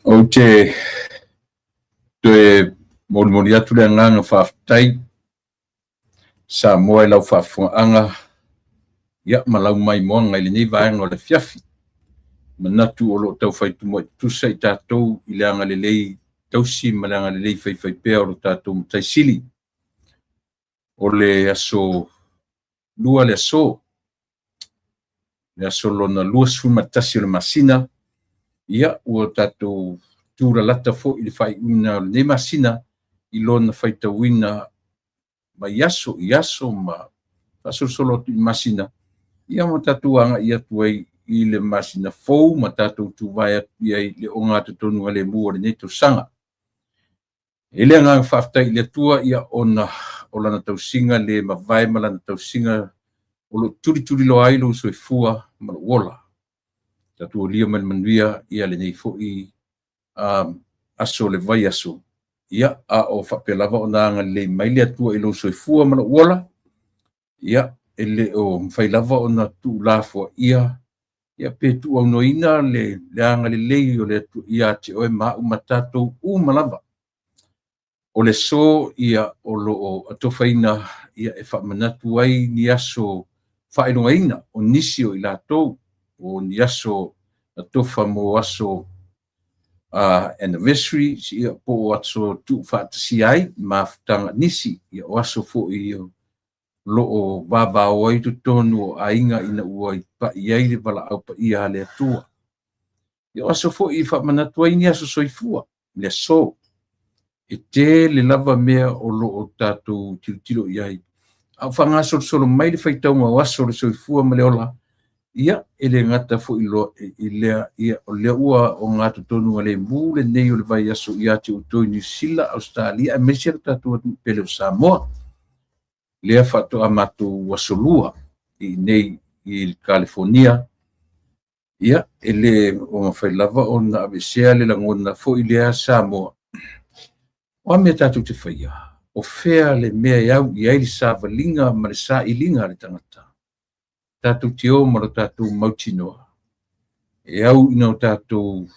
o te moni atu le nganga whaftai sa moe lau whafuanga ia malau mai moa ngai le nei vaenga o le fiafi manatu o lo tau whaitu mo tusa i tātou i leanga le lei tausi ma leanga le lei whai pēa o lo tātou mtai sili o le aso lua le aso lona lua sumatasi o le masina ia ua tātou tūra lata fo i le whai una o le nei masina i lona whaitauina ma iaso ma solo i masina ia ma tātou anga ia tuai i le masina fou ma tātou tūwai atu ia i le o ngā tutonu a le mua le nei tausanga. E le ngang whaftai le tua ia o lana tausinga le mawai ma lana tausinga o lo turi lo ailo so i fua ma lo wola. Tātou lia man manuia ia le nei fo i aso le vai aso. Ia a o whapelava o nanga le mai le atua i lo so i fua ma lo wola. Ia ele o mwhailava o na tu lafua ia pe tu au noina le anga le lei o le atu ia te oe mau matatou malava. O le so ia o lo o atofaina ia e whamanatu ai ni aso whaelungaina o nisi o i lātou o ni aso atofa mo aso anniversary si ia po o aso tu whaatasi ai mafutanga nisi ia o aso fo i lo o baba o i tu tonu o ainga ina ua i pa i aile wala au pa i hale atua. Ia o aso fo i whamanatu ai ni aso soifua le so e te le lava mea o lo o tātou tiro i ai. Au whangaso solo mai le whaitaunga o aso le soifua ma le ola. Ia ele ngata fo i lo i lea ia o lea ua o ngātu tonu a le mū le nei o le vai aso i ate o toi New Zealand, Australia, a mesia tātou pele o Samoa. Lea whato a mātou wasolua i nei i California. Ia ele o mawhai lava o na avesea le langona fo i lea Samoa. O mea tātou te whaia, o whea le mea iau i aili sa valinga ma le sa ilinga le tangata. Tātou te o mara tātou mautinoa. E au ina o tātou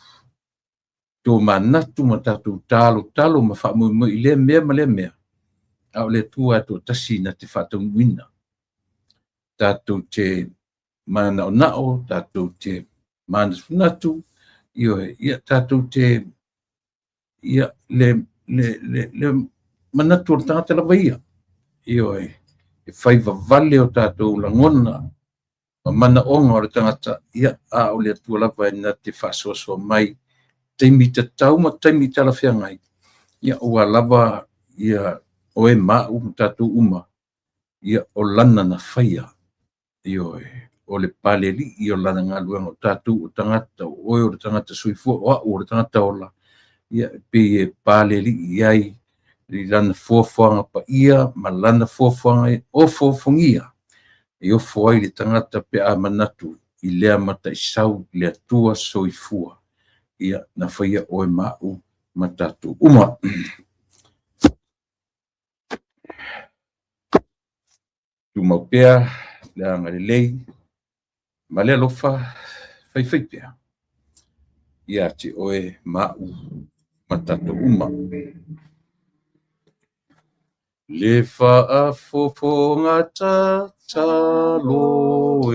tō manatu ma tātou talo ma whamu i lea mea ma lea mea. Au le tua tō tasi na te whatau wina. Tātou te mana o nao, tātou te mana funatu, ia tātou te ia le manatu o tangata la waia. Io e whaiva vale o tātou langona, ma mana onga o le tangata, ia a o le atua lava e na te whasoasoa mai, teimi te tau ma teimi te la whiangai. Ia ua lava, ia o e mau tātou uma, ia o lana na whaia. Io e o le paleli, i o lana ngā luenga o tātou o tangata, o le tangata suifua, o le tangata ola. Ia pe e paleli iai li lana fuafuanga pa ia ma lana fuafuanga o fuafungia e o fuai le tangata pe a manatu i lea mata i sau le atua soifua ia na whaia o e mau matatu uma. Tu mau pea le anga le lei ma le alofa whai pea ia te oe mau matatu uma. Le whaafofonga tatalo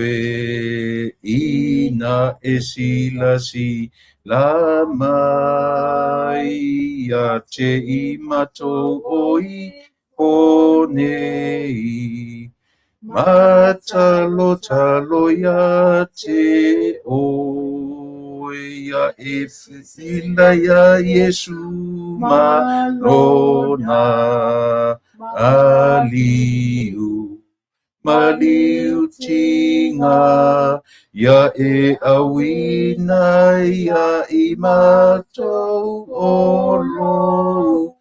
e ina e silasi la mai a te i matou oi o nei matalo ia te ia e fila ia Yesu malona maliu tinga ia e awina ia i matou olo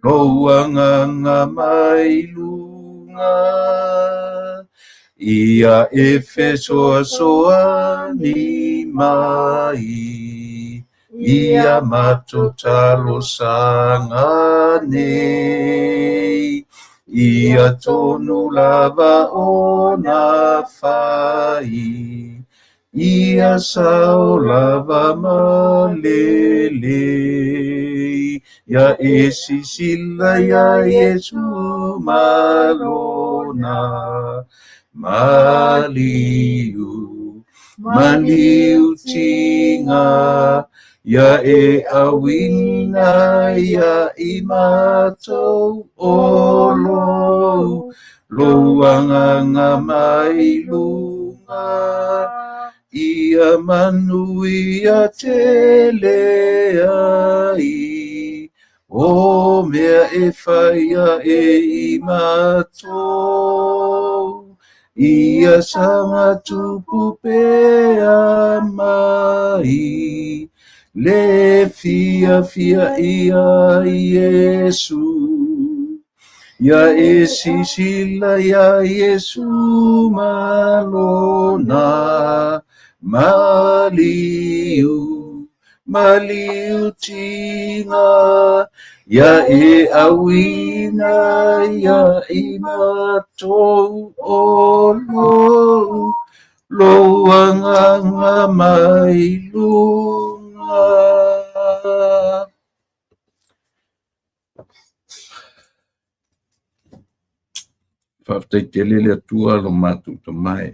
loanganga mai lunga ia e fesoa ni mai ia matotalo sanga nei ia tonu lava o na fai ia sao lava malele ya sila ya Yesu malona maliu tinga ya awina ya imato olo loanga mai lunga ia manui a tele ai o mea e whaia e imato ia sanga tupu pea mai le fia ia Yesu ya sila ya Yesu malona maliu tinga ya awina ya imato olo loanga mai lunga. Whaftai te lele atua lo mātou ta mai.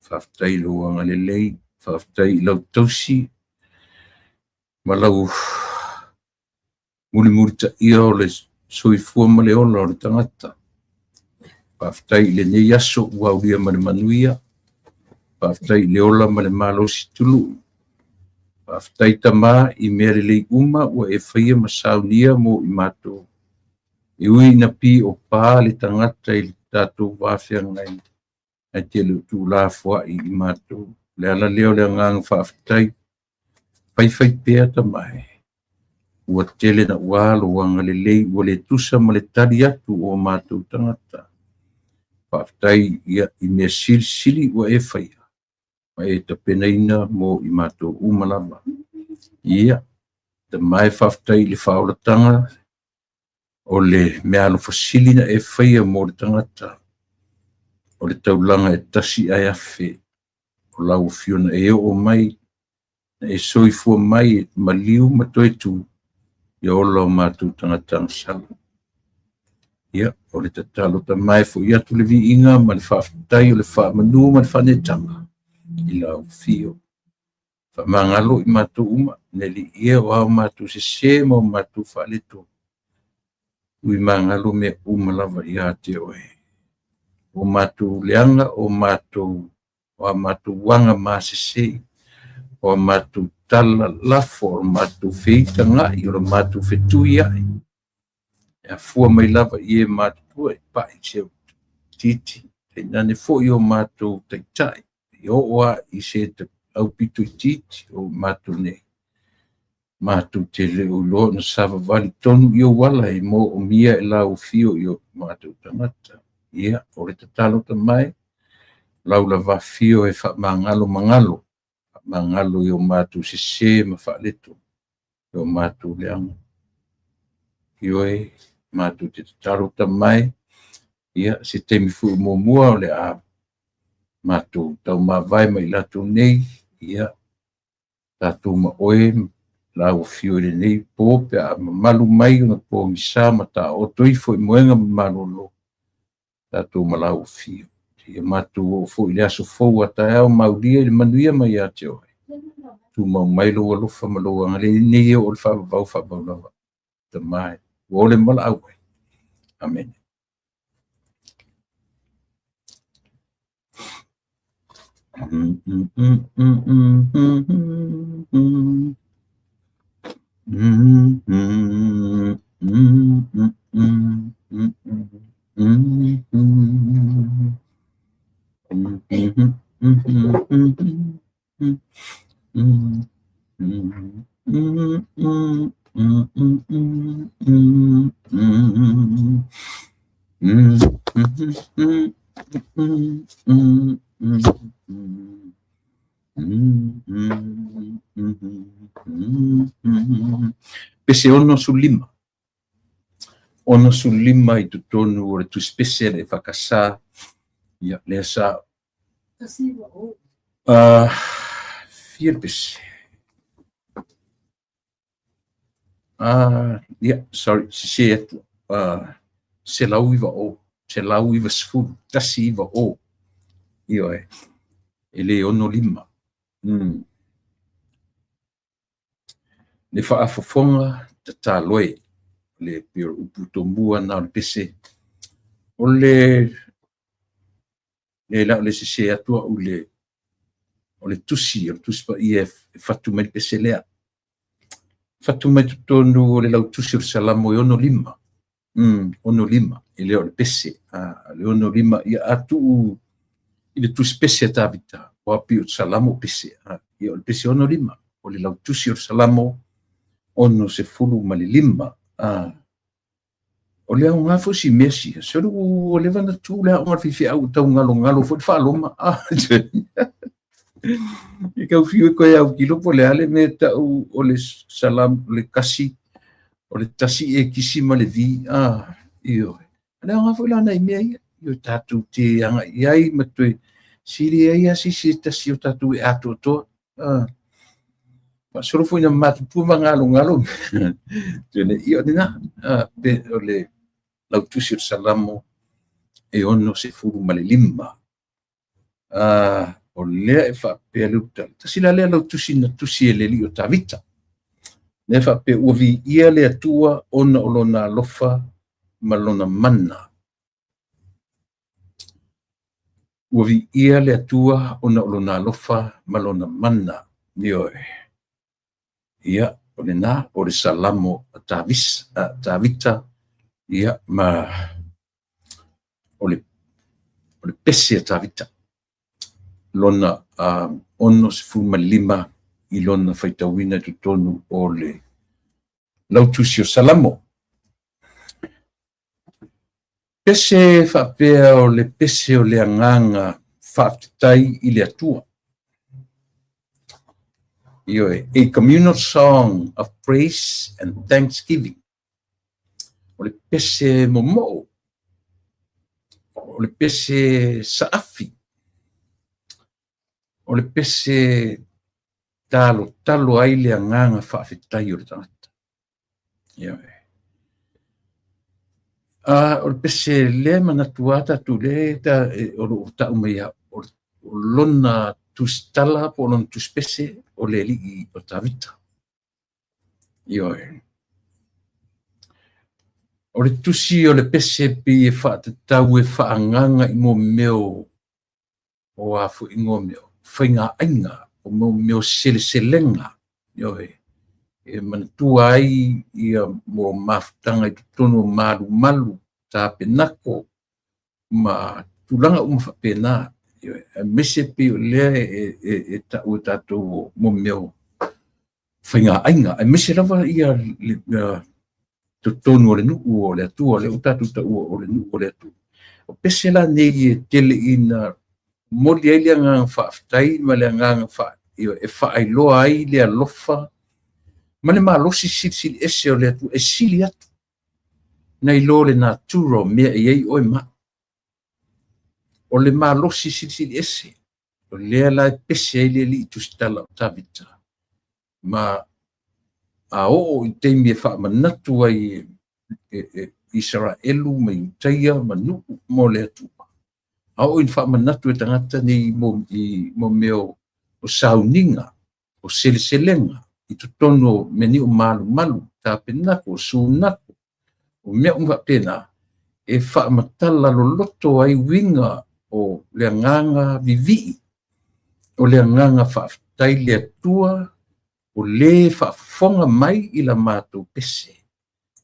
Whaftai lo wanga lelei. Whaftai lau tausi. Malau muri ta ia o le soifua ma le ola o le tangata. Whaftai le nei aso uauria ma le manuia. Whaftai le ola ma le malosi tulu. Whaftai ta mā I mea le lei uma ua e whaia ma saunia mo I mātou. I ui na pi o pā le tangata I tātou wāwhia ngai. Ai te leo tū la fua I mātou. Le ala leo le ngang whaftai. Whai pēa ta mai. Ua tele na wālo wanga le lei ua le tusa ma le tari atu o mātou tangata. Whaftai ia I mea sili ua e whaia. Ma e ta penaina mo I mātou umalama. Ia. Ta mai whaftai le whaolatanga. O le mea alo fasili na e whaia mo le tangata. O le taulanga e tasi ai awhi. O lau fiona e o mai. E soifua mai e maliu matoe tu. Ia ola o mātou tangata sala. Ia, o le tatalo ta mai fo ia tu le vi inga ma le whaftai o le whamanu ma le whanetanga. I lau fio. Whamangalo I mātou uma. Neli ia o au mātou se mo mātou whaleto. Ui mangalo me umalawa I ate oe. O mātou leanga, o mātou wanga māsese, o mātou tala lafo, o mātou feita ngai, o mātou fetui ai. E fua mai lava I e mātou e pai seo titi. E nane fo I o mātou taitai. I o oa I se te au pito I titi o mātou nei. Mātou te leo lo na sava vali tonu I o wala e mo o mia e lau fio I o mātou tangata. Ia, o le tatalo ta mai, lau la va fio e wha mangalo. Mangalo I o mātou se ma wha leto. I o mātou leanga. Ioe, mātou te tatalo ta mai, ia, se temi fu mua o le a mātou tau mawai mai lato nei, ia, tātou ma oe, lau fio le nei po pe a malu mai na po misa mata o toi foi moenga malolo tatou malau fio e matu o foi le aso fo ata e maudia le manuia mai ate o tu mau mai lo lo fa malo ngale nei o fa va lava te mai o le mal au amen Pese ono sulima I tutonu o le tu spesiale whakasa ia le sa Fia pese. Sorry, se atu. Se lau iwa o. Se lau iwa sfuru. Tasi iwa o. Io e. Le ono lima. Le whaafofonga ta loe. Le pio upu tombua na le pese. O le la le se atua o le tusi pa ia fatu mai pese lea. Fatu mai tonu o le lau tusi o salamo e ono lima. Ono lima. Le o le pese. Le ono lima ia atu i le tusi pese ta vita. O api o salamo pese. Ia o le pese ono lima. O le lau tusi o salamo ono se fulu ma le lima. O le au ngā fusi mesi, se o le vana tū le au ngā au tau ngalo fo whaloma. I kau whiu koe au kilo po le ale me tau o le salam, le kasi, o le tasi e kisi ma le vi. Io. Le au ngā fuila nei mea ia, io tātou te anga iai matui, siri ia si tasi o tātou e ato toa. Solo foi na matupu ngalo. Tene io dina, pe o le lau tusi o salamo e ono se furu ma le lima. O lea e whapea luta. Tasila lea lau tusi na tusi e le li o tawita. Ne whapea uavi ia lea tua ona o lona lofa ma lona mana. Uavi ia lea tua ona o lona lofa ma lona mana. Nioe. Ia, o le nā, o le salamo tawita. Ia, ma o le pese tawita. Lona ono se fuma lima i lona whaitawina tu tonu o le lautusi o salamo. Pese whapea o le pese o le anganga whaafitai i le atua. A communal song of praise and thanksgiving. O le pese momo. O le pese saafi. O le pese talo ai le anganga whaafitai o le tangata. O le pese le manatuata tu le o ta umea o lona tustala po lona tuspese o le ligi o tawita. O le tusi o le pese pi e whaatatau e whaanganga i mo meo o afu ingo meo. Whainga ainga o mo meo seleselenga. E manatua ai ia mo maftanga i tono malu ta penako ma tulanga whapena. Mese pi o lea e tau tatou mo meo whainga ainga. Mese lava ia tonu o le nuu o le atua, le utatu tau o le nuu o le atua. O pese la nei e tele ina moli ai lea ngang whaafitai, ma lea ngang e whaailoa ai lea lofa, ma le maa losi sili ese o le atua, e sili atu. Nei lo le naturo mea e ei oi ma. O le maa losi sili ese, o lea la pese ai lea li tustala o tawita. Ma a o i teimi e wha manatu ai Israelu ma Utaia ma nuku mo le atua. A o i wha manatu e tangata ni mo meo o sauninga, o seleselenga, i tutono meni o malu, ta penako, o sunaku, o mea umwa pena, e wha matala lo loto ai winga o le nganga vivi, o le nganga whaafitai le atua, o le whaafonga mai i la mātou pese.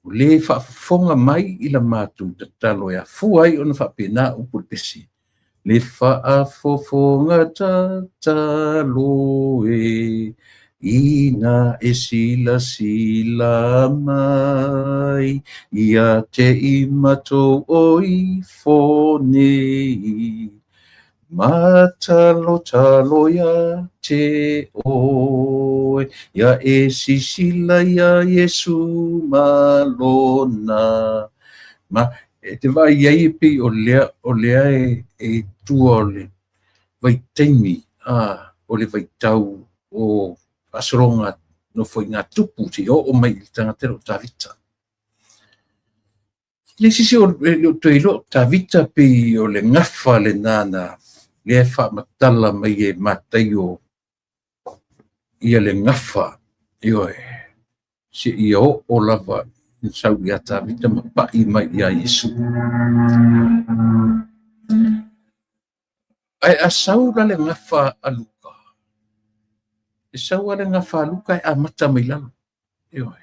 O le whaafonga mai i la mātou tatalo e a fuai o na whaapena upo pese. Le whaafonga tatalo e ina e sila mai ia te imato oi fonei. Matalo ya te oe, ya e sisila ya Yesu malona. Ma e te vai iai pi o lea e tua o le vai teimi o le vaitau o asoronga no foi ngā tupu te o mai i tangatero tawita. Le sisi o toilo tawita pe o le ngafa le nana le wha matala mai e matai o ia le ngafa ioe si ia o lava sau ia tawita mapai mai ia Yesu. Ai asau la le ngafa aluka. E sau le ngafa aluka e amata mai lalo. Ioe.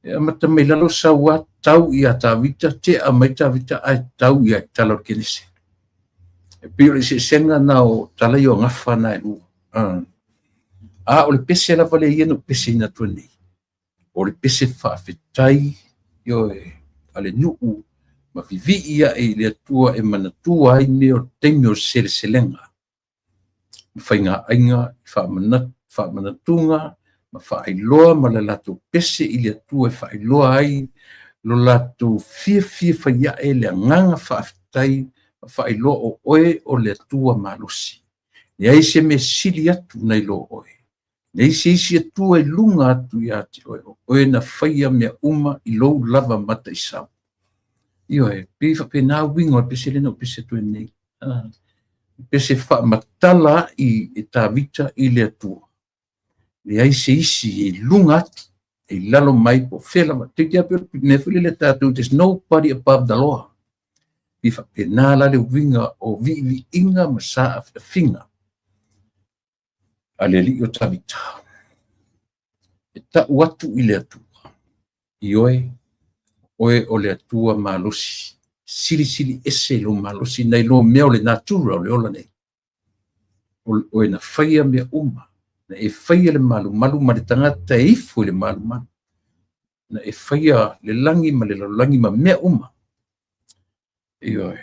E amata mai lalo sau a tau ia tawita te amai tawita ai tau ia talo kenise. E pio le se senga na o tala yo ngafa na e lua. O le pese lava le ia no pese ina tua nei. O le pese whaafetai ioe ale nuu ma vivi ia e le atua e manatua ai me o teimi o sele selenga. Whainga ainga, whaamanatunga, ma whaailoa ma le lato pese i le atua e whaailoa ai lo lato fia whaia e le nganga whaafetai ma whaailoa o oe o le atua malosi. Ni ai se me sili atu nei lo oe. Nei se isi atua i lunga atu i ati oe. Oe na whaia mea uma i lou lava mata i sau. Ioe, pifa pe nā wingo pese lena o pese tue nei. Pese wha matala i tā vita i le atua. Le ai se isi i lunga atu, i lalo mai po whela ma. Te kia pera me while le tātou, there's nobody above the law. Pifa pe nā lale winga o vi inga ma saa finga. Ale li o tā vita. E ta watu i le atua. Ioe, oe o le atua malosi. Sili ese lo malosi nei lo mea o le natura o le ola nei. Oe na whaia mea uma. Na e whaia le malu ma le tangata e ifu le malu. Na e whaia le langi ma le langi ma mea uma. Ioe.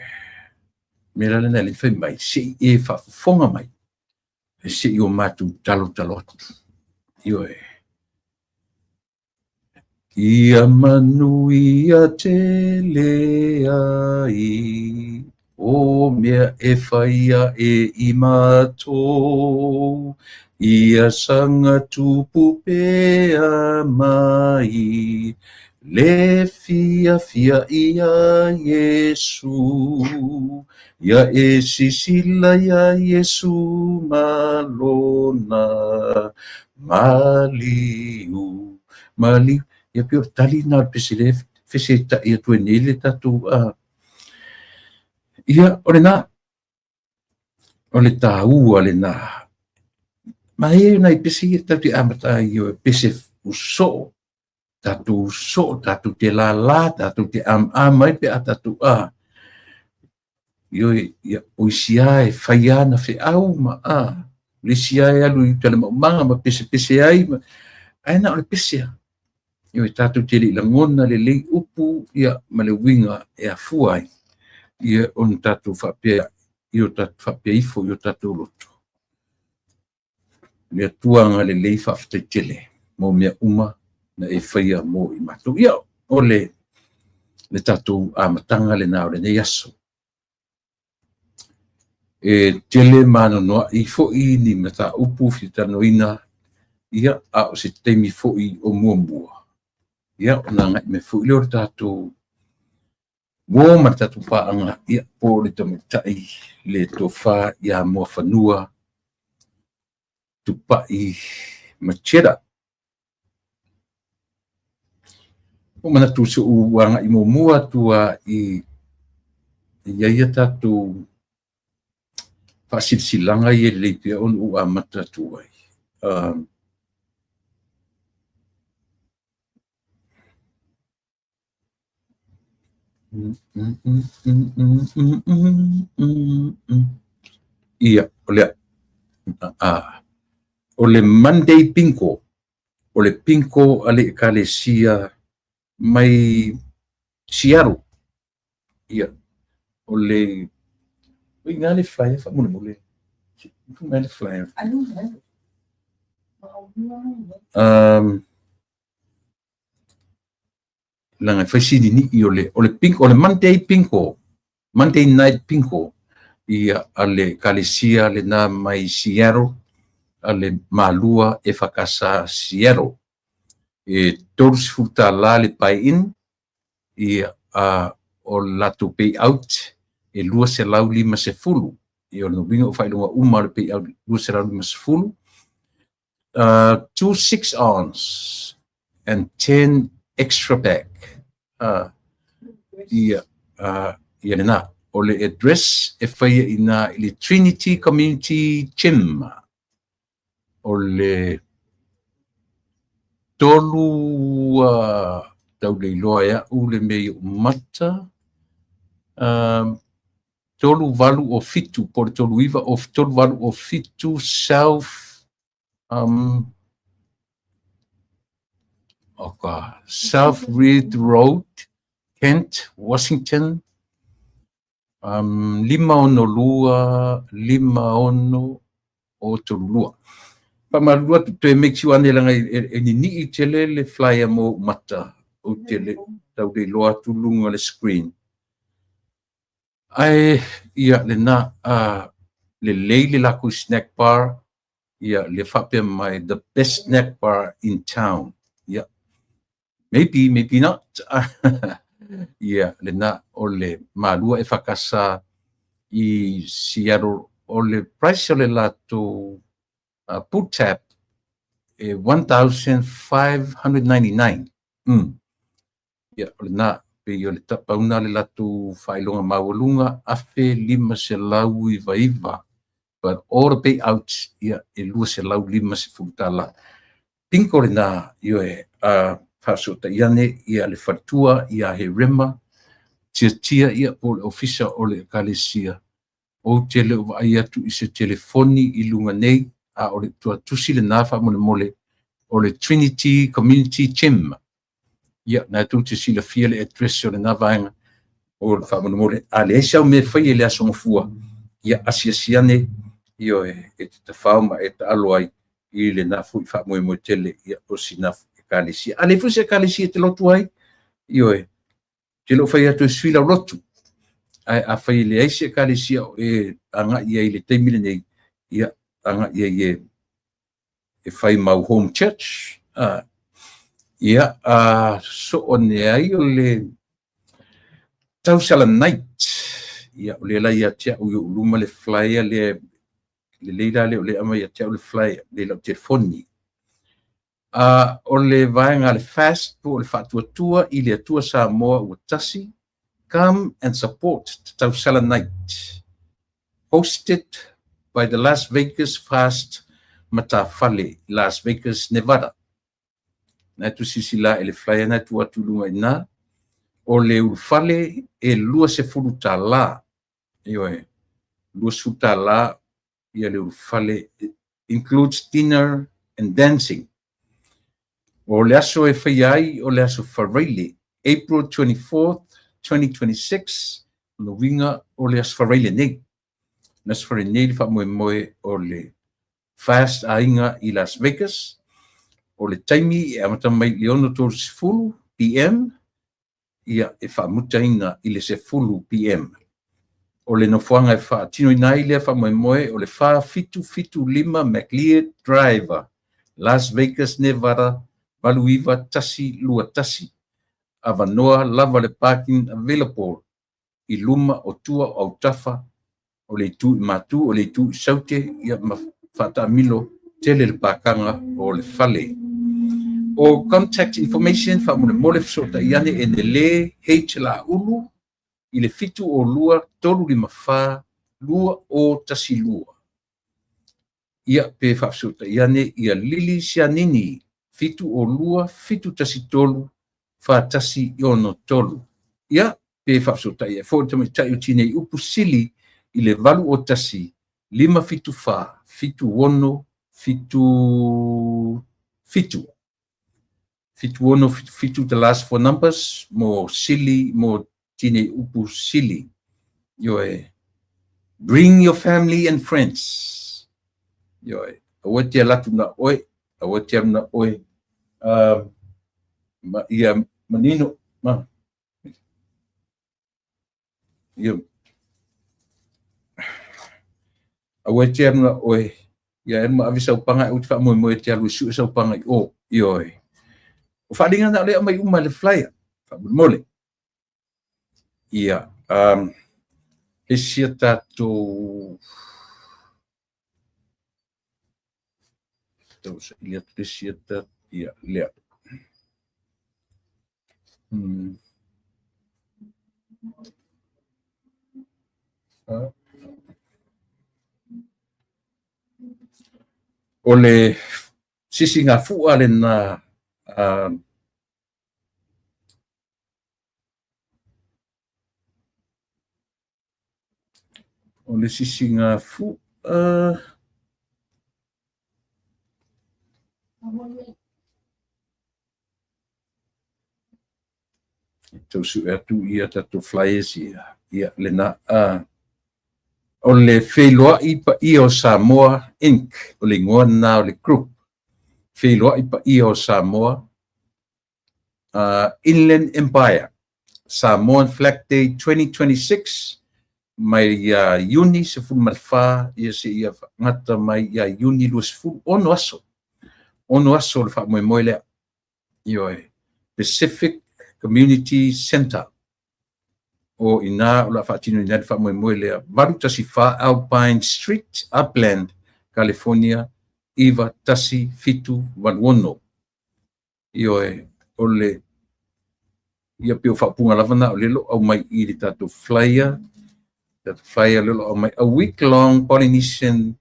Mera le nei le whai mai. Se e whafonga mai. E se i o matu talo atu. Ioe. Ia manui a te lea i, o mea e whaia e i mato, ia sanga tupu pea mai, le fia ia Yesu, ia e sisila ia Yesu malona, maliu. Ia pio tali na pesile fese ta ia tu nele tatu ia orena ole ta u ole na ma e na pese tatu amata io pese uso tatu te la tatu te mai pe atatu io ia oisia e faia na fe au ma le sia e alu i tele manga ma pese ai na ole pese io tatu te li langona le lei upu ia ma le winga e afuai ia on tatu whapea io tatu whapea ifo io tatu loto le tuanga le lei whaftetele mo mea uma na e whaia mo i matu ia o le tatu amatanga le nao le nei aso e tele mano noa i fo i ni mata upu fitanoina ia o se teimi fo i o mua ia ona ngai me fu le tatu mo ma tatu paanga ia po le tamatai le tofa ia mo fanua tupai machera o mana tu su wanga i mo mua tua i ia tatu fasilsilanga i le pe on u amata tuai ia o le Monday pinko o le pinko ale kalesia mai Seattle ia o le ngale flyer fa mule ngale flyer langa fasini ni o le pinko o le Monday night pinko ia ale kalesia le na mai Seattle ale malua e whakasa Seattle. E toru futa la le pai in i o lato pay out e lua se lau 50 i o no winga o whailunga le pay out lua se lau 50 2 6-ounce and 10 extra pack i na o le address e whaia ina i le Trinity Community Gym o le tolu tau le loa ea u le mei mata tolu valu o fitu por tolu iwa o tolu valu o fitu South South Reed Road, Kent, Washington. 5 o tolulua. Pamalua te make sure ane langa e ni i tele le flyer mo mata o tele tau de loa tulunga le screen. Ai ia le na le leile laku snack bar ia le fape mai the best snack bar in town. Yeah. Maybe not. Yeah, le na o le malua e whakasa i Seattle o le price o le lato pull tab e $1,599. Yeah, o le na pe o le tapauna le lato whailonga mawalunga afe 5 se lau iwa. But all the payouts ia e lua se lau 5 se fulutala. Tinko le na io e Pasota iane ia le fatua ia he rema tia ia o le ofisa o le kalesia o tele o ai atu i se telefoni i lunga nei a o le tusi le nafa mole o le Trinity Community Gym ia na tu te sila fia le address o le navaenga o le wha mole a le esa o me whai le asonga fua ia asiasiane io e te whauma e ta aloai i le nafu i wha moe tele ia o sinafu kalisia. Ale fusi kalisia te lotu ai, io e, te lo fai atu suila lotu. A fai le aise kalisia e anga ia i le teimile nei, ia anga ia e fai mau home church. Ia, so o ne ai o le tausala night. Ia, o le la ia tia o luma le flyer le leila le o le ama ia tia o le flyer, le lau telefoni. O le vaenga le fast po le fatuatua i le atua Samoa ua tasi. Come and support Tausala Night. Hosted by the Las Vegas Fast Matafale, Las Vegas, Nevada. Na tu sisila e le flyer na tu atulunga ina. O le ufale e lua se fuluta la. Io e lua se fuluta la ia le ufale includes dinner and dancing. O le aso e whaiai o le aso whareile, April 24th, 2026, no winga o le aso whareile nei. Nas whareile nei li whamoe o le Fast Ainga i Las Vegas, o le taimi e amata mai leono tōru se fulu PM, ia e whaamutaina i le se fulu PM. O le nofuanga e whaatino i nai lea whamoe o le wha fitu lima McLeod Driver, Las Vegas, Nevada, Valuiva tasi lua tasi. Avanoa lava le parking available i luma o tua o tafa o le tu matu o le tu saute ia fata milo tele le pakanga o le fale. O contact information fa mole sota iane ene le heitela ulu i le fitu o lua tolu lima fa lua o tasi lua. Ia pe fa sota iane ia lili sianini fitu o lua, fitu tasi tolu, fa tasi iono tolu. Ia, pe whapsota ia, fo tamo tai o tine i upu sili i le valu o tasi, 5 fitu fa, fitu ono, fitu ono, fitu the last 4 numbers, mo sili, mo tine upu sili. Yo bring your family and friends. Yo awatia latu na oi, awatia na oi. Ia manino ma ia awatia na oi ia ma avisa upanga u fa mo te alu su sa upanga o ioi o fa linga na le mai uma le flyer fa mole ia isia tatou tau sa ia isia ta ia lea o le sisinga fu'a le na o le sisinga fu'a tau su atu ia tatou flyers ia le na o le wheloa'i pa ia o Samoa Inc. o le ngona o le group. Wheloa'i pa ia o Samoa Inland Empire. Samoan Flag Day 2026. Mai Iuni se fu malfa ia se ia ngata mai Iuni luas fu ono aso. Ono aso le fa moe lea. Ioi. Pacific Community Center. O ina o la fatino ina fa moe lea varu tasi fa Alpine Street, Upland, California, iwa tasi fitu waluono. Ioe ole ia pio fa punga lavana o lelo au mai I le tatou flyer. That flyer lelo au mai a week-long Polynesian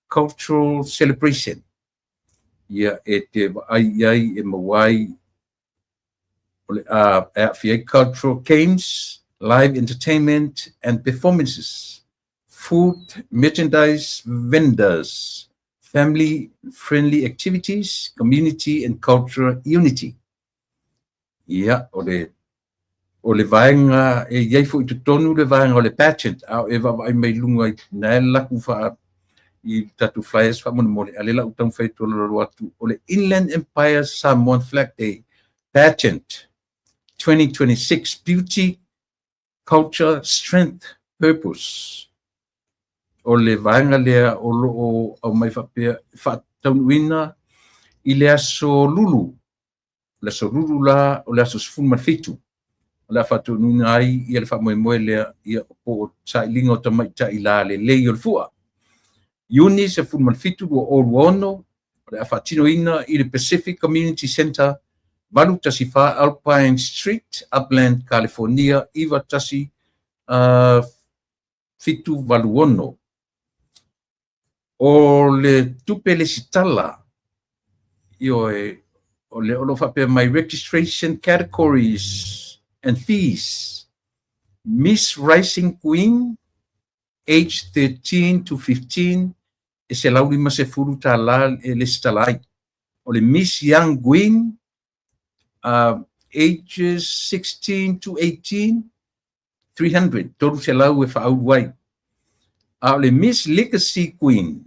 cultural celebration. Ia e te ai e mawai cultural games, live entertainment and performances, food, merchandise vendors, family-friendly activities, community and cultural unity. Ia o le vaenga e iai fo I tutonu le vaenga o le pageant au e vai mai lunga na laku fa I tatu flyers fa mo le alela utang fai tolo atu o le Inland Empire Samoan Flag Day pageant 2026 beauty, culture, strength, purpose. O le vaenga lea o loo au mai fa taunuina I le aso lulu. Le aso lulu la o le aso sfuma fitu. La fa taunuina ai ia le fa moe lea ia o sa ilinga o tamai ta ila le lei o le fua. Iuni se fuma fitu o Oluono, le afatino ina I le Pacific Community Center, Valu tasi fa Alpine Street, Upland, California, iwa tasi fitu waluono. O le tupele sitala, o le olo fape my registration categories and fees. Miss Rising Queen, age 13 to 15, e se lauri ma se furu ta la e le sitalai. O le Miss Young Queen, ages 16 to 18, 300. Toru se lau e whaau wai. A le Miss Legacy Queen,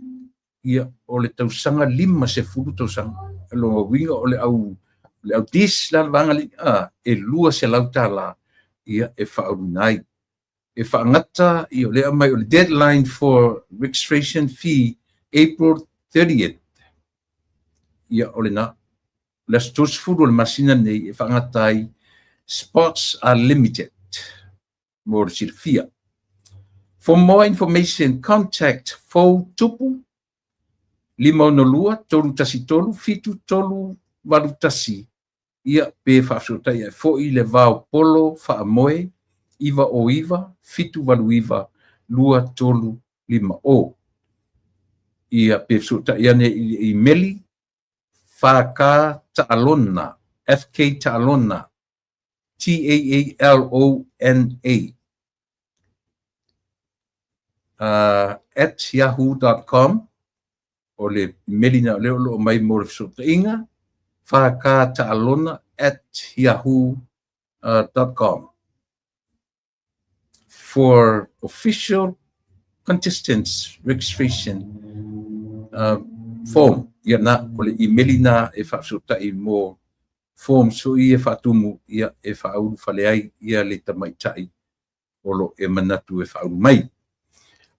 ia o le tausanga lima se furu tausanga. Lo winga o le au dis la vanga li e lua se lau ta la ia e whaau nai. E whaangata I o le mai o le deadline for registration fee April 30th. Ia o le na. Let's just food or masina nei if angatai spots are limited. More silfia. For more information, contact Fo Tupu Lima Nolua Tolu Tasi Tolu Fitu Tolu Valutasi. Ia pe fasotai e fo I le vao polo fa amoe iwa o iwa fitu valu iwa lua tolu lima o. Ia pe fasotai ane I meli Faka Ta'alona, FK Ta'alona, TAALONA, at yahoo.com, o le melina leo mai mo le sotainga, Faka Ta'alona at yahoo.com. For official contestants registration form, ia na o le emailina e whaasotai mo form so I e whaatumu ia e whaauru whale ai ia le tamaitai o lo e manatu e whaauru mai.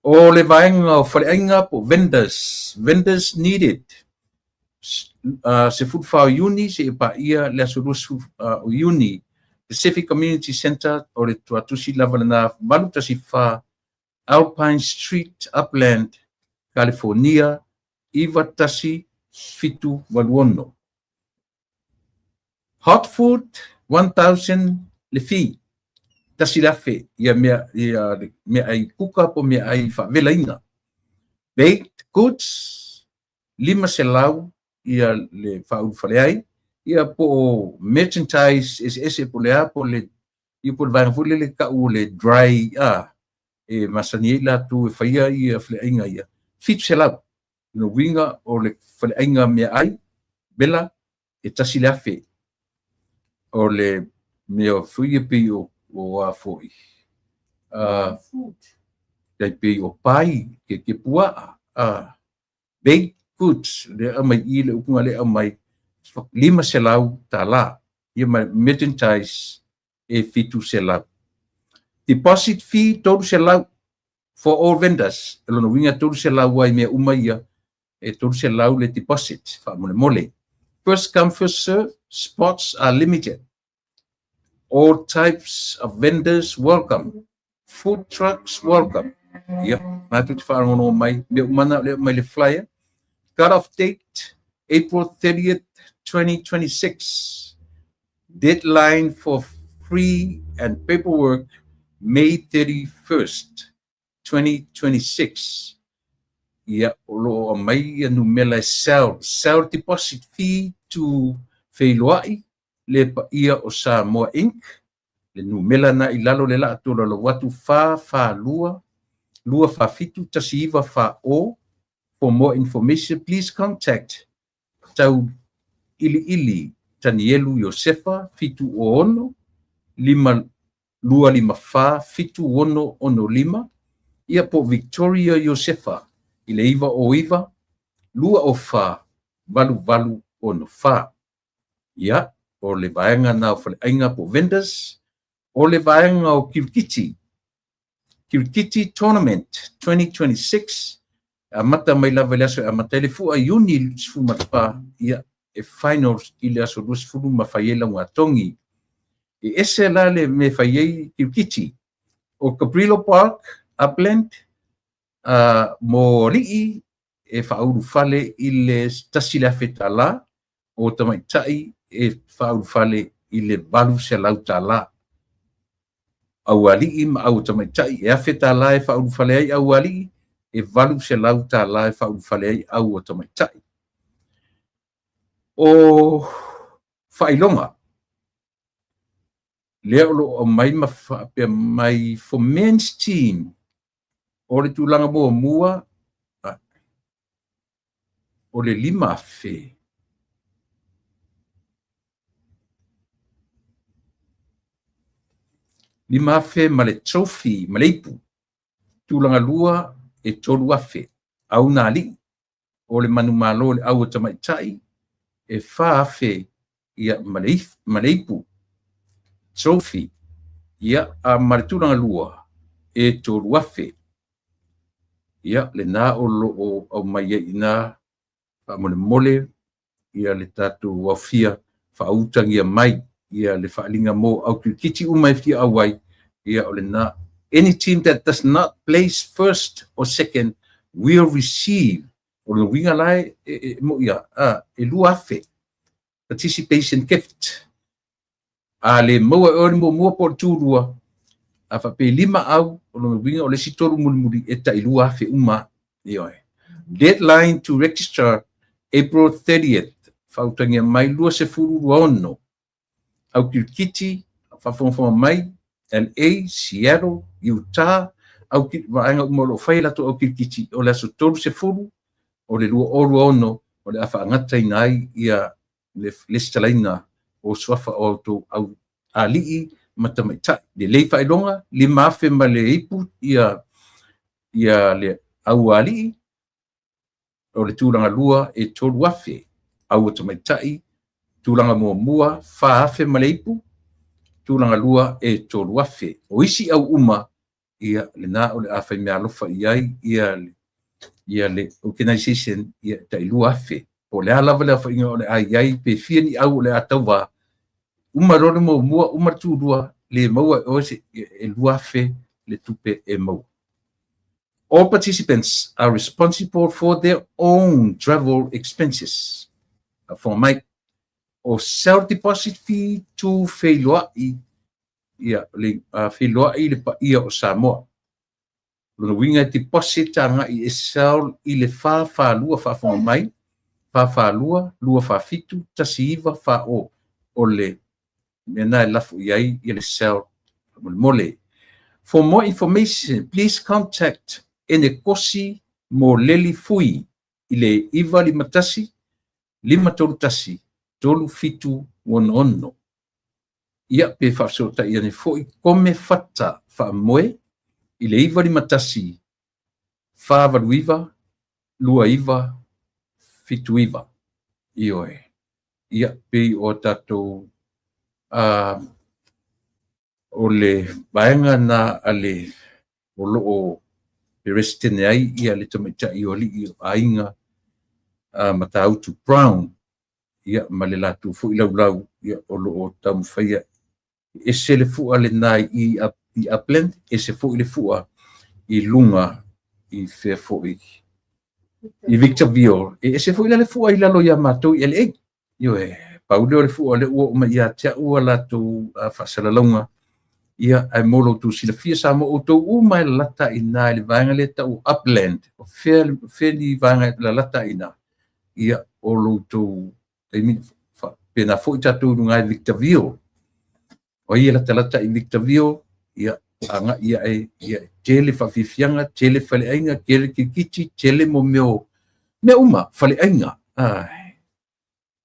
O le vaenga o whareainga po vendors needed. Se futwhao uni se pa ia le asurus o uni. Pacific Community Center o le tuatusi lava na malu tasi wha Alpine Street, Upland, California, iwa tasi fitu waluono. Hot food, 1,000 le fi. Tasi lafe, ia mea ai kuka po mea ai whavelaina. Baked goods, 5 selau, ia le whauwhaleai, ia po merchandise, ese po lea po le, ia po le vangafule le kau le dry, e masani la tu e whaia ia whaleainga ia. Fitu selau, no winga o le whaleainga mea ai, bela, e tasi lafe, o le mea fuia pi o a foi. Dai pe o pai ke pua baked goods le amai I le upunga le amai 5 selau tala ia mai merchandise e fitu selau. Deposit fee total selau for all vendors. Elono winga total selau wai mea umaia e total selau le deposit fa mole. First come first serve, spots are limited. All types of vendors welcome. Food trucks welcome. Yep, matut whaangono mai. Me umana le mai le flyer. Cut-off date, April 30th, 2026. Deadline for free and paperwork, May 31st, 2026. Ia olo mai anu mela sell deposit fee to Feiloai. Le pa ia o Samoa Inc. Le numela na ilalo le la atula lo watu fa lua fa fitu tasiva fa o. For more information, please contact Tau Ili Tanielu Yosefa fitu o ono 525 fitu ono ono 5. Ia po Victoria Yosefa ile iva o iva lua o fa valu ono fa. Ia o le vaenga na o ainga po vendors, o le vaenga o Kirkiti Tournament 2026, a mata mai lava le aso, a mata le fua iuni sifu matapa, ia e finals I le aso lua sifu mawhaiela ngā tongi. E ese la le me whaiei Kirkiti, o Cabrillo Park, Upland, mo rii e whauru fale I le tasila fetala, o tamaitai, e whauru fale I le valu se lau tala. Aualii ma au tamaitai, e awhe tala e whauru fale ai aualii, e valu se lau tala e whauru fale ai au o tamaitai. O whailonga, lea olo o mai mawhapea mai for men's team, o le tūlanga mua, o le 5 awhe. Lima afe ma le trophy, ma le ipu. Tūlanga lua e tolu afe. Au nā li. O le manu malo le au tamaitai. E wha afe ia ma le ipu. Trophy. Ia a ma le tūlanga lua e tolu afe. Ia le nā o lo o mai e ina pa mole ia le tatu wafia fa utangia mai. Ia le whaalinga mo au kiti umai fia awai, ia ole na. Any team that does not place first or second will receive, o le winga lai, mo ia, e lua afe, participation gift. A le moa e ori mua por tūrua, a whape 5 au, o le winga o le sitoru mulimuri e ta I lua afe uma, ioe. Deadline to register, April 30th, whautangia mai lua se furu ono. Au Kirkiti, whawhonga mai, LA, Seattle, Utah, au vaenga umolo whaila to au Kirkiti, o le aso toru se furu, o le lua oru ono, o le awha angatai nai ia le stalaina o swafa o to au alii matamaitai. Le lei whailonga, 5 afe ma le ipu ia le au alii, o le tūranga lua e toru afe, au matamaitai, tūlanga mua, wha afe ma le ipu, tūlanga lua e tolu afe. O isi au uma, ia le na o le a fai mea lofa iai ia le organization ia ta ilua afe o le ala vale fa inga o le ai pe fiani au le atawa uma role mo mua uma tudua le maua o se e lua afe le tupe e mau. All participants are responsible for their own travel expenses. For my or self-deposit fee to Feiloa ia le Feiloa i le pa ia o Samoa. Luna winga deposit anga i esau i le fa lua fa for mai fa lua fa fitu tasiva fa o le mena lafu iai i le sel mole. For more information, please contact Enekosi mo Leli Fui i le iwa limatasi 5 tolu fitu ono. Ia pe whafsota ia ne foi kome fata wha moe i le iwa limatasi whavaluiva, lua iwa, fitu iwa. Ioe. Ia pe o tatou o le baenga na ale o loo perestene ai ia le tamaita i oli i ainga matautu Brown ia ma le latu fu i lau ia o loo tamu whaia e se le fua le nai i Upland e se fu i le fua i lunga i whea fu i Victorville e se fu i le fua i lalo ia matou i ele ioe pauleo le fua le ua uma ia tia ua latu whasalalonga ia ai molo tu sila fia sa mo to uma lata ina le vanga le tau Upland o feli vanga la lata ina ia o lo to e mi pena foi tatu ngai Victorville o ia lata i Victorville ia anga ia tele fa fifianga tele fale ainga tele kikiti tele mo me uma fale ainga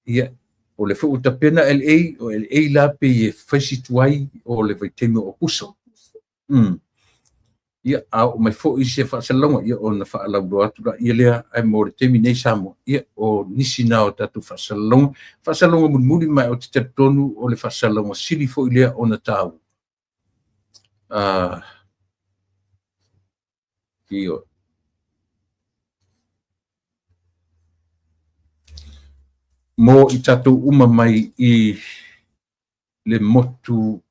ia o le fu tapena LA o LA la pe e fasi tuai o le vaitemi o kuso ia au mai fo i se fa salonga ia o na fa la do atu ia le ai mo le temi nei samo ia o nisi na o tatu fa salonga muli mai o te tonu o le fa salonga sili fo ile o na tau io mo i tatu uma mai i le motu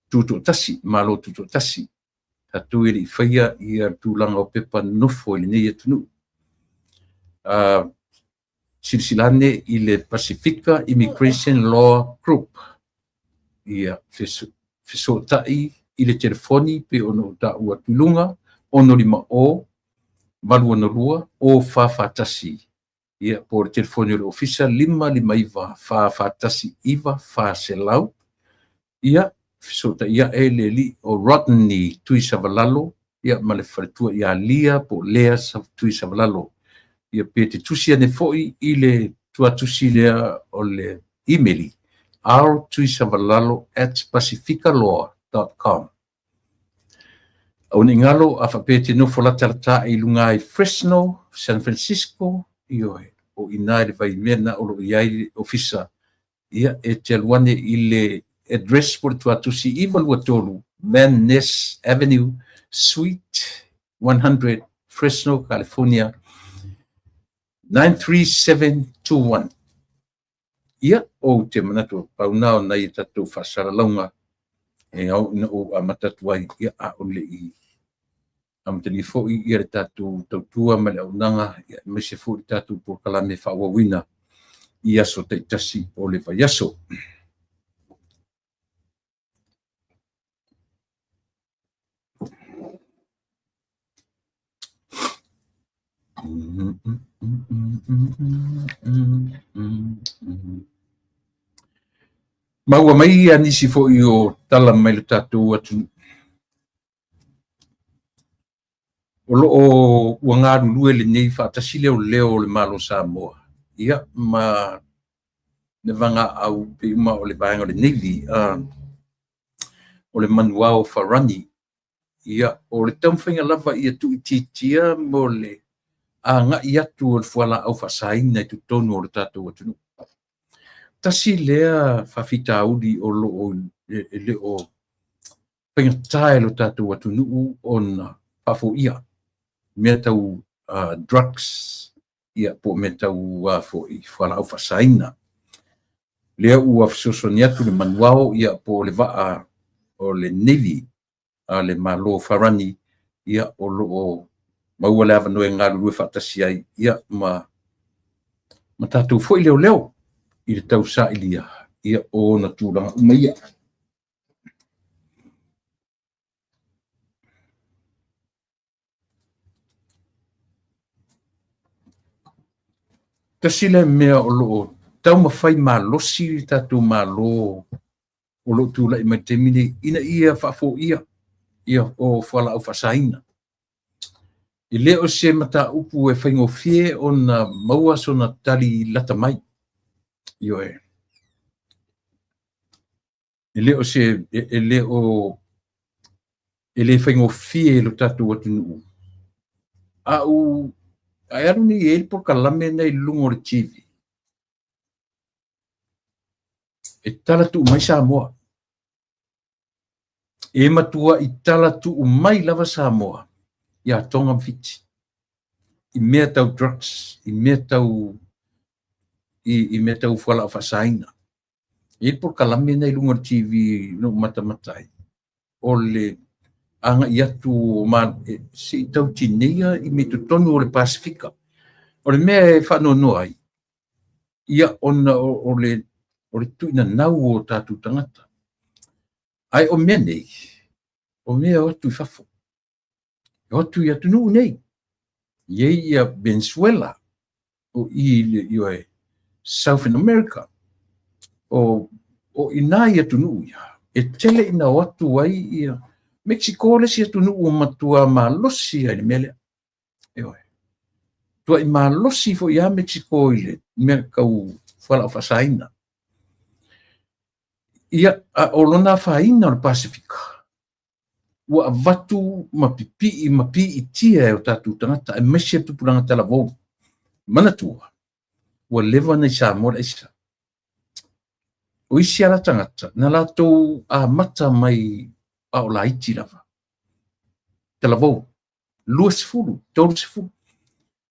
tuto tasi malo tuto tasi tatu i whaia i tūlanga o pepa nofo i nei atunu silsilane i le Pacifica Immigration Law Group ia feso tai i le telefoni pe ono ta ua tulunga ono lima o valu ono lua o fafatasi ia por telefoni o ofisa 555 fafatasi iva fa selau ia sota ia ele li o Rodney tui savalalo ia male fatua ia lia po lea sa tui savalalo ia pete tusia ne foi ile tua tusilea o le emaili r.tuisavalalo@pacificalaw.com au ngalo a fapete no folatalata i lunga i Fresno, San Francisco ioe o ina le vai mena o lo iai ofisa ia e te aluane i le address por tua tusi i Maluatolu, Van Ness Avenue, Suite 100, Fresno, California, 93721. Ia o te manatu paunao na i tatu whasaralaunga e au ina o amatatuai ia a ole i amatani fo i ia tatu tautua ma le aunanga ia mese fo i tatu po kalame whawawina i aso te tasi o le vaiaso. Maua mai anisi fo i o tala mai le tatu atu o loo ua ngalulue le nei whaatasi leo le malo Samoa ia ma ne vanga au pe uma o le vaenga o le Navy o le Manuao Farani ia o le tamwhainga lava ia tu ititia mo le nga ia tu o le fuala au whasaina i tu tonu o le tatu atunu. Tasi lea whawhita audi o loo pengatai lo tatu atu nuu on pafo ia mea tau drugs ia po mea tau fo i whalau whasaina lea ua fisosoni atu le manuao ia po le vaa o le Navy le malo farani ia o loo maua le avanoe ngā lulue whaatasi ai ia ma tātou fo i leo i le tau sa ilia ia o na tūranga umaia. Tasile mea o loo tau mawhai malosi tātou malo o loo tūla i mai te mine ina ia whafo ia o whala au whasaina. I leo se mata upu e whaingo fie o na maua so na tali lata mai. Io e. I leo se e leo whaingo fie lo tatu atu nuu. Au ai aru ni e por kalame nei lungo le TV. E tala tu mai Samoa. E matua i tala tu mai lava Samoa. Ia tonga mfiti. I mea tau drugs, i mea tau whala o whasaina. E por kalame nei lungo le TV no matamatai. O le anga i atu si tau tinea i me tonu o le Pasifika. O le mea e whanono ai. Ia ona o le tuina nau o tātu tangata. Ai o mea nei. O mea o atu i whafo. O atu i atu nuu nei. Iei ia Venezuela. O i Southern America. O ina i atu nuu ia. E tele ina o atu ai ia. Mexico le si atu nuu o matua malosi ai le mele. Tua i malosi fo ia Mexico i le mea kau whala o whasaina. Ia o lona whaina o le Pasifika. Ua avatu mapi i tia e o tātou tangata e mesia tupuranga tala vau. Manatua. Ua lewa nei Samoa isa. O isi ala tangata, na lātou a mata mai a o la iti lava. Tala vau. Lua sifuru, tolu sifuru.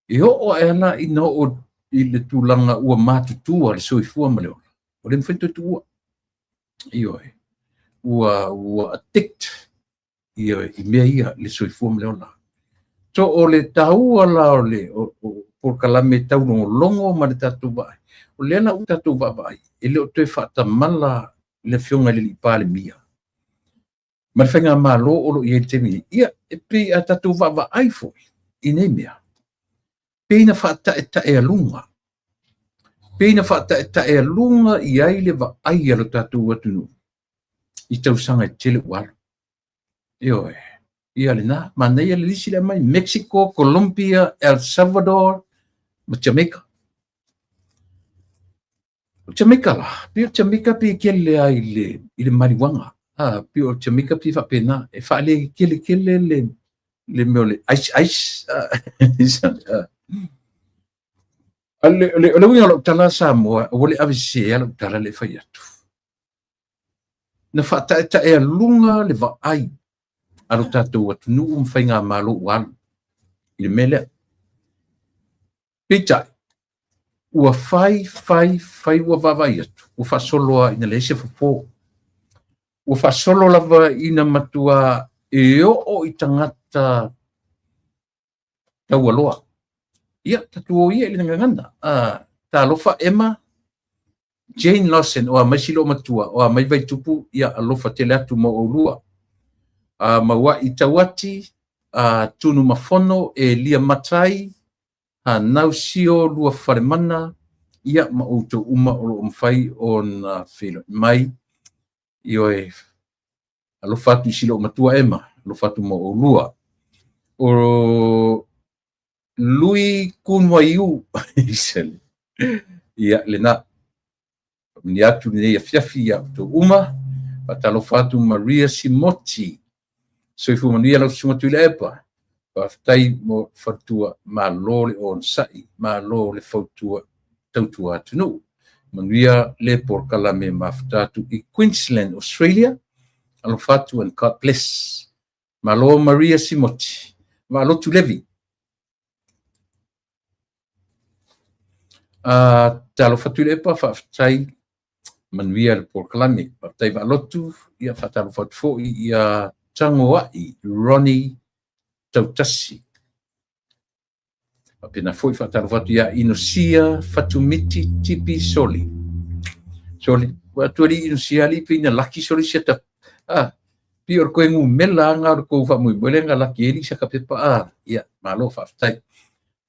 E o ala ina o i le tūlanga ua mātutua le soifua ma leola. O le mwhentu tua. Io e. Ua addict. Io e. I mea ia le soifua ma leola. So o le taua la o le por kalame tau longo ma le tatu vai. O le ana u tatu vai. E le o te whata mala le fionga le lipa le mia. Ma le whainga malo o lo i e te mini. Ia e pe a tatu vai foi. I ne mea. Peina whata e ta e alunga. Peina whata e ta e alunga i aile wa ai alo tātou atunu. I tau sanga e tele walo. Io e. Ia le nā. Ma nei ale lisi le mai. Mexico, Colombia, El Salvador, ma Jamaica. Jamaica la. Pio Jamaica pi kele ai le mariwanga. Pio Jamaica pi wha pena. E wha le kele le meo le ice. Le winga lo tala Samoa o le avise lo tala le fai atu. Na fata e lunga le va ai. Alo tatou atu nuu mwhainga malo walu. I le mele. Pita. Ua fai ua vavai atu. Ua fasoloa ina le se fufo. Ua fasolo lava ina matua e o i tangata tau aloa. Ia, tatu o ia ili ngangana. Ta alofa Emma, Jane Lawson, o a maisilo matua, o a maivai tupu, ia alofa tele atu ma o lua. Maua i tawati, tunu mafono, e lia matai, nausio lua wharemana, ia ma outo uma o lo umwhai o na whilo mai, io e alofa atu silo matua Emma, alofa atu ma o lua. O Lui Kunwaiu isele. Ia lena. Ni atu ni ia fiafi ia to uma. Patalo fatu Maria Simoti. Soifu mania lau sumatu ila epa. Paftai mo fatua ma lole on sai. Ma lole fautua tautua atunu. Manuia le por kalame maftatu i Queensland, Australia. Alofatu and God bless. Malo Maria Simoti. Malo tu Levi. Talo fatu le pa whaftai manuia le porkalami. Whaftai walotu ia whatalo fatu fo ia tangoai Ronnie Tautasi. Apena foi whatalo fatu ia inosia fatumiti tipi soli. Soli, watuari inosia li pina laki soli seta. Pior koe ngu mela ngā ko whamui moelenga laki eri sa ka pepa ia malo whaftai.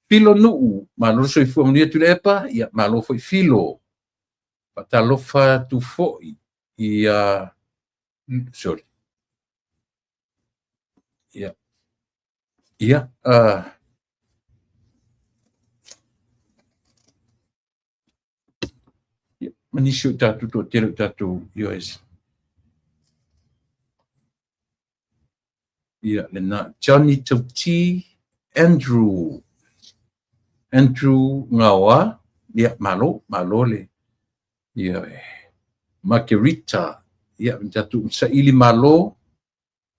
Filo nuu, malo soi fua manuia tu lepa, ia malo foi filo. Patalofa tu foi, ia, sorry. Ia, manisio tatu to tero tatu US. Ia, lena Johnny Tauti, Andrew Ngawa, ia malo le. Ia, Margarita, ia tatu sa ili malo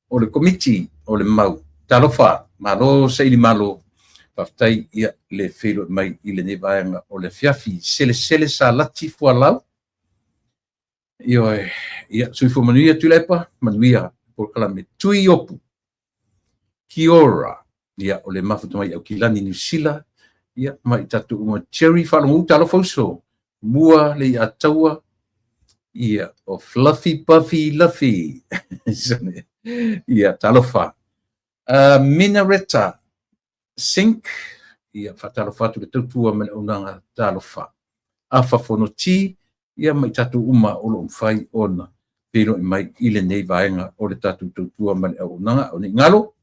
o le komiti o le mau. Talofa, malo sa ili malo. Whaftai ia le whelo mai i le nevaenga o le fiafi. Sele sa lati fualau. Ia, sui fu manuia tu lepa, manuia por kalame tui opu. Kia ora, ia o le mafuta mai au kilani New Zealand. Ia, mai tatu uma cherry whalongu talofa uso. Mua le ataua. Ia, o fluffy puffy luffy. Ia, talofa. Minareta Sink. Ia, whatalofa tu le tautua mele unanga talofa. Afa fonoti. Ia, mai tatu uma o lo umwhai ona. Pero mai ile nei vaenga o le tatu tautua mele unanga. O ni ngalo.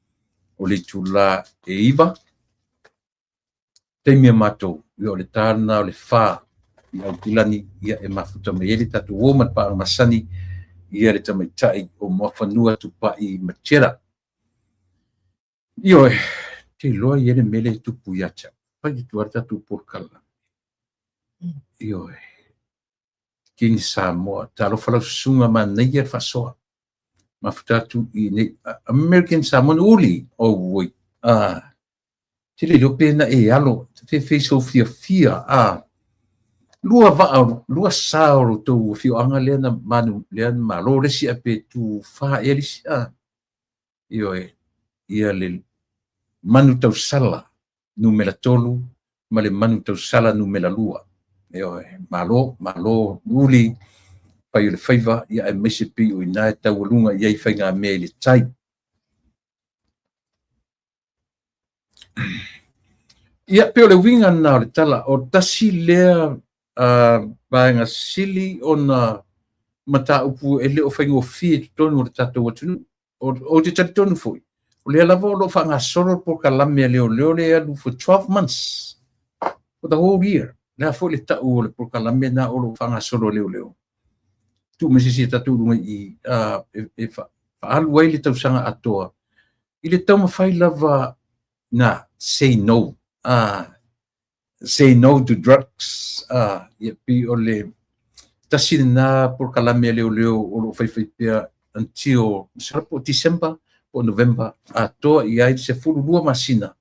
O le tula e iwa. Teimia matou, ia o le tāna o le whā, ia o tilani, ia e mafuta mai ele tatu woman pa masani, ia le tamaitai o mawhanua tupa i matera. Io te loa i ele mele tupu iacha, pai tu arta tu porkala. Io kini Samoa, talo whalau sunga ma neia whasoa. Mafuta tu i ne, American Samoan uli, woi, tele lo pena e alo te face of fia lua sauro to fio anga lena manu len malo resi ape tu fa elis io ia le manu tau sala numela tolu ma le manu tau sala numela lua io malo uli pa le faiva ia e mese pi o ina tau lunga ia i fainga me le tai. Ia pe o le winga na o le tala o tasi lea vaenga sili o na mata upu e leo whaingo fie tonu o le tatou atunu o te tari tonu fui. O lea lava o lo whanga soro po ka lamea leo le alu for 12 months for the whole year. Lea fo le tau o le po ka lamea na o lo whanga soro leo. Tu mesisi tatou runga i whaalu wai le tau sanga atoa. I le tau mawhai lava na say no. Say no to drugs. Ia pi o le tasi na por kalame leo o lo fai pia until po December o November. Toa i ai se fulu lua masina.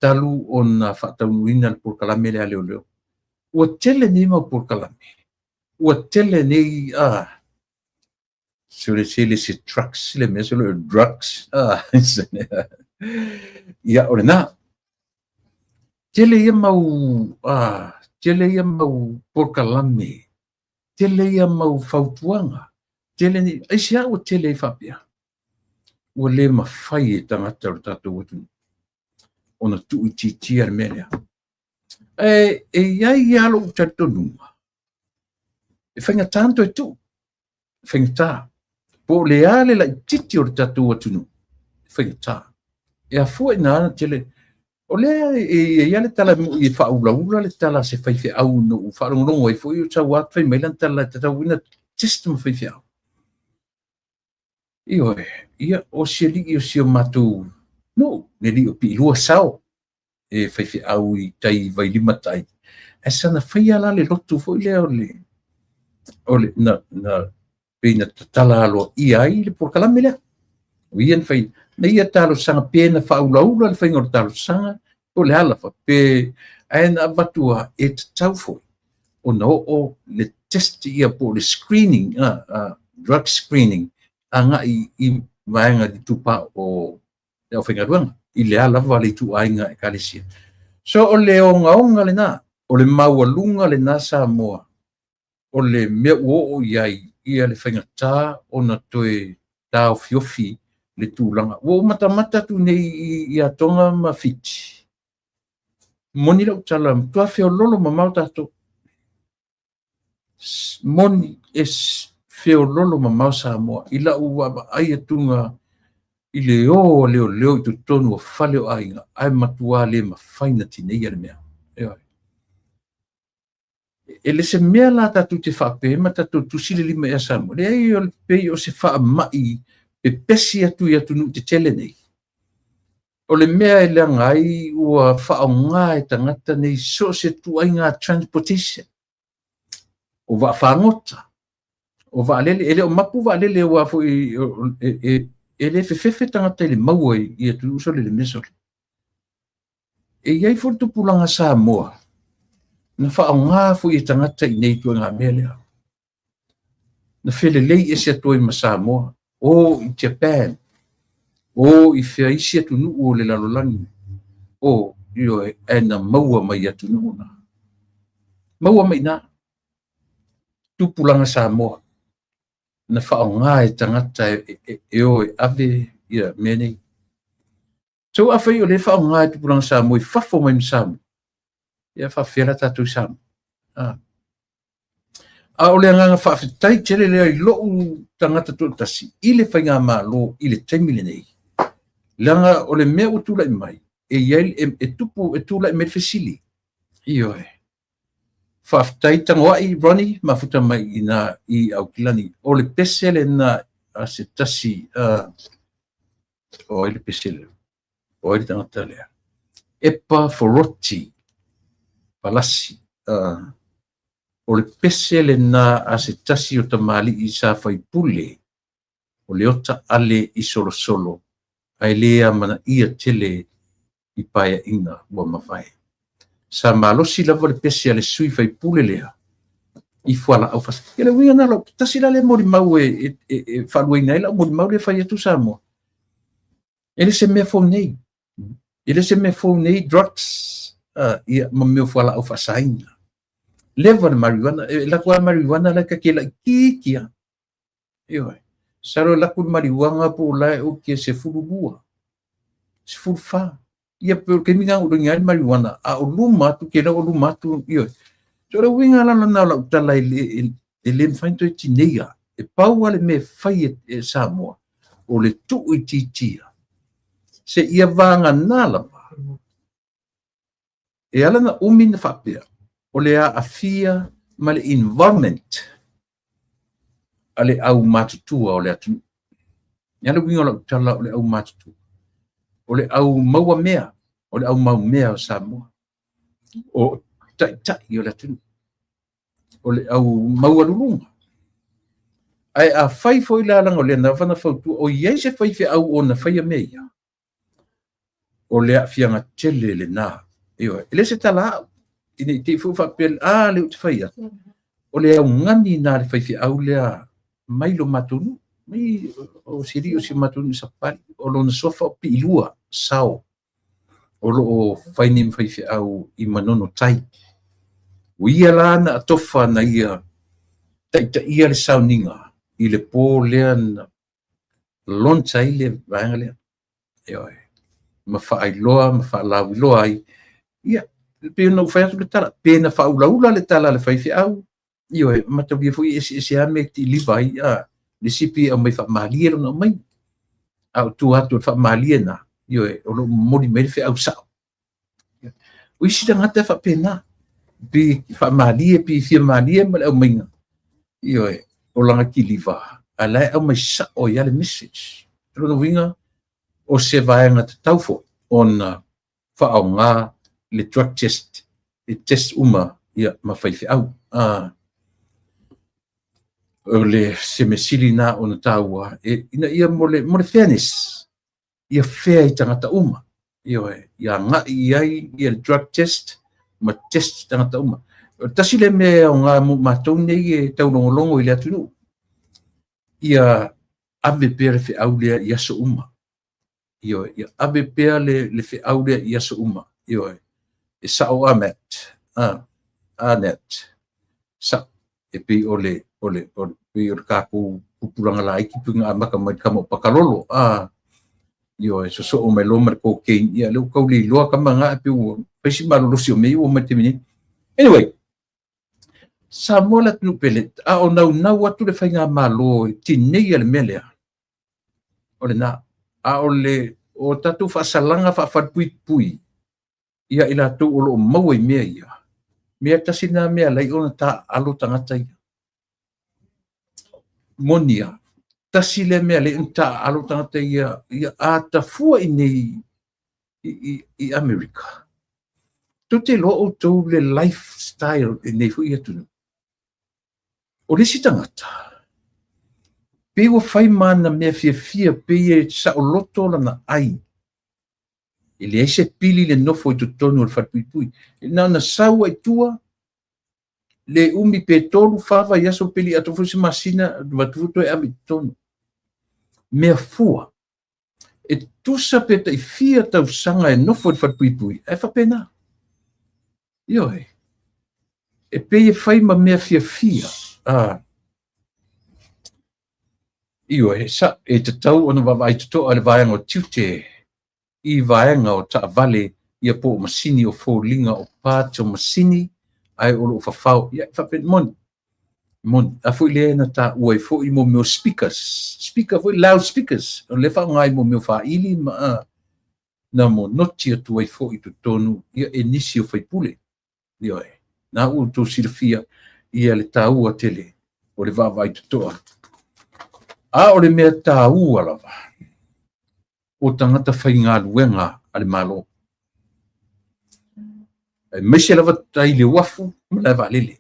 Talu o na whataunuina por kalame leo. Ua tele nei mau por kalame. Ua tele nei so le se drugs le me so le drugs. Ia o le na. Tele ia mau por kalame. Tele ia mau fautuanga. Tele ni aisia o tele fapia. O le mawhai e tangata o tatou atu. Ona tu i titi ar melea. Iai alo u tatonunga. E whainga tanto e tu. Whainga tā. Po le ale la i titi o tatou atu nu. Whainga tā. E a fua ina ana tele. O lea ia le tala i whaulaula le tala se whaiwhi au no wharongongo e fui o tau atu whai mailan tala te tau wina system whaiwhi au. Ia o sia li o sia matu no, ne li o pi lua sao e whaiwhi au i tai vai lima tai. E sana whai ala le lotu fo lea o le na pena tatala alo ia i le porkalame lea. O ia na fai, na ia talo sanga pena whaulaula le whainga o talo sanga, o le ala fa pe, aena avatua e te tau foi. O na o le test ia po le screening, drug screening, anga i vaenga di tupa o le o whainga ruanga, i le ala vale tu ainga e kalesia. So o le onga le na, o le maua le na Samoa, o le mea o iai, ia le whainga tā, o na toe tau fiofi, le tūlanga. O mata tu nei i atonga ma fiti. Moni lau tala, tua feo lolo ma mau tato. Moni es feo lolo ma mau Samoa. I la ua ai atunga i le leo i tu tonu o fale o ainga. Ai matua le ma faina tinei ale mea. E le se mea la tatu te whape, ma tatu tusile lima ea Samoa. Le ai o le pei o se wha mai e pesi atu i atu nu te tele nei. O le mea e lea ngai ua whaonga e tangata nei so se tu ai ngā transportation. O wa whangota. O wa alele, ele o mapu wa alele ua fu e le fefefe tangata i le maua i atu uso le mesole. E iai fu tupulanga Samoa. Na whaonga fu i tangata i nei tua ngā mea lea. Na whelelei e se atu i ma Samoa. O i Japan, o i whiaisi atu nuu o le lalolangi, o io e na maua mai atu nuu na. Maua mai na, tupulanga Samoa, na whaonga e tangata e o e ave ia menei. So a whai o le whaonga e tupulanga Samoa i whafo mai msamu, ia whawhera tatu samu. A o le anganga whawhetai tere lea i loo tangata tō tasi, i le whainga mā lo, i le taimile nei. Langa o le mea o tūla i mai, e iai e tupu e tūla i me fesili. Io e. Whawhetai tangoa i Ronnie, mafuta mai i au kilani. O le pesele na a se tasi, o i le pesele, o i le tangata lea. Epa Foroti, Palasi, o le pesele na a se tasi o tamali i sa fai pule, o le ota ale i solo, ai lea mana ia tele i paia ina ua mawhai. Sa malosi lava le pese ale sui fai pule lea, i fuala au fasa. Ia le winga nalo, tasi la le mori mau e whalua ina ila, mori mau le fai atu Samoa. Ele se mea fau nei. Ele se mea fau nei drugs, ia ma mea fuala au fasa ina. Leva de marijuana, la kua marijuana la ka kela kikia. Ioi. Saro la kua marijuana po la o ke se fulubua. Se fulfa. Ia pe ke minga o ngai marijuana a o luma tu ke o luma tu ioi. So la winga la na la tala le fainto tineia. E pau ale me fai e Samoa. O le tu i titia. Se ia vanga nala. E ala na umina fapea. O le a afia ma le environment ale au matutua o le atu. Ia le winga la tala o le au matutua. O le au maua mea, o le au mau mea o Samoa. O tai o le atu. O le au maua lulunga. Ai a fai foi la langa o le na fana fautu o iei se fai fe au o na fai a mea. O le a fianga tele le na. Ele se tala au. Ini te fu fa pel le ut faia o le au ngani na le fai au le mai lo matunu mai o siri o si matunu sa pali o lo na sofa pi lua sao o lo fai nim fai au I manono tai o ia la na tofa na ia tai ia le sauninga I le po le na lon tai le vanga le ma fa ai loa ma fa la loa ia pe no fai atu le tala pe na faulaula le tala le fai au io e mata bia fu ese ame ti livai le sipi o mai fa malie no mai au tu atu fa malie na io e o modi me fe au sa o isi da ngata fa pena bi fa malie pi fi malie ma o minga io e o langa ki liva ala o mai sa o ya le message no winga o se vai ngata taufo on fa au nga le drug test, le test uma ia ma fai au. o le se mesili na ona taua ina ia mo le fairness ia fair i tangata uma ia ngai ai ia drug test ma test tangata uma tasi le me o ngā mātou nei e taulongolongo i le atunu ia ave pere fe au lea i aso uma ia ave pere le fe au lea i aso uma e sa o amet anet sa e pe ole pe o kaku pupuranga la iki punga amaka mai kamo pakalolo e so o mai loma ko ke ia le ko li lo ka manga pe o pe si malo si o me o mate mini anyway sa mola tu pelet o na watu le fainga malo tinei le mele ole na ole o tatu fa salanga fa pui ia ila tu o mau me ia me tasina me lai ona ta alo tangata ia monia tasile me le nta alo tangata ia ata fua i America tu te lo o tu le lifestyle nei fu ia tu o le tangata pe o fai mana me fia pe sa o loto na ai ele se pili le nofo i tonu le fatpui na saua i tua le umi pe tolu fava ia so pili atu fusi masina vatuto e ami tonu me fua e tusa pe tai fia tau sanga e nofo i fatpui e fa pena e pe e fai ma me fia sa e te tau ona vai to ale vai ngo tute i vaenga o ta vale ia po masini o folinga o pato masini ai o fafau ia fa pen mon a foi le na ta o foi mo meu speaker foi loud speakers o le fa ngai mo meu fa ili ma na mo noti tu ai foi tu tonu ia inicio foi pule na u tu silfia ia le ta u tele o le va vai tu to o le me ta u ala o tangata whainga luenga ale malo. Mesia lava tai le wafu, lava lele.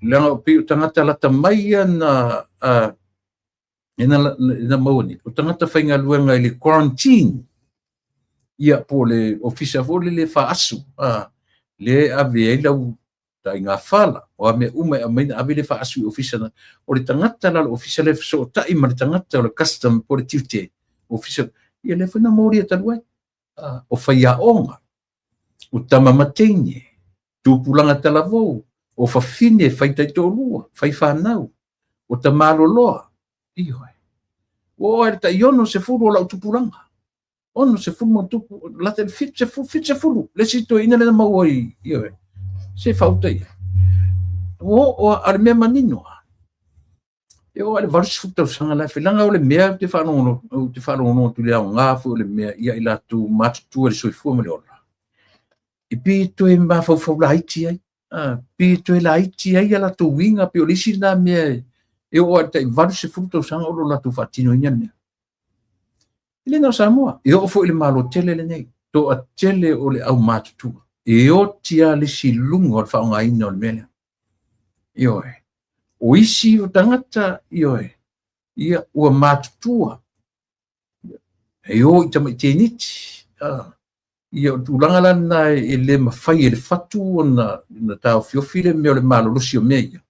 Langa pe o tangata lata maia na maoni. O tangata whainga luenga i le quarantine. Ia po le ofisa vole le wha asu. Le ave e lau tai ngā whala. O ame ume a maina ave le wha asu i ofisa na. O le tangata la ofisa le so tai ma le tangata o le custom po le tiute. Ofisa, ia le whana mori a taluai. O whaia onga. O tama matene. Tūpulanga talavou. O whawhine, whaitai tōlua. Whai whanau. O tamalo loa. Ioi. O ai ta iono se furu o lau tūpulanga. Ono se fulu mo tupu. Late fit se fulu. Le sito ina le na mauai. Ioi. Se whautai. O ar mea maninoa. O ale varu se futau sanga lai. Whilanga o le mea te whanongo tu lea o ngāfu o le mea. Ia ila tu matutua le soifua mo le ola. I pi to e mawhau la iti ai. Pi to e la iti ai ala tu winga pi o lisi na mea. E o te varu se futau sanga o lo la tu whatino ina mea. Ile no Samoa. E o fo ile malo tele le nei. To a tele o le au matutua. E o tia le si lungo al whaonga ina o le mea. Ioe. O isi o tangata, ioe. Ia ua matutua. E o i tamai teniti. Ia o tūlanga lana e le mawhai e le fatu o na tau fiofile mea o le malo lusi o mea ia.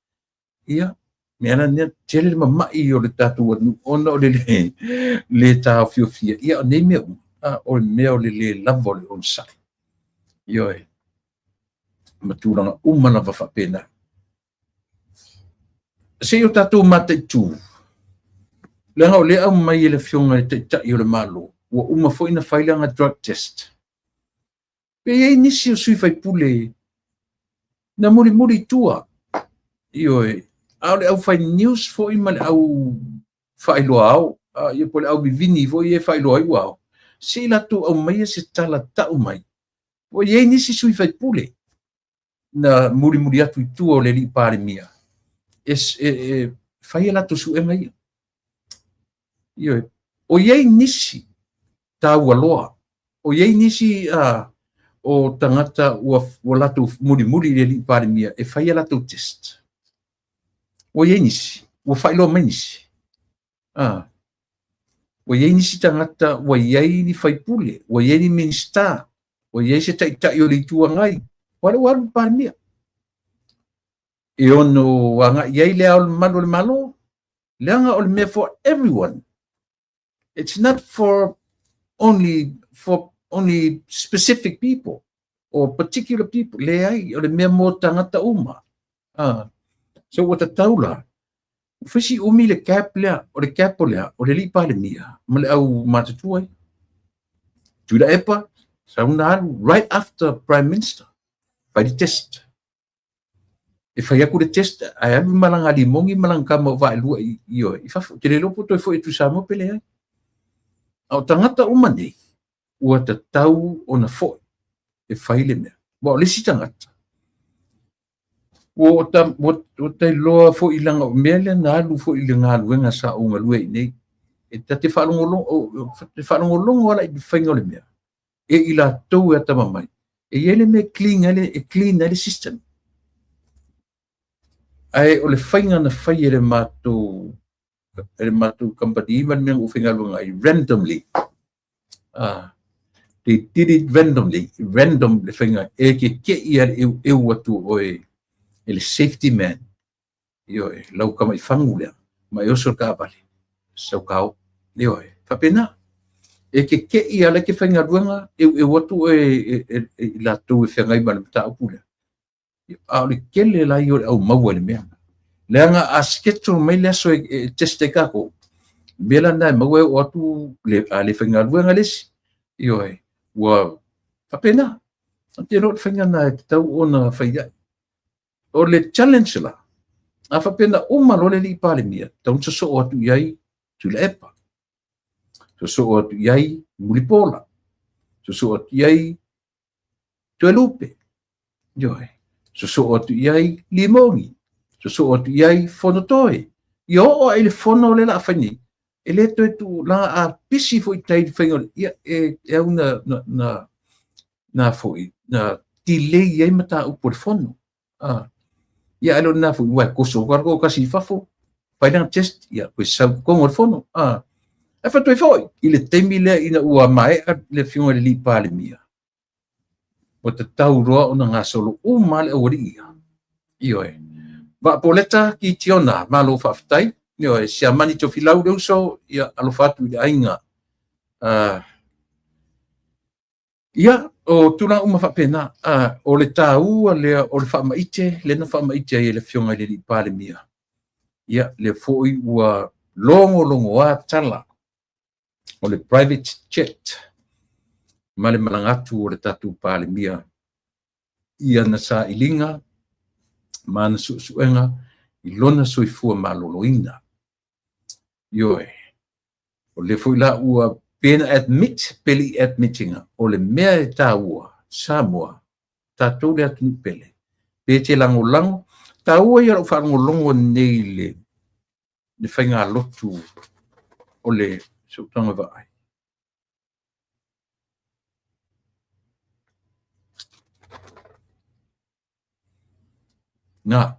Ia. Mea na nea tele le mamai o le tatu ona o le tau fiofia. Ia o nei mea o le mea o le lavo le on sai. Ioe. Matūlanga umana whawhapena. Se o tatu mate tū. Lenga o le au mai e le fionga e te tai o le malo. Ua uma foi na whailanga drug test. Pe e nisi o sui whai pule. Na muri tua. Ioe. Au le au whai news foi ma le au whailoa au. Ia po le au bivini foi e whailoa iwa au. Se la tu au mai e se tala tau mai. O e nisi sui whai pule. Na muri atu i tua o le li pare mia. Fai la tu su e mai. Ioe. O iei nisi tau aloa. O iei nisi o tangata ua latu muri le li pare mia. E fai la tu test. o ye nisi o failo menisi o ye nisi tangata o ye ni faipule o ye ni minsta o ye se tai o le tuangai wale pania e ono anga ye le al malo leanga ol me for everyone. It's not for only specific people or particular people. Leai o le me mo tangata uma. So what a taula. Fisi umi le cap lea o le cap lea o le lipa le mia. Male au matatuai. Tuda epa sauna right after Prime Minister by the test. If I could test, I have malang alimongi malang kama va lua io. If I te lo puto fo itu samo pele. Au tangata umane ua te tau ona fo e faile me. Bo le si tangata. O te loa fo ilanga mele na lu fo ilanga luenga sa unga lue nei. E te whalongolong wala i whainga le mea. E ila tau e tamamai. E ele me clean ale system. Ai o le whainga na whai ele mātou company man me o whainga luenga i randomly. They did it randomly, random le whainga e ke ia e watu o ele safety man. Io e lau kama i whangu lea. Mai oso ka apale. Sau kau. Io e. Whapena. E ke ia le ke whainga luenga e watu e la tau e whangai mana mta upu lea. A le kele la i o au maua le mea. Leanga a sketcho mai lea so e teste kako. Mela nai maua e watu le whainga luenga lesi. Io e. Wa whapena. Ante no whainga na e tau ona whaia. O le challenge la. A whapena lo le li pale mia. Taun so o atu iai tu le epa. So o atu iai mulipola. So o atu iai tu elupe. Joe. So o atu iai limongi. So o atu iai fonotoe. Yo o ele fono le la whani. Ele to tu la a pisi fo i tai whainga. Ia e au na fo i. Na delay iai mata upo le fono. Ia alo na fu wa koso ko kasi fafo pai na test ia ko sa ko ngor fono e fa toi foi ile temile ina ua mai le fiunga le lipa le mia o te tau roa ona nga solo o mal o ri io e va poleta ki tiona malo faftai io e sia mani to filau de so ia alo fatu de ainga ia o tuna uma whapena, o le tāua lea o le whamaite, le na whamaite e le fionga le li pāle mia. Ia, le fōi ua longo a tala, o le private jet, ma le malangatu o le tatu pāle mia. Ia na sa ilinga, ma na suenga, i lona soifua maloloina. Ioe, o le fōi la ua pena peli admittinga o le mea e tāua Samoa tātou le atu pele pe te lango tāua ia o whanongolongo nei le whainga lotu o le sautanga vai nga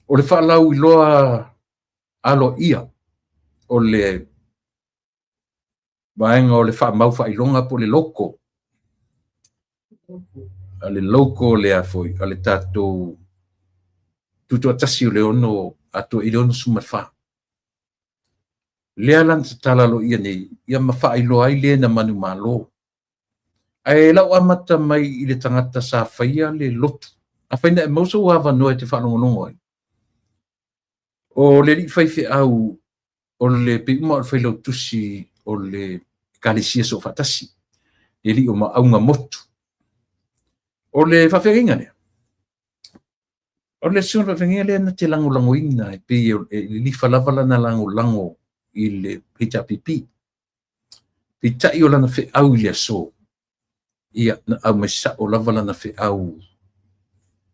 o le whalau i loa alo ia o le vaenga o le whamau whailonga po le loko. A le loko le a foi, a le tātou tutu atasi o le ono, ato i le ono sumatwha. Lea lan ta talalo ia nei, ia mawha ilo ai le na manu malo. Ai lau amata mai i le tangata sa whaia le lotu. A whaina e mausa wawa noa te whanongonongo ai. O le li whaife au, o le pe uma o whailau tusi o le kalisia so fatasi eli o ma aunga motu o le whawhenga lea o le suna whawhenga lea na te lango ina e pe li whalavala na lango i le HRPP pe tai o lana whi au lia so ia na au mai sa o lavala na whi au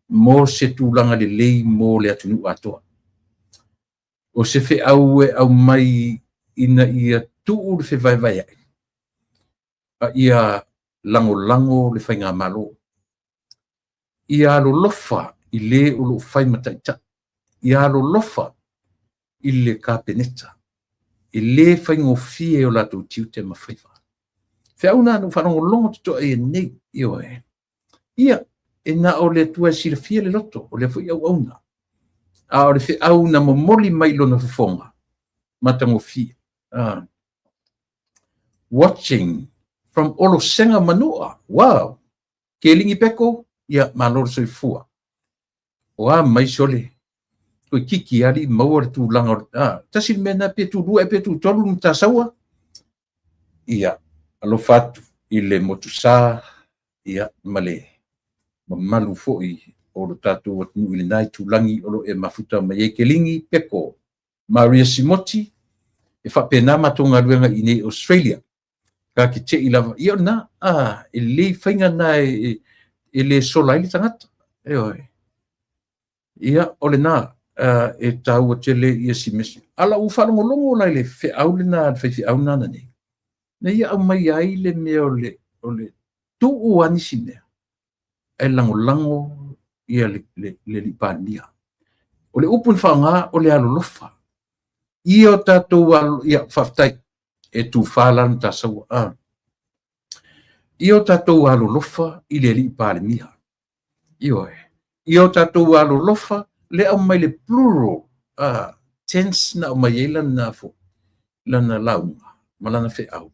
mo se tūlanga le lei mo le atunu atoa o se whi au e au mai ina ia tuu le whi vai ai ia lango le whainga malo. Ia lo lofa i le o lo whai mataita. ia lo lofa i le kapeneta i le faigofie o latou tiu te mafaifa feauna anu whanongolongo tuto e nei io e ia e na o le tua silafia le loto o le fui au auna a o le fe auna momoli mai lona fofonga matangofie watching from olo senga manua wow ke lingi peko ia malor soifua wa mai sole ko kiki ali mawar tu langar tasil mena pe tu dua pe tu tolu mtasawa ia alo fatu ile motusa ia male mamalu foi o lo tatu wat nu ile nai tu langi o lo e mafuta mai ke lingi peko Maria Simoti e fa pena matonga luenga ine Australia ka ki te ila ia na ile fainga na ile sola ile tangata ia ole na e tau tele ia simesi ala u fa longo la ile fe aulina fe fi auna na nei na ia au mai ai le me ole tu u ani sine e lango ia le lipania ole upun fanga ole alolofa io tatu ia faftai e tu falan ta so io tatu alolofa ile lipania io tatu alolofa le au mai le plural tense na mai elan na fo lana launga malana fe au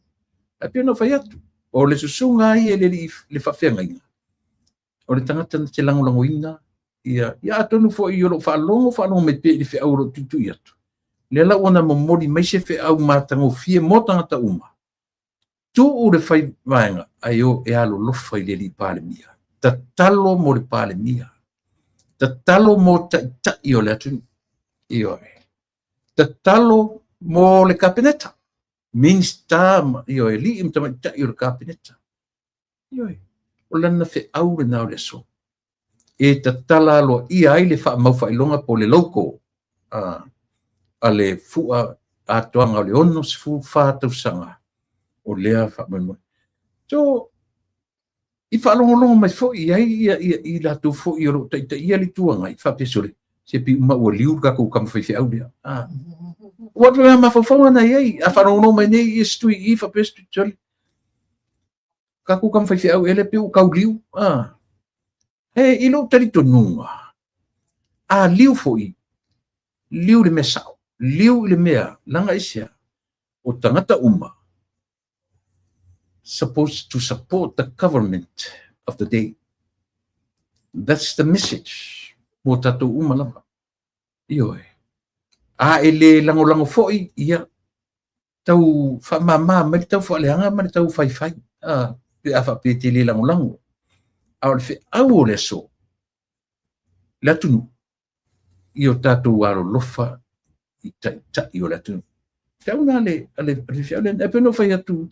a pena fai atu o le susunga i le fafenga inga o le tangata na te lango ina ia atonu fo i lo fa longo me pe fe au ro tutu atu le la ona momori mai se fe au matango fie mo tangata uma tu o le fai vaenga ayo e alo lo fai le pale mia tatalo mo le pale mia tatalo mo ta io le atu io tatalo mo le kapeneta minsta io e li imta ta io le kapeneta io o lana fe au le nau le so e tatala lo ia ai le fa mau fa ilonga po le loko ale fua atoanga o le ono se fu fa tau sanga o lea fa mo so i fa longo mai fo i la tu fo i ro tai ia li tuanga i fa pesole se pi ma o liu ka ko kam fa au dia what we ma fo na ia a fa longo mai nei i stu i fa pestu tole ka ko kam fa au ele pe o ka liu i lo tari to nunga liu fo i liu le mesa liu le mea langa isia o tangata uma supposed to support the government of the day. That's the message mo tato uma lava io ele lango foi ia tau fa mama mai tau fa leanga mai tau fai pe afa pe tele lango au fe au le so la tunu io tato waro lofa ta io la tunu fauna ale fiale e peno fai atu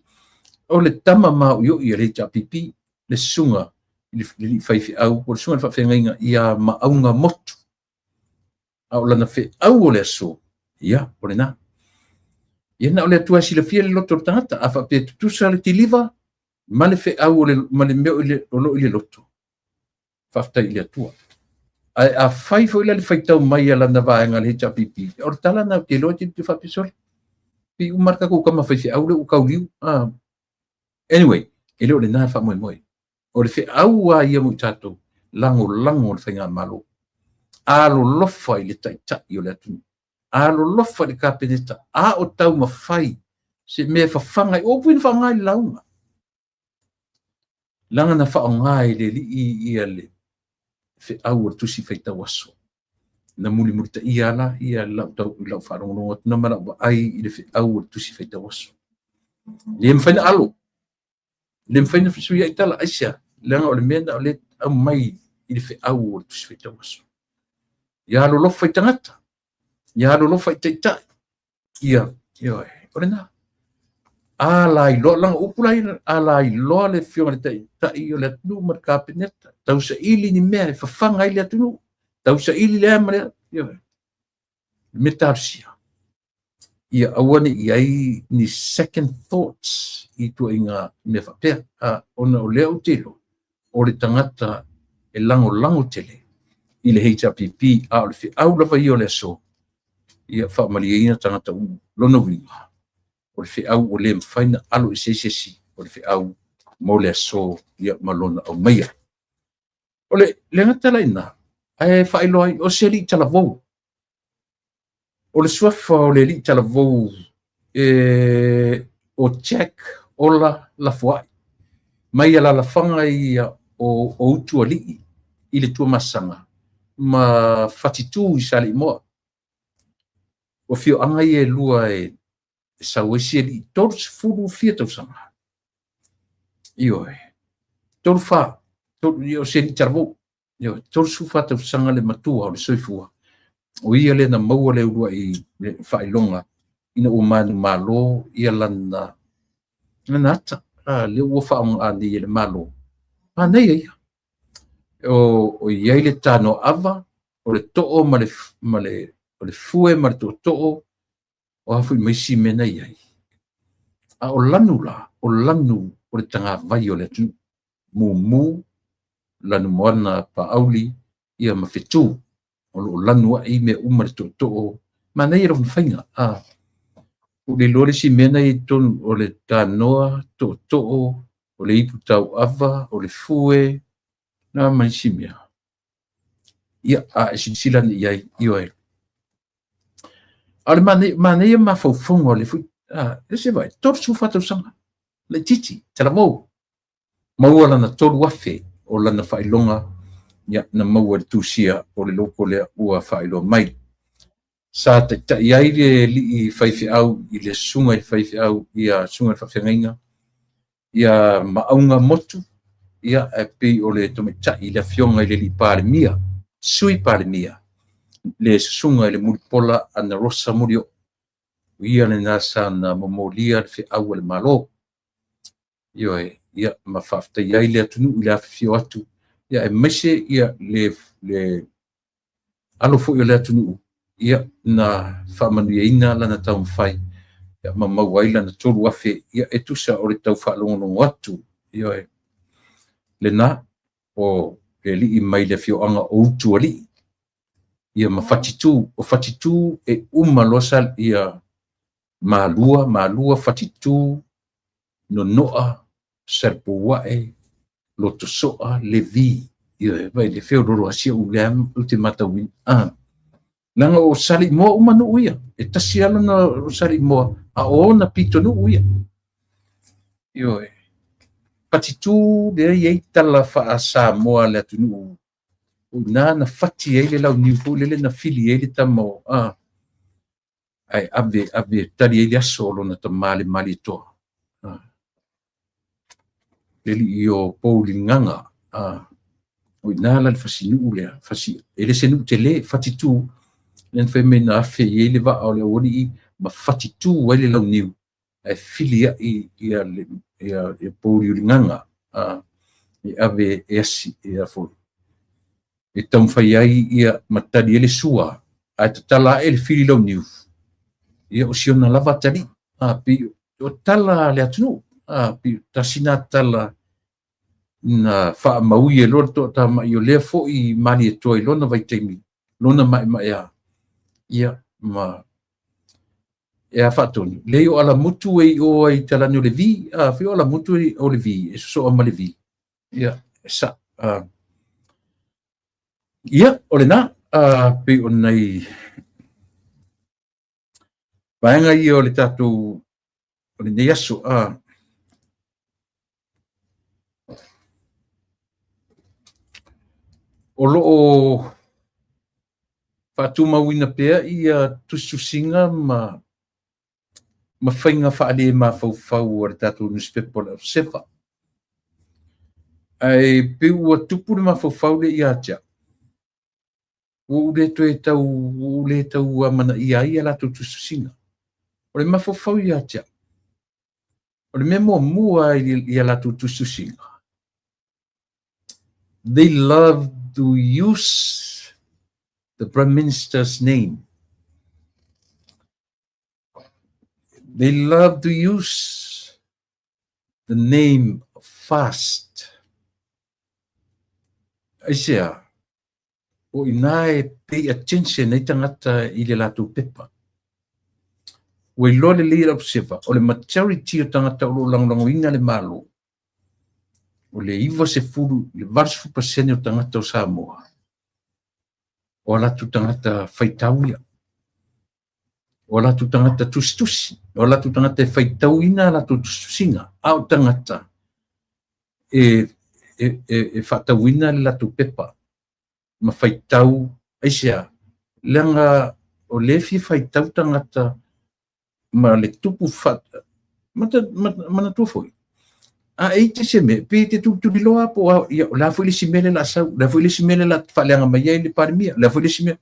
o le tama mau io i le pipi le sunga le fai au o sunga fa fenga ia maunga motu au lana fe au le so ia o le na ia na o le tua sila fia le loto tangata afa pe tu sa le tiliva ma le fe au le ma le meo le loto fafta ile tua a fai fo ile le fai tau mai ala na vaenga le pipi o tala na ke lo ti fa pisol pi marka ko kama fai au le u kauliu anyway ele o le na fa moi o le fe au ia mo tato lango le fenga malo alo lofa ile ta io le tu alo lofa le kapeneta o tau mafai se me fa fanga o pun fanga launga langa na fa ngai le li le fe au tu si feita waso na muli ta ia la tau la fa rongo na mara ai ile fe au tu si feita waso le mfana alo le mfana fi suya itala asia langa o le mena o le mai ile fe au tu si feita waso ya lo lo fai tangata ya lo fai taita ia orena ala i lo lang upulai ala i lo le fiona ta i le tu mar kapeneta tau sa ili ni me fa fanga ile tu tau sa ili le ma metarsia ia awani ia ni second thoughts i tu inga me fa pe ona o le utilo o le tangata e lango tele i le HRPP a o le whiau lava i o le aso. Ia whaamaliaina tangata lona winga. O le whiau o le mwhaina alo i sesesi o le whiau mo le aso ia malona au maia. O le ngata laina, ai whaelo ai o se li tala vou. O le suafa o le li tala vou o Jack Ola Lafuai. Mai ala la fanga ia o utu ali i le tua masanga. Ma fatitu i sali moa. O fio anga i lua sa wesi li tors furu fia tau sanga. Io tolu fa io se li tarvo. Io tors fa tau sanga le matua o le soifua. O ia le na maua le lua i whailonga. Ina o manu malo ia lana nata le ua whaamang ani le malo. Nei ia. O iai le tano ava o le to'o ma le fue ma le to'o o hafu i maisi mena iai. A o lanu o le tanga vai o le tu mu lanu moana pa auli ia mawhetu o lo lanu a i me uma le to'o ma nei ra mwhainga o le lore si mena i tonu o le tanoa to'o o le ipu tau ava o le fue na maisi mea. Ia a sila ni iai ioi. Ale mane ia mawhauwhonga o le fui. Se vai, torsu whatau sanga. Le titi, tala mou. Maua lana toru afe o lana whailonga. Ia na maua le tūsia o le loko lea ua whailo mai. Sa ta iai le li i whaifi au i le sunga i whaifi au ia sunga i whawhengainga. Ia maunga motu. Ia e pei o le tometai i le fionga i le li pāre mia. Sui pāre mia. Le sunga i le muripola ana rosa murio. Ia le nasa na momolia le fi au le malo. Ia ma whafta iai le atunu i le awhio atu. Ia e mese ia le alofo i le atunu. Ia na whamanu ia ina lana tau mwhai. Ia ma mawai lana toru afe. Ia e tusa o le tau whaalongonongo atu. Ia le na o le li i mai le fio anga o utu ali. Ia ma fatitu. O fatitu e losa ia malua fatitu no noa serpo wae loto soa levi. Ia vai le feo roro asia uleam ute matawin. Nanga o sali moa umanu uia. E tasi ala na o sali moa. A o na pito no uia. Ia patitu le iei tala faa sa moa le atunu. Na fati ele lau nifu lele na fili ele tamo. Ai ave tari ele asolo na mali to. Leli io Pauli nganga. O na la fasinu le fasi ele senu tele fatitu len femena afe ele va ole ori ma fatitu ele lau niu. Ai filia ia Pauli nganga. I ave esi ia fo. E tau whai ai ia matari ele sua. Ai tala ele fili lau niu. Ia o siona lava tari. Pi o tala le atunu. Pi tasina tala na wha maui e lor to ta mai o lea fo i mani e toi lona vai teimi. Lona mai a. Ia ma. E a whatoni. Leo ala mutu e o ai talani o le vi. Whio ala mutu e o le vi. E so ama le vi. Ia sa. Ia o le na. Pe o nei. Paenga i o le tatu. O le nei aso. O loo whatu mawina pea i tususinga ma whainga whaale ma whau o le tatu newspaper o sefa. Ai peu a tupure ma whau le i atia. O le tau mana i ai ala tususinga. O le ma whau i atia. O le memo mua i ala tususinga. They love to use the Prime Minister's name. They love to use the name fast. I say, o ina e pay attention nei tangata i le latu pepa. Oi lo le leader of sepa, o le majority o tangata o lo langoinga le malo. O le iwa se furu, le 20% o tangata o Samoa. O latu tangata faitauia. O latu tangata tustusi. O latu tangata faitauina latu tustusinga. Au tangata e fatauina le latu pepa. Ma faitau, aisia, lenga o lefi faitau tangata ma le tupu fata. Mana tua foi. A eite se me, pe te tu loa po la foi le simele la sau, la foi le simele la faleanga mai ai le parmia, la foi le simele.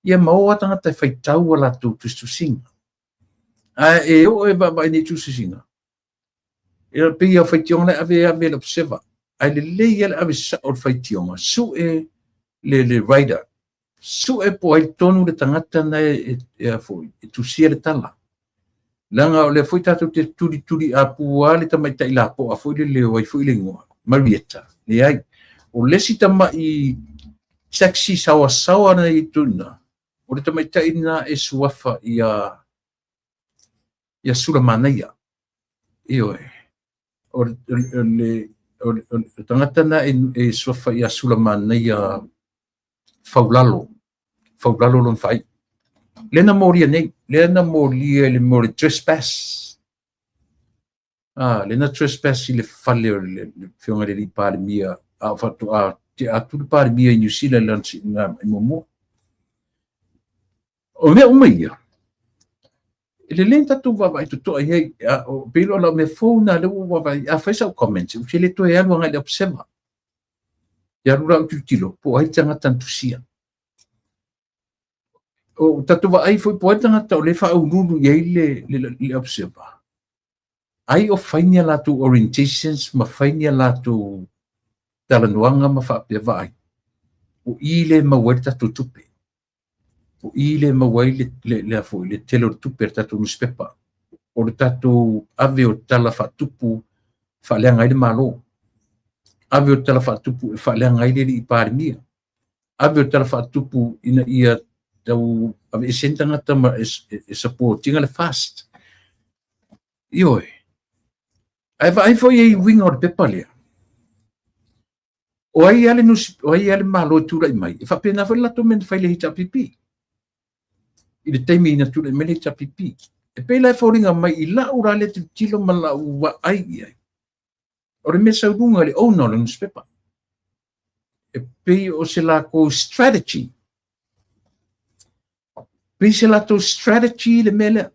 Ia mau tangata faitau la tu singa. A e o e ba ni tu singa. E pe ia faitiona ave la observa. Ai le ia ave sa o faitiona, su e le rider. Su e po ai tonu le tangata na e foi, tu sia le tala. Langa o le foi tatu te turi a pua le tamai tai la po a foi le wai foi le ngoa. Marietta. Le ai. O lesi tama i sexy sawa na i tuna. O le tamai tai na e suafa ia sura manaia. Io e. O le tangata na e suafa ia sura manaia faulalo. Faulalo lon fai. Lena moria nei, lena moria le mori trespass. Lena trespass i le fale le fionga le pare mia a fatu a tu pare mia in New Zealand na momo. O me ia. Le lenta tu va vai tu ai o pelo la me fona le va vai a fesa o comments. O le to e alwa ngai observa. Ya rura tu tilo po ai tanga tantu sia. O tatu va ai foi poeta ngata o le fa ununu ye le observa. Ai o fainia la tu orientations ma fainia la tu talanuanga ma fa pe vai. O ile ma werta tu tupe. O ile ma wai le foi le telo tupe tatu newspaper. O le tatu ave o tala fa tupu fa le ngai le malo. Ave o tala fa tupu fa le ngai le i parmia. Ave o tala fa tupu ina ia tau ave senta ngata ma supporting le fast. Ioi. Ai foi e winga o pepa lea. O ai ale malo tura i mai. E fa pena foi lato men fai le hita pipi. I le teimi ina tura i mele hita pipi. E pe lai fauringa mai i la ura le tilo ma la ua ai ai. O re mesa urunga le ona le newspaper. E pe o se la ko strategy. Pe se la to strategy le mele.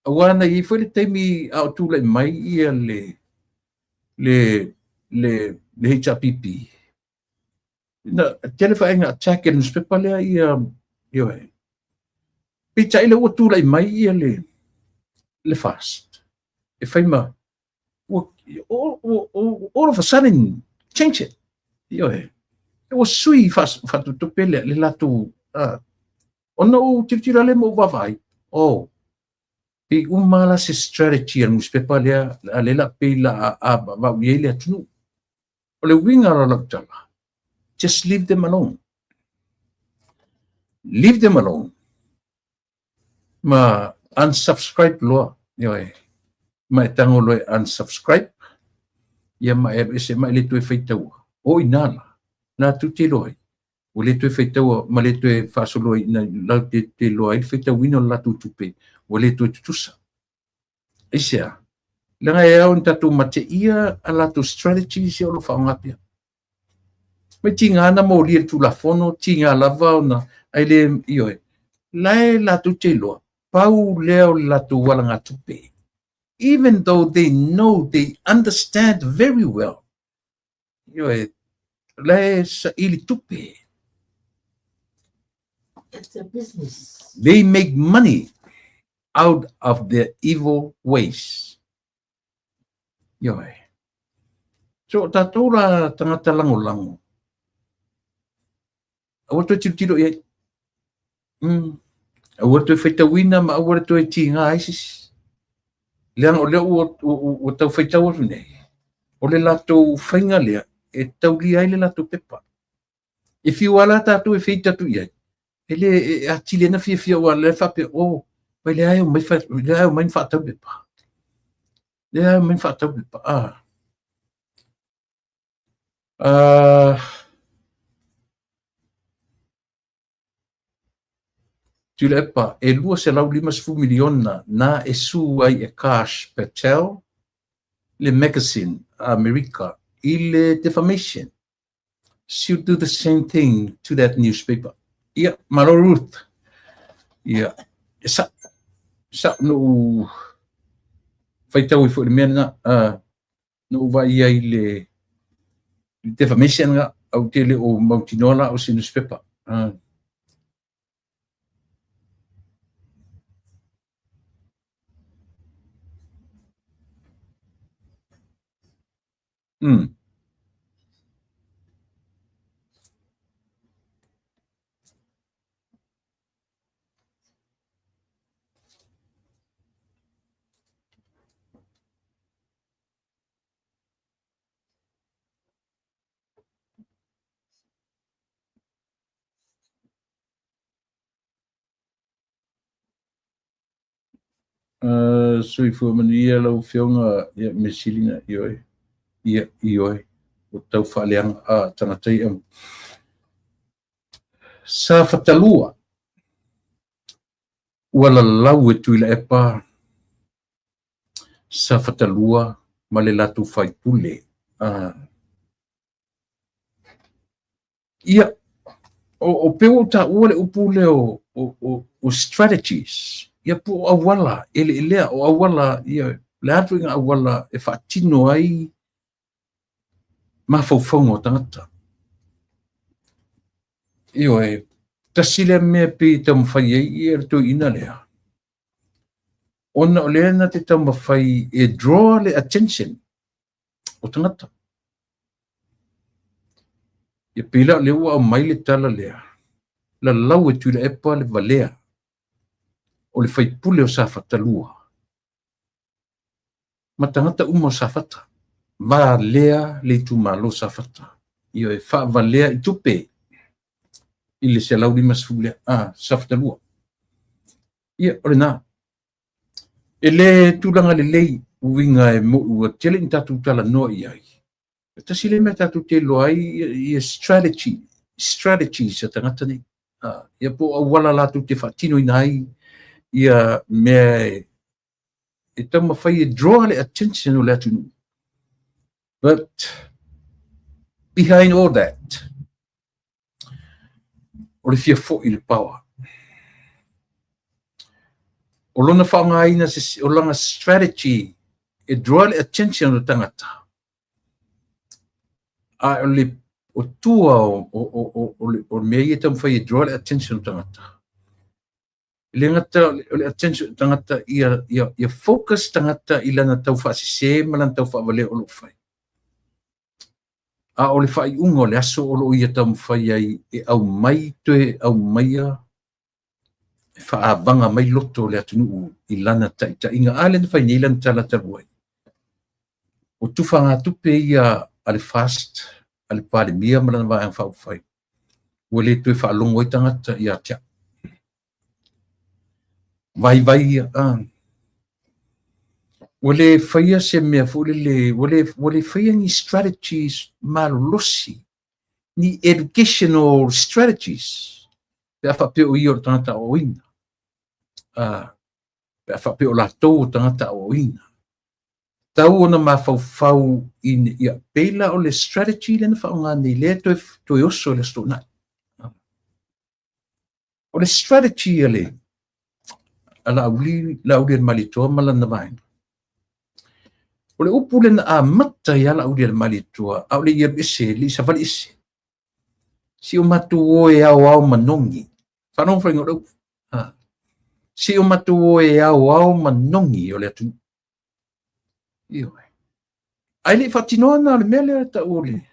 Awana i foi le teimi au tula i mai ia le HRPP. Na tele fa inga attack in newspaper le ia yo e. Pita ile o tula i mai ia le fast. E fai ma all of a sudden change it. Yo e. E o sui fast fa tu pele le latu ona o tira le mo vai. Oh. Pe umala se strategy ang newspaper lea alela pe la va uile atunu. O le winga la tala. Just leave them alone. Leave them alone. Ma unsubscribe loa. Yo e. Ma tango lo unsubscribe. Ya ma se ma le tu feitau. O inala. Na tu te loi. O le tu feitau ma le tu fasolo na la te loi feitau wino la tu tupe. O le tu tusa. Isia. Langa e au tatu mate ia ala tu strategy se o fa ngapia. Me tinga na mo lia tu la fono tinga lava na ai le io. Lai la tu te lo. Pau leo la tu wala nga tupe. Even though they know, they understand very well. Io lai sa ili tupe. It's a business. They make money out of their evil ways. Yo. So tatura tangata lango. Awato tiro ye. Awato feita wina ma awato tinga ISIS. Leang ole o tau feita o nei. Ole lato fainga lea e tau li ai le lato pepa. E fiuala tatu e feita tu ia. Ele a chilena fia wala fa pe o. Vai le ai mai fa le ai mai fa tau pa. Le ai mai fa tau pa. Tu le pa e lua se lau 5 miliona na e su ai e Kash Patel le magazine America ile defamation. She'll do the same thing to that newspaper. Yeah, Malo Ruth. Yeah. Sa no fai tau i fo le mena no vai ai le defamation nga au tele o mautinola o si newspaper. So i fu mania lau whionga ia me silina i oi o tau whaaleanga a tangatai am. Sa whatalua ua lau e tuila e pā sa whatalua ma le latu whai pule. Ia o peo ta ua le upule o strategies. Ia po awala ele lea o awala ia le atu inga awala e whaatino ai ma faufaunga o tangata. Io e tasile me pe tam whai e to ina lea. Ona o lea na te tam whai e draw le attention o tangata. Ia pila le ua o mai le tala lea. La lau e tuila e pa le valea. O le whai pule o sa whatalua. Ma tangata uma o sa whata. Va lea le tu malo sa whata. Io e wha valea i tupe. I le se lau lima sfulea. Sa whatalua. Ia ore nā. E le tūlanga le lei uinga e mo ua tele ni tatu tala noa i ai. Tasi le mea tatu te loa i strategy sa tangata nei. Ia po awala latu te whaatino i nai ia mea e tama whai e draw le attention o le atunu. But behind all that, o le fia fo i le power. O lona whaangaina o langa strategy e draw le attention o tangata. O le o tua o mea i tam whai e draw le attention o tangata. Le ngata o le attention tangata ia focus tangata i lana tau whaasise ma lana tau whaavale o lo whai. O le whai unga o le aso o lo ia tam whai ai e au mai toe au maia e whaavanga mai loto le atunu i lana ta inga ale na whai nei lana tala taruai. O tuwha ngā tupe ia ale fast, ale pāle mia ma lana vāang whau whai. Ua le toe whaalongo i tangata i a tia. Vai ia. Wale whaia se mea wale whaia ni strategies malolosi, ni educational strategies. Pea whapeo i o tangata o ina. Pea whapeo la tau o tangata o ina. Tau ona ma whau i a peila o le strategy le na whao ngā nei lea toi oso le sto nai. O le strategy ale, ala auli malitoa malana vaina. O le upu le na a mata i ala uri al malitua, au le ia ese, li sa vali ese. Si o matu o e au manongi. Whanong whaingo rau. Si o matu o e au manongi o le atu. Io. Ai le whatinoa na le mele ta ole.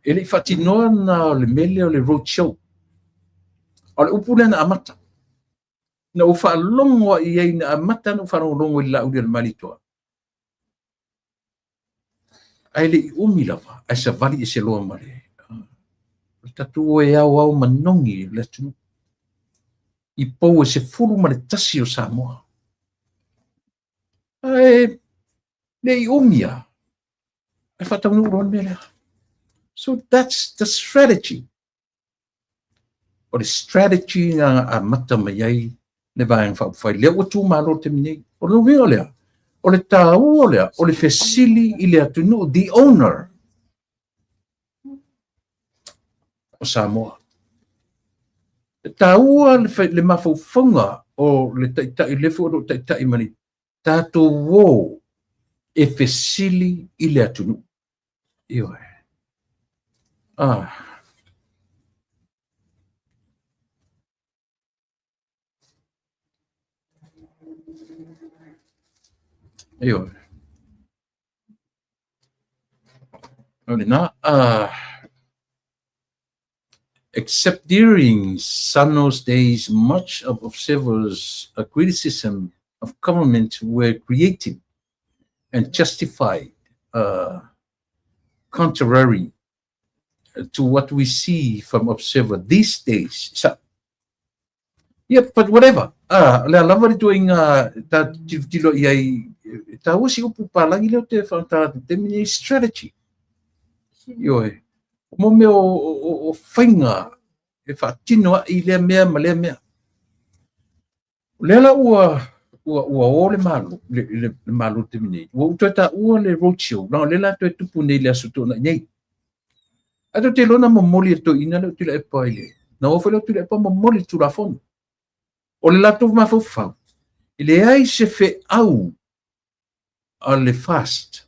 Ele fatinoa na le mele o le roadshow. O le upu na amata. Na ufa longo i ai na amata na ufa longo i la uri al malitoa. Ai le umi lava, ai sa vali e se loa mare. Tatu e au manongi le tunu. I pou e se furu ma le tasi o Samoa. Ai, le i umia. Ai fatau nuron mele. So that's the strategy. O le strategy nga a mata mai ai le vaeng whai lea o tū malo te minei. O le wea lea. O le tāu o lea. O le fesili i lea tunu. The owner o Samoa. Le tāua le mawhauwhaunga o le taitai lefu o taitai mani. Tātou wō e fesili i lea tunu. Ioi. Ioi. Ole na, except during Sano's days, much of observers' criticism of government were creative and justified, contrary to what we see from observer these days. So, yeah, but whatever. Le lava doing that tilo iai ta usi upu palangi leo te whanta te mini strategy. Ioi. Mo me o whainga e whaatinoa i lea mea ma lea mea. Lela ua o le malu, le malu te mini. Ua utoeta ua le roadshow. Nao lela to e tupu nei le asutona nei. Ato te lona momoli e to ina leo tila e paile. Na ofa leo tila e pa momoli tu la fono. O le lato mawhauwhau. I le ai se fe au a le fast.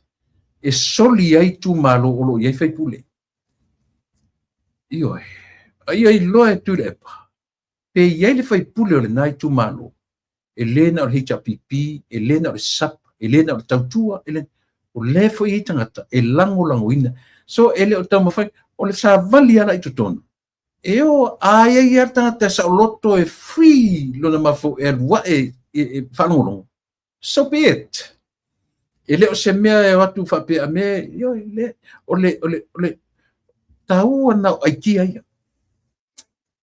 E soli ai tu malo o lo iai fai pule. Ioi. Ai loa e tila e pa. Pe iai le fai pule o le nai tu malo. E lena o le HPP, e lena o le SAP, e lena o le tautua, e lena o le fo i tangata, e lango ina. So ele o tau mawhai, o le sa vali ala i tutono. E o aia i tangata sa o loto e free lona mafo e alua e whanongolongo. So be it. Ele o se mea e watu whapea me, yo, o le tau ana o aikia ia.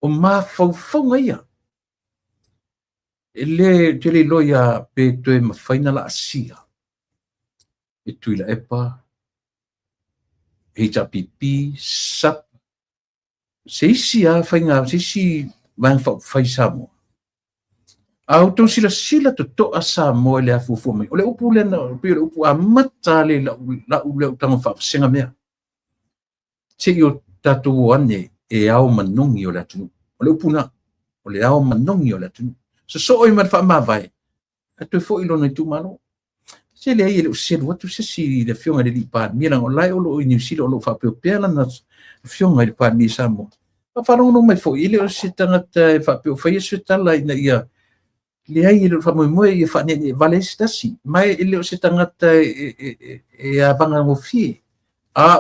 O mawhauwhaunga ia. Ele te le loia pe toe mawhaina la asia. E tuila epa, HPP, SAP, se isi a whainga, se isi vang whai Samoa. Au tau sila to toa Samoa le afufu mai. O le upu le na, pe le upu a mata le la ule utanga whaasenga mea. Se i o tatu ane e au manongi o le atunu. O le upu na, o le au manongi o le atunu. So oi mar fa ma vai. Atu fo ilo na tu malo. Se le ai le se watu se si le fionga de pa mi la o lai o lo New Zealand o lo fa pe pela na fionga de pa mi Samoa. Pa fa no mai fo ile o se tanga te fa pe fa yesu tala ina ia. Le ai le fa mo e fa ne vale stasi. Mai ile o se tanga te e a banga mo fi.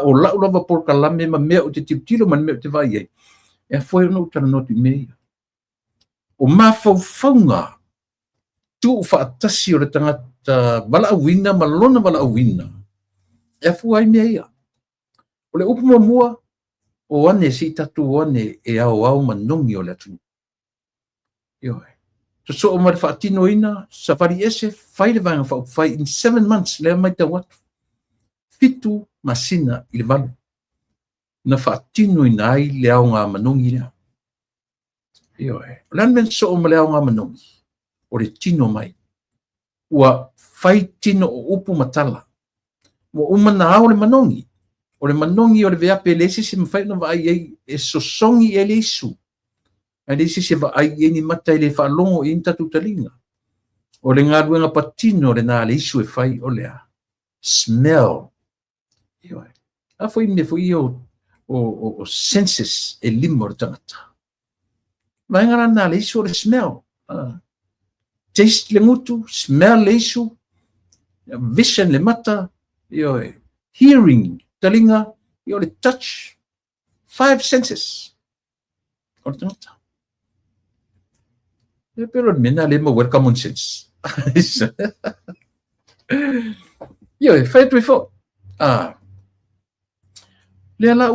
O la o va por kalame ma me o te tilo man me te vai ai. E foi no tana no ti me. O mawhauwhaunga tu whaatasi o le tangata wala awina, malona wala awina. E fuai mea ia. O le upu mua o ane si tatu ane e au manongi o le atu. Ioi. To so o mara whaatino ina, safari ese, whai le vanga whai in 7 months, lea mai te watu. Fitu masina i le walu. Na whaatino ina ai le au ngā manongi lea. Ioi. Lan men so o maleo ngā manongi. O le tino mai. Ua whai tino o upu matala. Ua umana au le manongi. O le manongi o le veape leisi se mawhai na vai ei e sosongi e le isu. E leisi se vai ei ni mata i le whaalongo i intatu talinga. O le ngā ruenga patino le nā le isu e whai o lea. Smell. Ioi. A fwoi me fwoi o senses e limo le tangata. Vai ngara nā le isu o le smell. Taste le ngutu, smell le isu, vision le mata, hearing talinga, le touch, 5 senses. O le tangata. Pero mena le mo common sense. Yo, fai tu fo. Le ala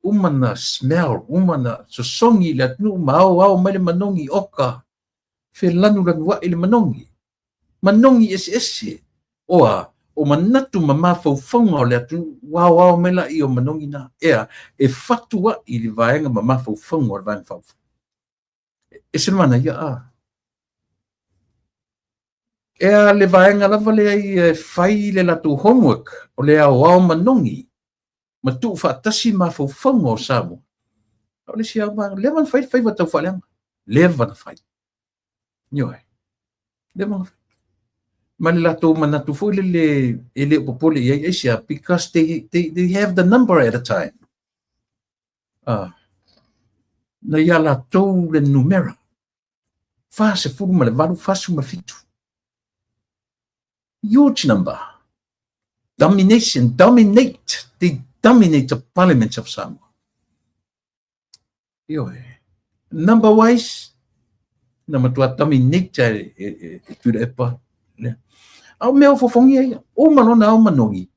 uma na smell, uma na sosongi le atu mau mai le manongi oka. Fe lanu wa ile manongi. Manongi ese. O manatu mama faufonga o le atu wao mai la i o manongi na. E fatua i le vaenga mama faufonga o le vaenga faufonga. Ese mana ia le vaenga lava le ai fai le latu homework o le au manongi. Ma tu fatasi ma faufonga o Samoa. O le sia ma le man fai wa tau fa le van fai. Nyoe. Le man fai. Ma le latu manatu fo le popole ia sia because they have the number at a time. Na ia latu le numera. Fa se fu ma le valu fasu ma fitu. Huge number. They dominate the parliament of Samoa. Number wise, nama tua dominate tu epa. Au mea fofongi o malona au manongi.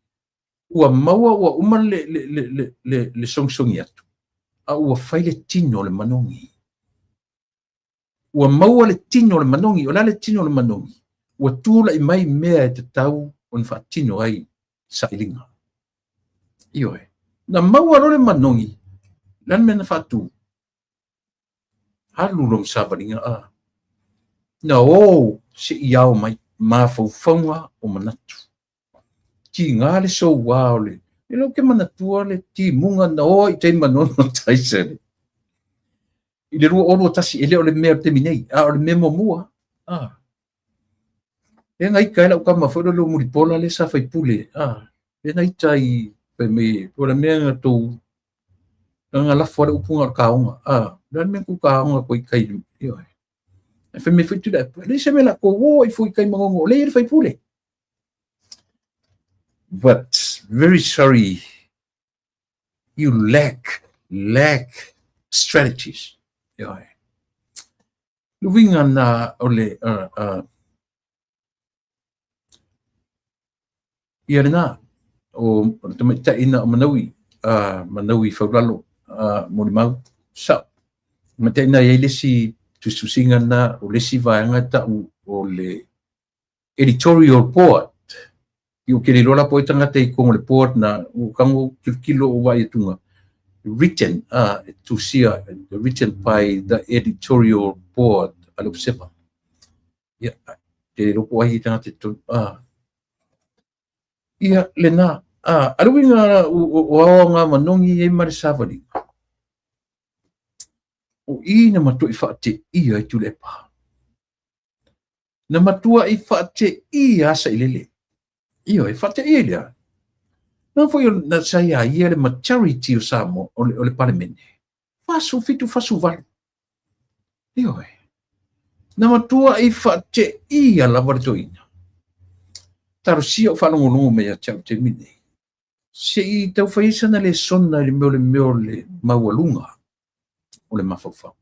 Ua maua ua uma le songsongi atu. Ua fai le tino le manongi. Ua maua le tino le manongi, o la le tino le manongi. Ua tula I mai mea e te tau on fa tino ai sa ilinga. Na maua lo le manongi, lan mena fa tu. Halu lom sabalinga Na se iau mai ma faufonga o manatu. Ti ngā le so wao le. E lo ke manatua le ti munga na I te manono taisere. I le rua oro tasi ele o le mea te minei. O le mea mua. E ngai kai lau kama whara lo muripola le sa fai pule. E ngai tai pe me o le mea ngatou. Nga la fora upunga o kaonga. Dan mea ku kaonga koi kai. E whai me whitu da. Le se me la ko I fui kai mangongo. Le e fai pule. But very sorry. You lack strategies. Luvinga na ole ia na o ta ina manawi faulalo mo le mau sa mate ina ele si tu susinga na o le si vaanga ta o le editorial board io ke lola po tanga te ko le board na o kango kilo o vai tunga written to see written by the editorial board alo sepa ya te lo po ai tanga te ia lena aluinga o nga manongi e mari savali o ina matu I fate ia tu lepa na matua I fate ia sa ilele ia fate ia na foi na saia ia le majority o Samoa o le parliament fasu fitu fasu val ia na matua I fate ia la vartoina tarusia o whanongonongo mea tau te mine. Se I tau whaisana le sona le meo le maualunga o le mawhawhau.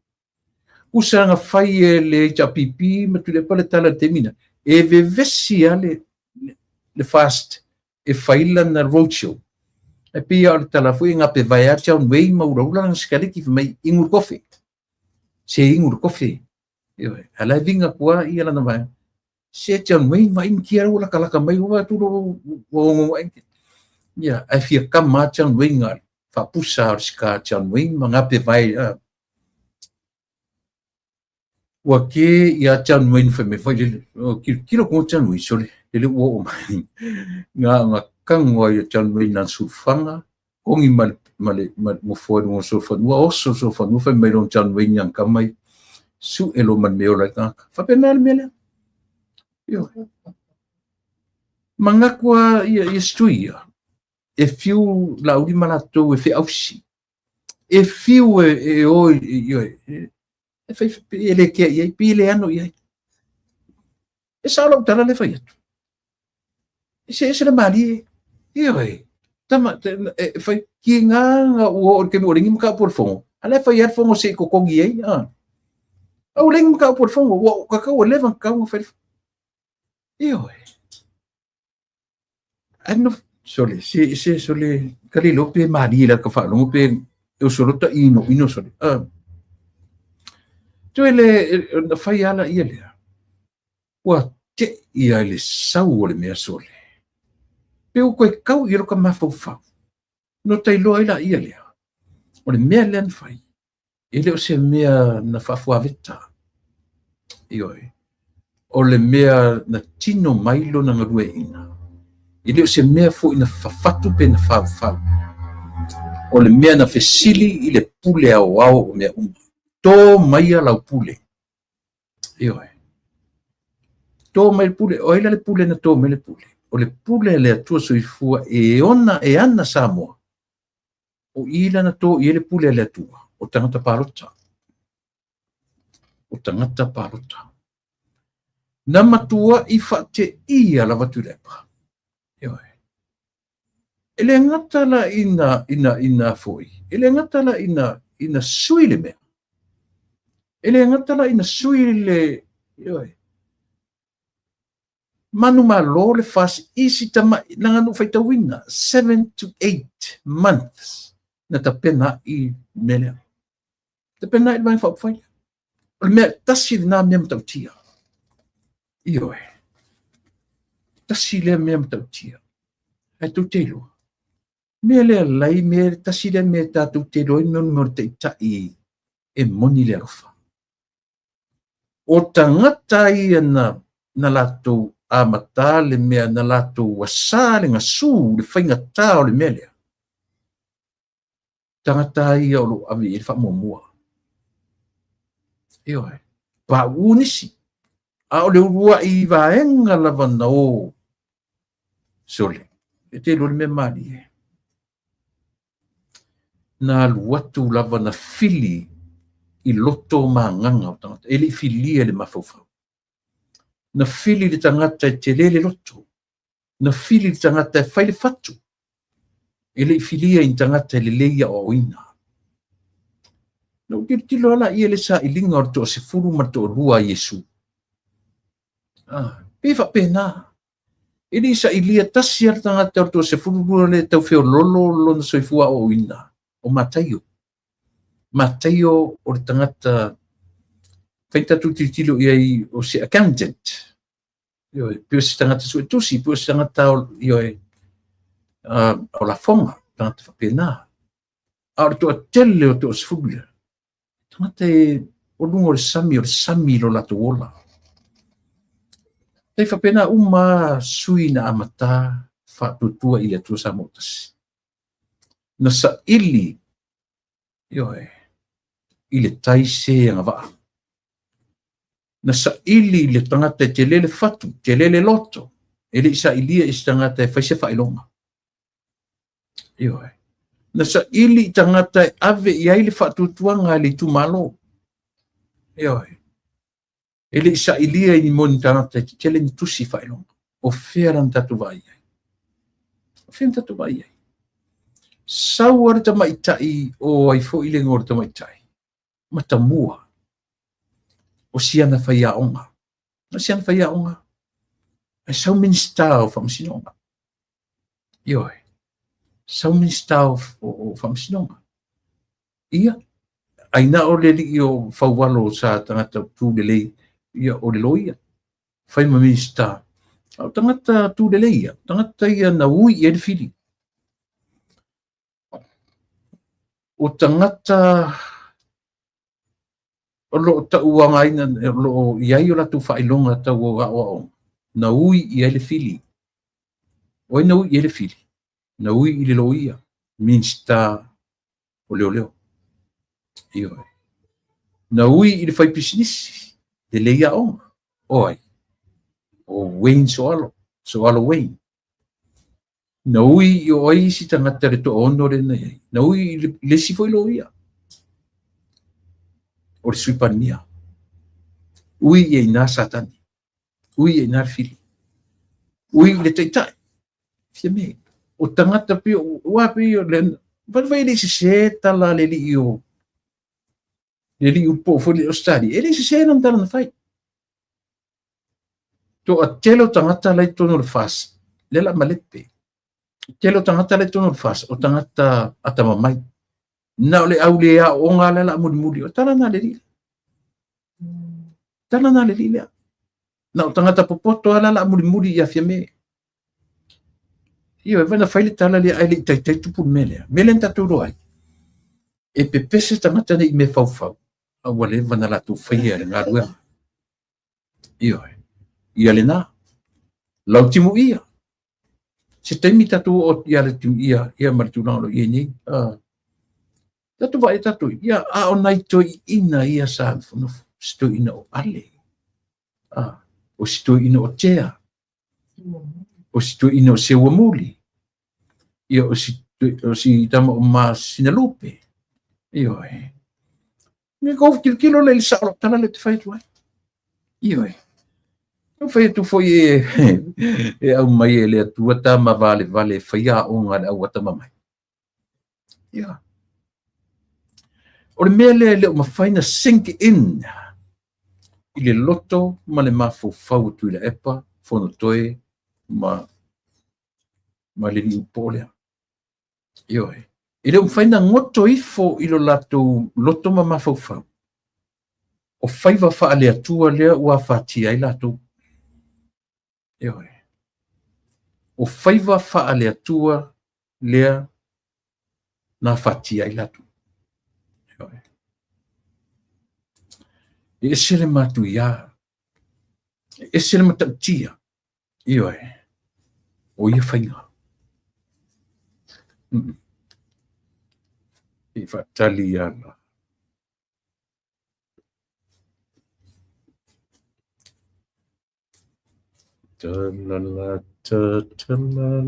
Usanga whai le japipi ma tu le pale tala te mina. E vevesia le fast e whaila na roadshow. E pia o le tala fui ngā pe vai atia on wei mauraula ng skariki mai ingur kofi. Se ingur kofi. Ala vinga kua I ala na vai. Se jan wei mai kia ula kalaka mai ua turo o ya ai fia kama jan wei ngal fa pusa ska jan wei manga pe vai wa ke ya jan wei fa me foi kilo ko jan wei sole ele o mai nga kangwa ya jan wei na sufanga ongi mal mo foi mo sofa no oso sofa no fa me don jan wei yang kamai su elo man me ola ka fa penal mele Mangakua ia stuia. E fiu lauri malato e fe ausi. E fiu e fai ele ke ia pile ano ia. E sa lo tala le fai atu. E se le mali ia tama fai kinga o ke mo ringi maka por fongo ala fai ar fongo se ko kongi ai au leng maka por fongo o ka o levan ka o fai io ano sole se sole kali lope mari la ka fa lo pe eu solo ta ino sole tuele na fai ala ia le wa te ia le sau le mea sole pe o koe kau i roka mafau no tai loa ila ia lea o le mea lean fai e leo se mea na fafua veta ioi o le mea na tino mailo na ngarue ina e leo se mea fu ina fafatu pe na fau o le mea na fesili i le pule au o mea tō maia lau pule ioi tō mai pule o ila le pule na tō mai le pule o le pule le atua soifua e ana Samoa o ila na tō i le pule le atua o tangata parota na matua i whate ia la watu lepa ele ngata la ina foi ele ngata la ina sui le mea ele ngata la ina sui le manu malo le fas isi tama nanga no faita wina 7 to 8 months na tapena i mele tapena i vai fa fai me tasi na me mtautia io tasi le me mtautia ai tu telo mele lai me tasi le me ta tu telo no morte tai e moni le rofa o tangata i na lato a mata le mea na lato wasa le ngasu le whainga tau le mea tangata ia o lo avi e wha momua pa unisi a o le urua i vaenga lava na o sole e te lo le mea mali na luatu lava na fili i loto maanganga o tangata e le filia le mafaufa na fili le tangata te lele loto na fili le tangata e whaile fatu e le filia i tangata le leia o ina no tilo ala ia le sa ilinga o to se furu ma to rua Yesu pefa pena ili sa ilia tasiar tangata o to se furu rua le tau feo lolo na soifua o ina o Matayo o le tangata feita tu tilo ia o se accountant pio se tangata su tusi pio se tangata o la fonga tangata whapena a o to tele o to sfuglia tangata o lungo le sami lo lato ola tei whapena uma sui na amata whatutua i le tua samotas na sa ili i le taise anga waa na sa ili le tangata te lele fatu, te lele loto, e le isa ilia is tangata e whaise whailonga. Na sa ili tangata e ave i aile whatutuanga li tu malo. E le isa ilia i moni tangata te tele ni tusi whailonga. O wheran tatu vai ai. O wheran tatu vai ai. Sau ar ta maitai o ai fo ile ngor ta maitai. Matamua. O siana whaiaonga. Na siana whaiaonga. E sau minsta o whamsinonga. Sau minsta o whamsinonga. Ia. Aina o le li o whauwalo sa tangata tu lelei. Ia o le loia. Whaima minsta. O tangata tu lelei ia. Tangata ia na ui i ele whiri. O tangata o lo ta uanga ina lo iai o la tu whailonga ta o na ui i ele fili o na ui i ele fili na ui i le loia minsta o leo na ui i le whai pisinisi de leia onga oi o Wayne soalo Wayne na ui i o ai si tangata re to ono re na ui i le si foi loia o le suipania. Ui e ina satani. Ui e ina fili. Ui le teitai. Fia me. o tangata pio ua pio le vai le se tala le io le li po fo le study ele se non tala na fai to a telo tangata lai tono le fas le la malete telo tangata lai tono le fas o tangata atama mai na le au le a o ngala la muri o tala na le li tala na le li na o tangata popoto ala la muri ia fia me io vana fai le tala le ai le tai tupu mele tatu roi e pepese tangata nei me fau a wale vana la tu fai le ngarua io ia le na lau timu ia se taimi tatu o ia le timu ia maritu na lo ia ni tatu vai tatu ia a o nai to ina ia sa no sto ina o ale o sto ina o tea o sto ina o se muli ia o si tama o ma sinalupe io mi go kilo le sa lo tala le fai tu io no fai tu foi e au mai le tu ta ma vale fai a onga le au ta mai ia o le mele le ma fai na sink in i le loto ma le mafu fau tu le epa fono toe ma le li pole io i le fai na ngoto ifo i lo lato loto ma mafu fau o fai va fa le atua le ua fati ai lato io o fai va fa le atua le na fati ai lato e sele matu ia e sele matatia io o ia fainga e fa taliana talala talala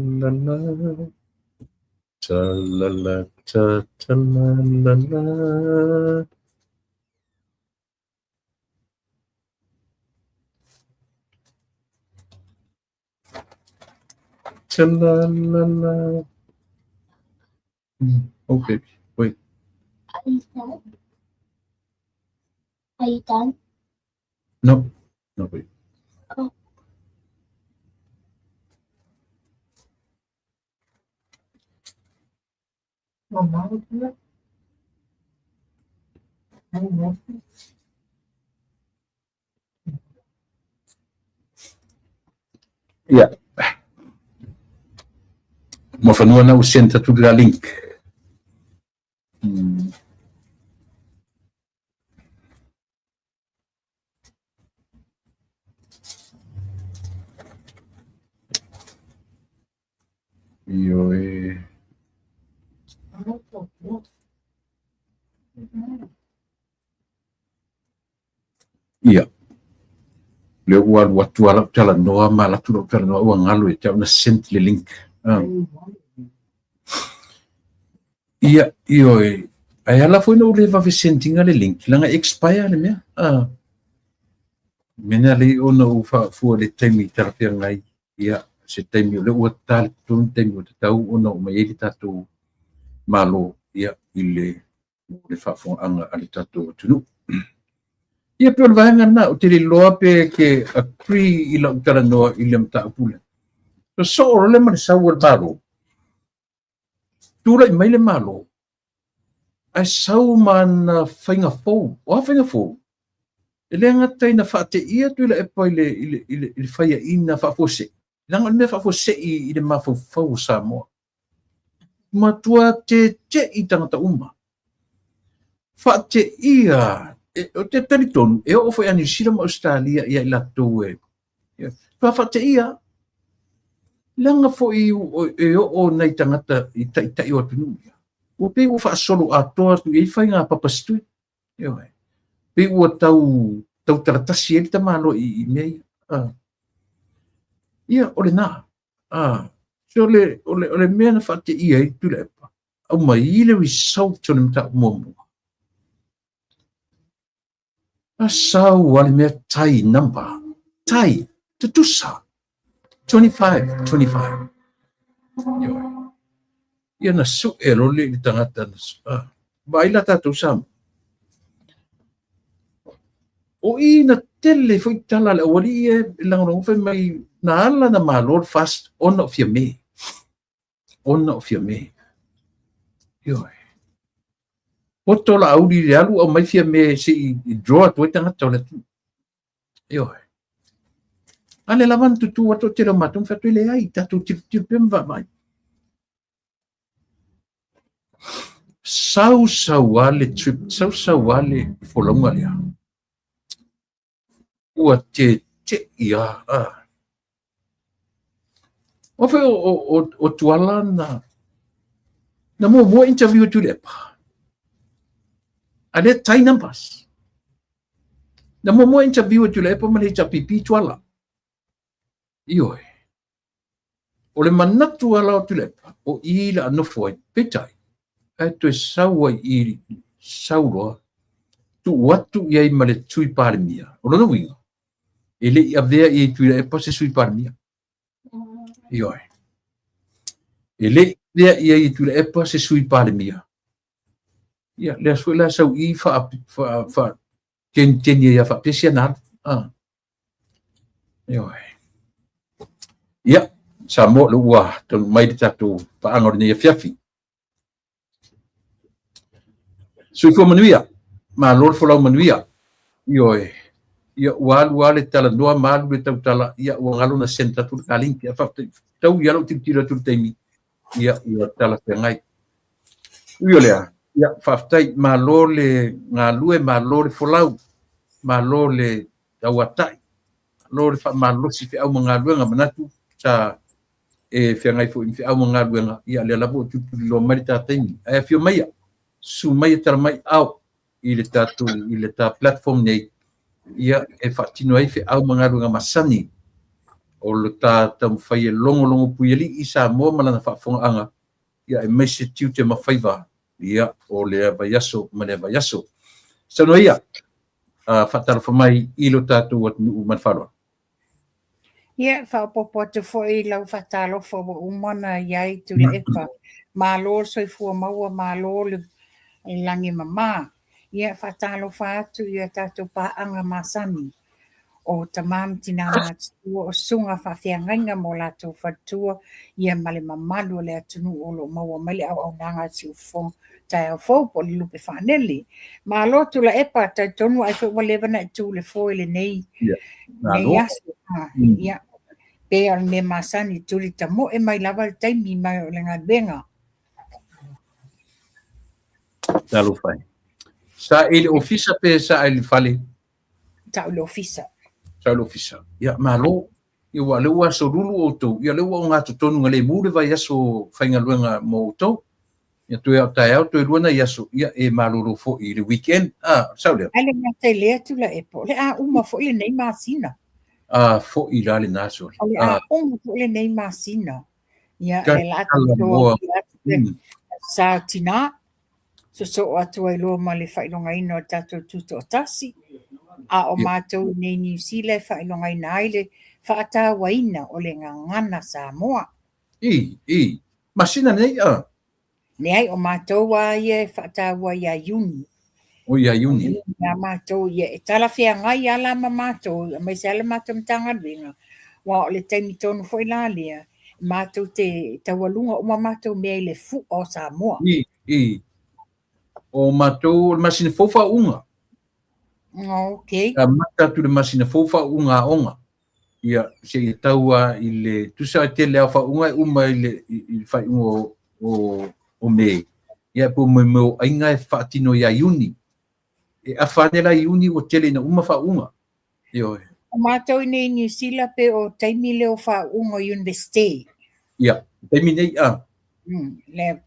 talala talala talala. Oh, baby, wait. Are you done? Are you done? No, wait. Oh. Mama, Yeah. Ma fanua na usenta tu la link. Io Ia. Le ua watu ala tala noa ma la tu tala noa ua ngalo e tau na sent le link. Ia io ai ala foi no le va sentinga le link langa expire le mea. Mena le ona u fa fu le taimi terapia ngai ia se taimi le ua tal tun taimi o tau ona o mai tatu malo ia ile le fa fu anga ali tatu tunu. Ia pe va ngana o te loa pe ke a pri ila utara no ile mta pula. So le man sa wal malo. Tura mai le malo. Ai sau man fainga fo, o fainga fo. Ele ngata ina fa te ia tu le epa ile faia ina fa fo se. Langa me fa fo se i le mafo fo sa mo. Matua te i tangata uma. Fa te ia o te periton e o foi ani sila ma Australia ia la to e. Fa te ia langa fo i o nei tangata i tai o tunu. O pe o fa solo a to tu e fainga papa stu. Yo. Pe o tau taratasi e ta malo i mei. Ia ole na. So ole mena fa te ia i tu le pa. Au mai ile wi sau tonu mta momo. Asau wale mea tai number. Tai tutusa. 25. Ia na su e role i tangata na su. Baila tātou sama. O i na tele foi tala le wali e lango fe mai na ala na malor fast on of your me. On of your me. O tola auri le alu o mai fia me si draw to tangata le tu. Ale lawan tutu wato tira matum fatu le ai tatu tip pemva mai. Sau wale trip, sau wale folonga le. Ua te ia. O fe o tuala na mo interview tu le pa. Ale tai numbers. Na mo interview tu le pa mali pipi tuala. Ioi. O le manatu ala o tulepa, o ila anofo ai petai. E tu e saua i sauro, tu watu iai ma le tui parimia. O lono winga. E le avea i tui le epa se sui parimia. Ioi. E le avea i tui le epa se sui parimia. Ia, le asuela sau i fa teni ia fa pesia nada. Ioi. Ia, sa mo le ua tonu mai tatu paangor ni fiafi. Sui fo manuia, ma lor fo lau manuia. Ioi, ia ua le tala noa malu le tau tala, ia ua ngalo na senta tu kalinki, tau ia lau tira tu teimi, ia tala te ngai. Io lea, ia whaftai ma lor le ngalue, ma lor le fo lau, ma lor le tau atai, lor le ma lor si fi au mga luenga manatu, sa e fiangai fo infi au mga luenga ia le labo tu lo marita temi e fio mai su mai tar mai au i le ta platform nei ia e fatino ai fi au mga luenga masani o le ta tam fai longo puili isa mo malana fa fonga anga ia e message tiu te mafaiva ia o le vayaso mane vayaso sa no ia fatar fo mai i lo tatu wat nu man falo. Ia, whaopopo te fwoi lau whatalo fwa umana iai tu le epa. Mā lor soi fua maua mā lor le langi mama. Ia, whatalo whātu ia tātou pāanga māsani. O tamam tina mātua o sunga whawhiangainga mo lātou whatua. Ia male mamalu le atunu o lo maua male au nanga si ufong. Tai au fau po li lupe whaneli. Mā lor tu le epa tai tonu ai wha levana tu le fwoi le nei. Nei asu. Ia. Pea me masani turi tamo e mai lava taimi mai o lenga benga. Talo fai. Sa ele ofisa pe sa ele fale. Ta le ofisa. Sa ele ofisa. Ya malo. Ia wa le wa so rulu o to. Ia le wa nga to tonu ngale mure vai aso fainga luenga mo to. Ia tu ia tai auto ruana ia so ia e malo fo i le weekend. Sa le. Ale nga te le tu la epo. Le uma fo le nei masina. Fo i lale naso. Ole fo le nei masina. Ia le lato sa tina. So atu ai lo ma le whailonga ino tato tuto tasi. O mātou nei New Zealand whailonga ina aile whaata waina o le ngana Samoa. Masina nei Nei o mātou wa ia whaata wa ia Juni. O ia Juni. Ia mātou ia e tala whea ngai ala ma mātou. Mai se ala mātou mtanga ringa. Wa o le taimi tonu fo ila lea. Mātou te tawalunga o ma mātou mea le fu o Samoa. O mātou masina fofa unga. Okay. Mata tu le masina fofa unga onga. Ia se i taua i le tusa te le awha unga uma i le whai unga o me. Ia po mo ainga e whaatino ia Juni. E a whanela Juni o tele na uma wha unga. O mātou nei New Zealand pe o taimi leo wha unga university. Ia, taimi nei Le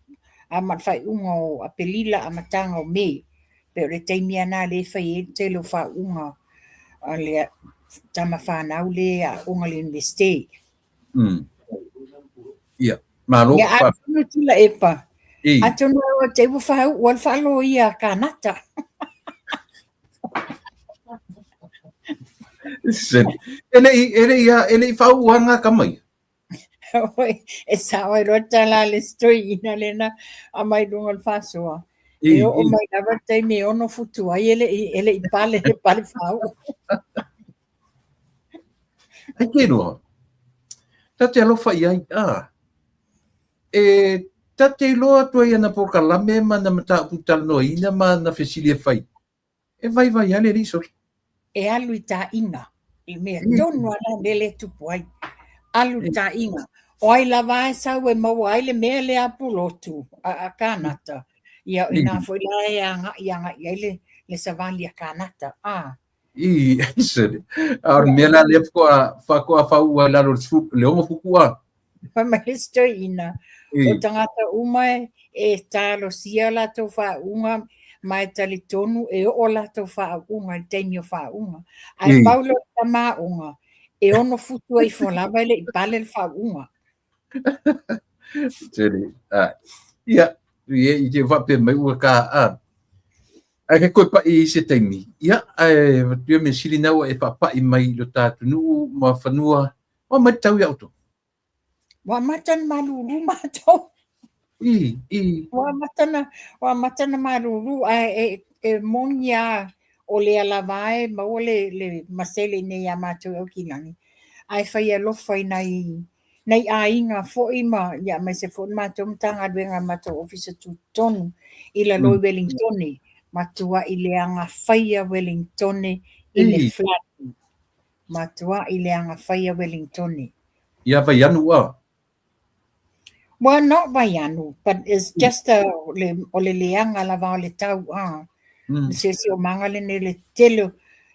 amat whai unga o apelila amatanga o me. Pe o le taimi ana le whai e te leo wha unga le tama whanau le a unga le university. Ia, malo. Ia atunu tula epa. Atunu o te whau wal whalo ia kanata. Ele i whau wanga kamai. E sa o rota la le stoi ina lena a mai dunga fasoa. E o mai lava te me ono futu ai ele i pale fau. Ai ke noa. Tate alofa i ai. E tate loa tua ia na pokalame ma na mata putal no ina ma na fesilia fai. E vai ale riso. E alu i ta inga. I mea tonu ana nele tupu ai. Alu ta inga. O ai lava e sau e mau ai le mea le apulotu a kanata. Ia ina foi la e anga le savali a kanata. I sere. Ar mela le fa fa la lo le omo fukua. Pa mai stoi ina. O tangata uma e talo sia la to fa unga mai tali tonu e o la to fa unga tenio fa unga. Ai paulo tama unga. E ono futu ai folava le pale fa unga. Sere. Ia, i te va pe mai ua ka ai ke koe pa i se taimi. Ia, tu me sili nau e pa i mai lo tātu nuu ma whanua. O mai tau i auto. Wa matan malulu mato. Wa matana malulu e monia o le alavae ma o le masele ne ya mato o kinani. Ai fai alo fai nei ainga fo ima ya mai se fo mato mtanga duenga mato officer tu tonu ila loi Wellingtoni matua i le anga faia Wellingtoni i le flat. Matua i le anga faia Wellingtoni. Ia vai anu wa. Well, not Vaianu, but it's just o le leanga lava o le tau Se o manga le telo.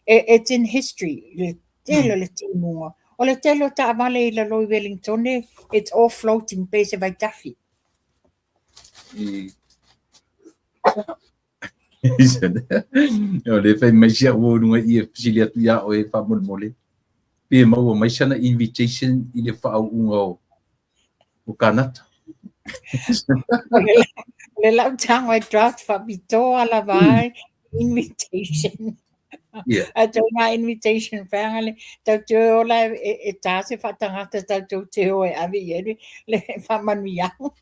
It's in history. Le telo le timunga. O le telo ta avale i la loi Wellingtoni, it's all floating base vai tafi. O le fai mai sia o nunga i e pisilia tu ia o e wha mole. Pia mau mai sana invitation i le wha unga o kanata. Le lau tang o draft fa bito ala vai invitation. A tau nga invitation whangale tau te o la e tase fa tangata tau te o e avi eri le fa manuiau.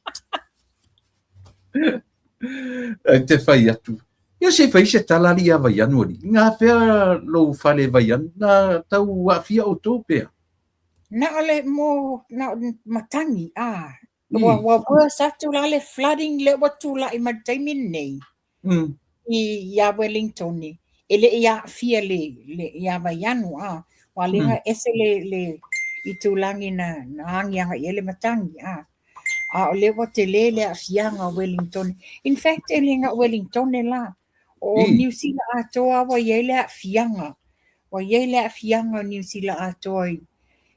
Te whai atu. Ia se whai se talari a vai anu ori. Ngā whea lo whale vai anu na tau a fia o tō pēr. Na ole mo na matangi wa satu la le flooding le watu la i mataimi nei. I ia Wellingtoni. Ele ia fia le ia vaianu wa linga ese le i tulangi na hangianga i ele matangi o le wate le a fianga Wellingtoni. In fact ele nga Wellingtoni la o New Zealand atoa wa ele a fianga. Wa ele a fianga New Zealand atoa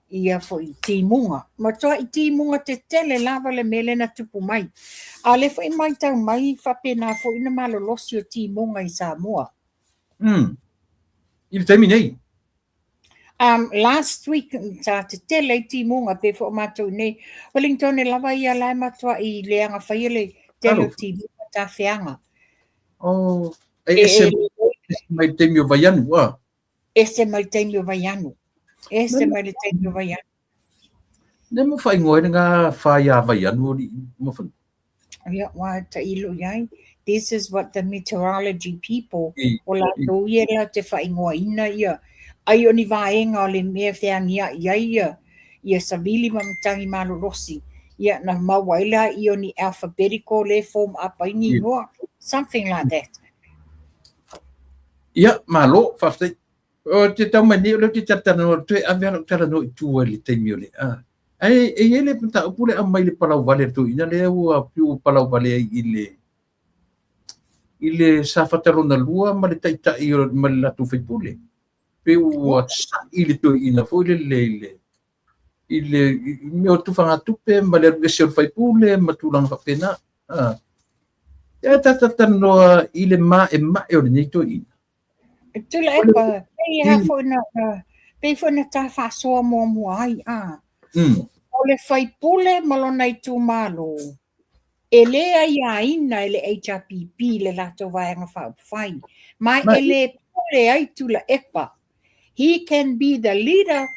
ia fo i timunga. Ma toa i timunga te tele lava le mele na tupu mai. A le fo i mai tau mai whapena fo ina malolosi o timunga i Samoa. I le taimi nei? Last week, ta te tele i timunga pe fo matou nei. Wellington e lava ia lai matua i leanga whaia le tele o timunga ta whianga. Ese mai taimi o vaianu, Ese mai taimi o vaianu. Ese mai le taimi o vaianu. Ne mo whai ngoe ngā whaia vaianu ori mo whanu. Ia, wā ta ilo iai. This is what the meteorology people o la tau ia rea te whai ngoa ina ia. Ai o ni vaenga o le mea whiangia ia savili mamatangi malorosi. Ia na mawaila i o ni alphabetical le form apaingi noa. Something like that. Ia, malo, whaftai. O te tau mani o leo te tatana o tue awea tala no i tua le taimi o le. E ele pata upule a mai le palau vale tu ina le ua piu palau vale i le safatarona lua ma le taitai o ma le latu whaipule. Pe ua i le tu ina fo i le me o tufanga tupe ma le arugesi o whaipule ma tūlanga whapena. Ia tatana noa i le ma e o le neito ina. Tula epa, pe fo na ta whasoa mua ai o le whaipule malona i tū malo. E lea ia ina ele HRPP le lato vaenga whai. Mai ele pule ai tula epa. He can be the leader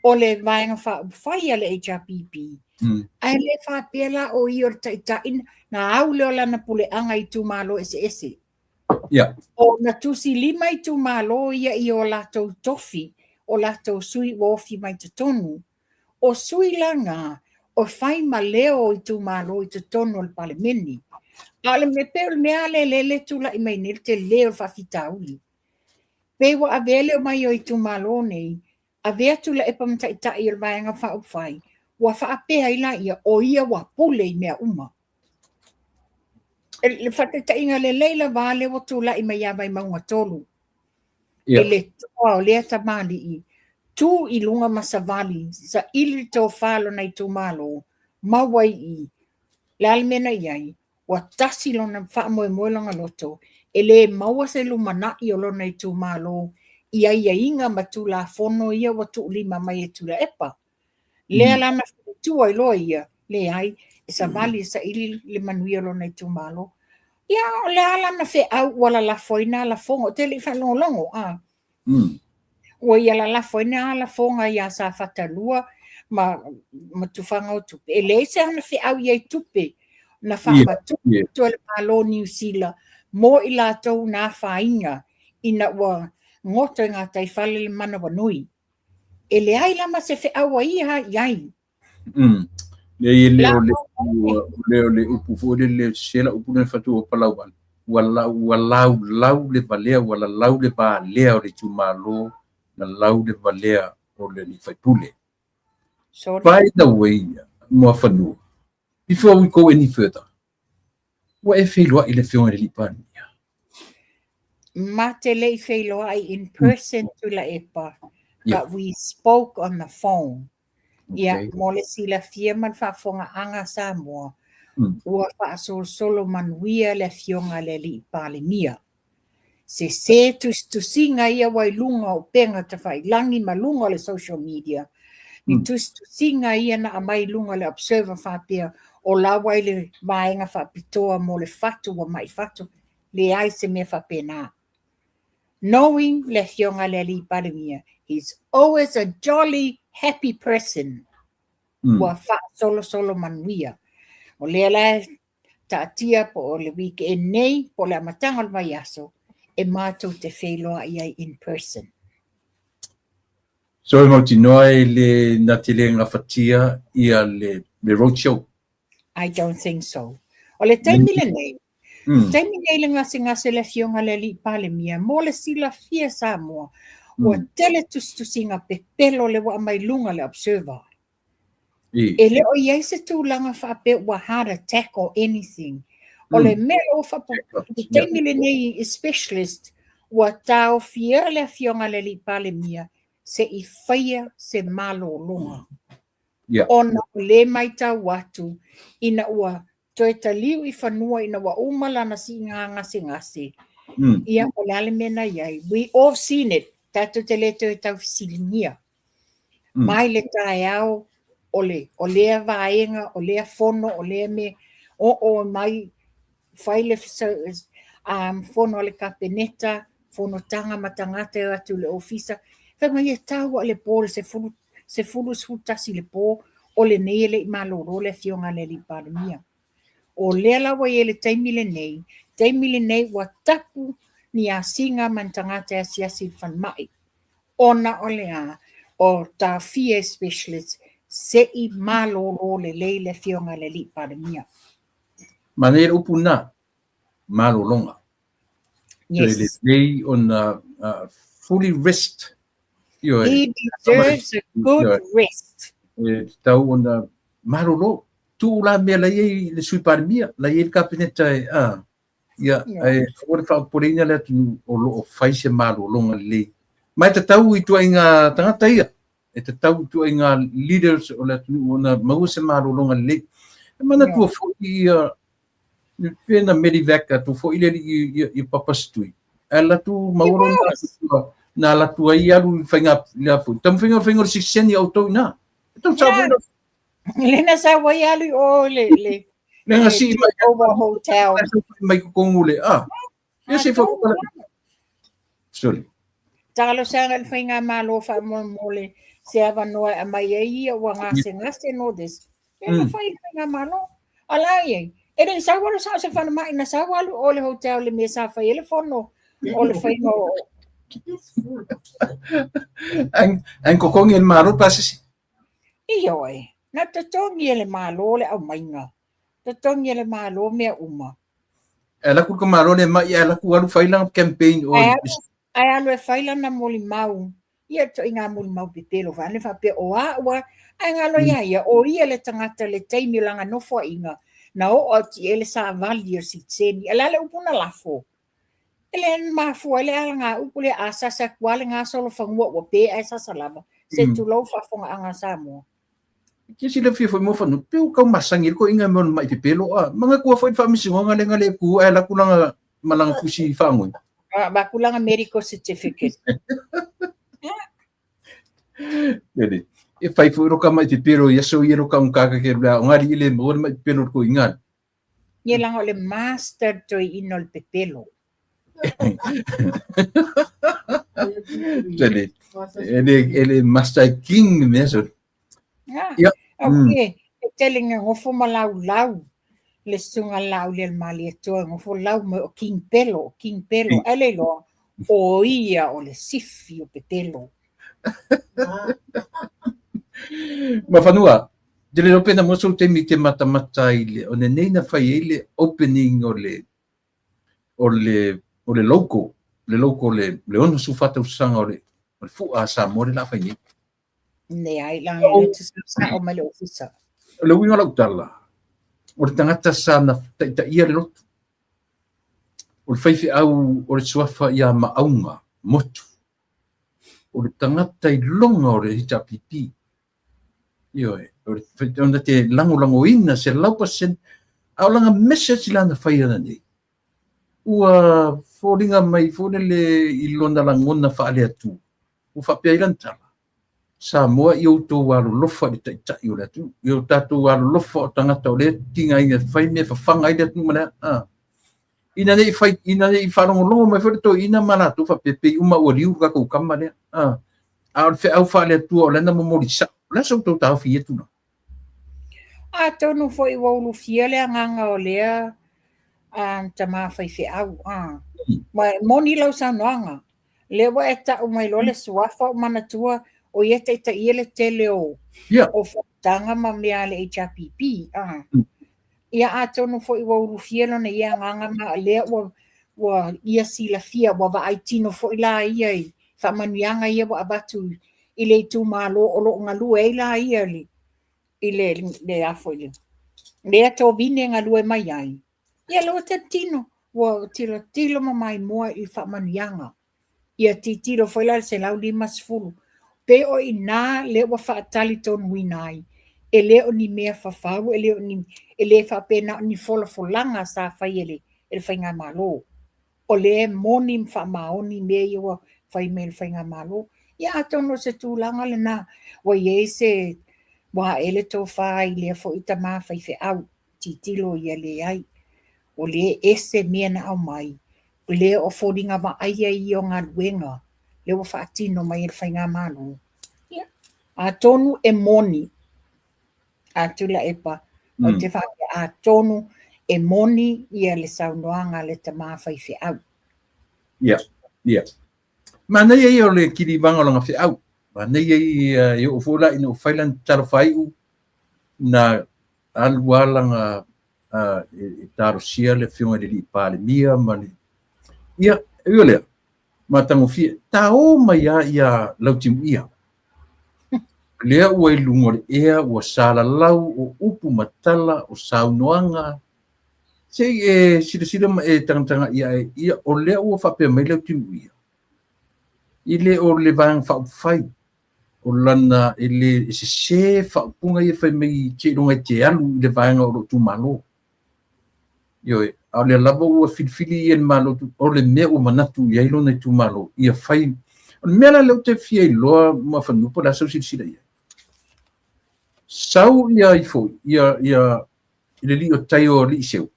o le vaenga whai le HRPP. Ai le whapela o i o taitain na au leo lana pule anga i tu malo ese. Yeah. O na tusi lima i tu malo ia i o latou tofi, o latou sui wofi mai te tonu. O sui langa, o whai ma leo i tu malo i te tonu al palemeni. Ale me peo me ale le tula i mai nil te leo whawhita uli. Pewa a vele o mai o i tu malo nei, a vea tula e pamtaitai il vaenga whauwhai, wa whaapea ila ia o ia wa pule i mea uma. Le whakaitai inga le leila vale wa tula i mai mai maunga tolu. Yeah. E le toa o lea tamali i, tu i lunga masavali, sa ili tō whalo nei tu malo, mawai i, le almena iai, wa tasi lona whaamoe moelanga loto, e le maua se lumana i o lona i tu malo, ia inga matula fono ia wa tu lima mai e tula epa. Lea lana tua i loa ia, le ai, e sa vali sa ili le manuia lona i tu malo. Ia, le alana fe au wala la foina la fongo, te li whalongongo, Ua ia la foina la fonga ia sa fatalua, ma tufanga o tupe. E le se ana fe au ia tupe, na whaamatu tu le malo New Zealand, mo i la tau na whainga, ina ua ngoto ngā tai whale le mana wanui. E le ai lama se fe au ia iai. Le upu fu le sela upu le fatu o palauan. Lau le valea, wala lau le ba lea o le tumalo, na lau le valea o le ni faipule. By the way, mua whanua, before we go any further, wa e wheloa i le whionga le lipani? Ma te lei wheloa ai in person tu la epa, but we spoke on the phone. Ia, mo le sila fia man whaafonga anga Samoa, ua whaasolo manuia le whionga le li pale mia. Se tusinga ia wai lunga o penga te whai langi ma lunga le social media. Ni tusinga ia na amai lunga le observer whapea o la wai le vaenga whapitoa mo le fatu wa mai fatu le ai se me whapena. Knowing le whionga le li pale mia, he's always a jolly, happy person. Ua solo manuia. O lea la taatia po o le weekend nei, po le amatanga le vai aso, e mātou te wheloa ia in person. So ngauti noa le na te le ngawhatia ia le roadshow? I don't think so. O le taimile nei, taimile le ngase le whionga le li pale mia, mo le sila fia Samoa, ua tele tusinga pepelo le wa mai lunga le observer. E le o iei se tūlanga whape wa heart attack or anything. O le mea o whapo, taimile nei i specialist, wa tau fia le whionga le li pale mia, se i whaia se malo lunga. Ona le mai tau watu, ina ua toe taliu i whanua ina wa umalana si ngase. Ia o le ale mena iei. We all seen it. Tato te le toe tau fisilingia. Mai le tae au, o lea vaenga, o lea fono, o lea me, o mai whaile fono le kapeneta, fono tanga matangata e atu le ofisa. Whenga ia tau le pō, se fulu sutasi le pō, o le nei le maloro le whionga le li paramia. O lea lawa i le taimile nei wa tapu ni a singa mantangata e siasi whanmai. Ona o lea, o ta fie specialist, se i maloro le le whionga le li paramia. Manera upu na, malolonga. Yes. So le on fully rest. He deserves a good rest. Tau on malolo. Tu la mea la ye le sui paramia, la ye le kapeneta ia ora fa porina le tu o faise malolonga le. Mai te tau i tua inga tangata ia. E te tau tua inga leaders o le tu ona mause malolonga le. E mana tua fo i pena medivac tu fo ile i papastui. Ela tu mauro na la tua ia lu fainga le fu. Tam fainga sixeni auto na. Tam sa Lena sa waialu o le ngasi over hotel. Mai kongule Ese fo sorry. Talo sanga le fainga malo fa mole se ava no a mai ia wa ngase no des. E le fai ngā malo. Ala ye. E le sa wala sa se fana mai na sa wala o le hotel le me sa fai ele fono. O le fai no. Ang kokong en maro pasisi. Iyo e. Na tatongi ele malo le au mainga. Tatongi ele malo mea uma. Ela ku maro le mai ela ku alu fai lang campaign o. Ai alu e fai lang na moli mau. Ia to inga moli mau pipelo fa ne fa pe o a wa ai ngalo ia o ia le tangata le taimi langa no fo inga. Na o ti ele sa vali si tseni. Ela le upuna lafo. Ele ma fu ele nga upule asa sa kwale nga solo fangwa o pe asa salama. Se tu lo fa fonga anga samo. Ki sila fi foi mo fa no pe ka masangil ko inga mon mai pipelo a mga ku foi fa misingo nga le ku ela ku lang malang kusi fa ngoy. Ba ku lang medical certificate. Jadi e fai fu ro ka mai pipelo ya so yero ka un kaka ke la ngari ile mo mai pipelo ko ingan. Ye lang ole master to inol pipelo. Jadi ele master king meso. Ya. Okay. Telling ngo fo malau le sunga lau le mali to ngo fo lau mo king pelo ele lo o ia o le sifi o pepelo. Ma fanua dele no pena mo so te mi te mata ile o nei na fai ile opening o le loco le ono su fata usanga o le fu a sa mo la fai ni Ne ai lang le sa o male ofisa le winga la utala o le tangata sa na ta ia le lotu o le fai au o le suafa ia maunga motu o le tangata i longa o le hita pipi io o le fai onda te lango ina se laupa sen au langa message lana fai ana nei ua fōringa mai fōrele i lona langona whaale atu u whapea i lantala sa moa i outou alo lofa i taitai o le atu i o tātou alo lofa o tangata o le tinga inga whai mea whawhanga i le atu mana ina nei whalongolongo mai whareto ina mana tu whapepe uma ua liu kako ukama lea a o le whea au whaale atu o lena momori sa la sa outou tau fi etu na a tonu fo i waulu fiele nganga o lea ta ma fai fe au mai moni lau sa noanga le wa eta o mai lole suafa mana tua o yete ta ile tele o o tanga ma mea le HPP ia a tonu fo i waulu fiele na ia nganga ma le wa ia sila fia wa va aitino fo ila ia i fa manuanga ia wa abatu ile tu malo o lo ngalu e la ia li ile le afo ile le to vine ngalu e mai ai ia lo te tino wa tilo mai moa i fa manuanga ia tilo foi la se lau lima sfulu pe o ina le wa fa tali ton winai ele o ni mea fa fau ele fa pena ni fola folanga sa fa ele fa nga malo o le moni fa maoni me yo fa email fa nga malo ia atono se tulanga le na wa yese wa ele to fa ile fo itama fa fe au titilo ia le ai o le ese mena au mai o le o fodinga va aia i o ngā luenga le o whaatino mai e whainga manu a tonu e moni a tula epa o te whaake a tonu e moni ia le saunoanga le ta mawhai whi au mana ia o le kiri wanga langa whi au mana ia i o fōla ina o whailan tarawhai u na alualanga e taro sia le fionga le li pale mia mani ia le matango fia tao mai ia lautim ia lea ua ilungo le ea ua sala lau o upu matala o saunoanga se sila ma e tangtanga ia o lea ua whapea mai lautim ia ile o le vang whapufai o lana ele se whapunga ia whai mai te ronga te alu le vanga o tu malo yo a le lava ua filfili en malo o le mea ua manatu ia ilo na tu malo ia fai mea leo te fia iloa ma whanupo la sau sila ia sau ia i foi ia le li o tai o li seu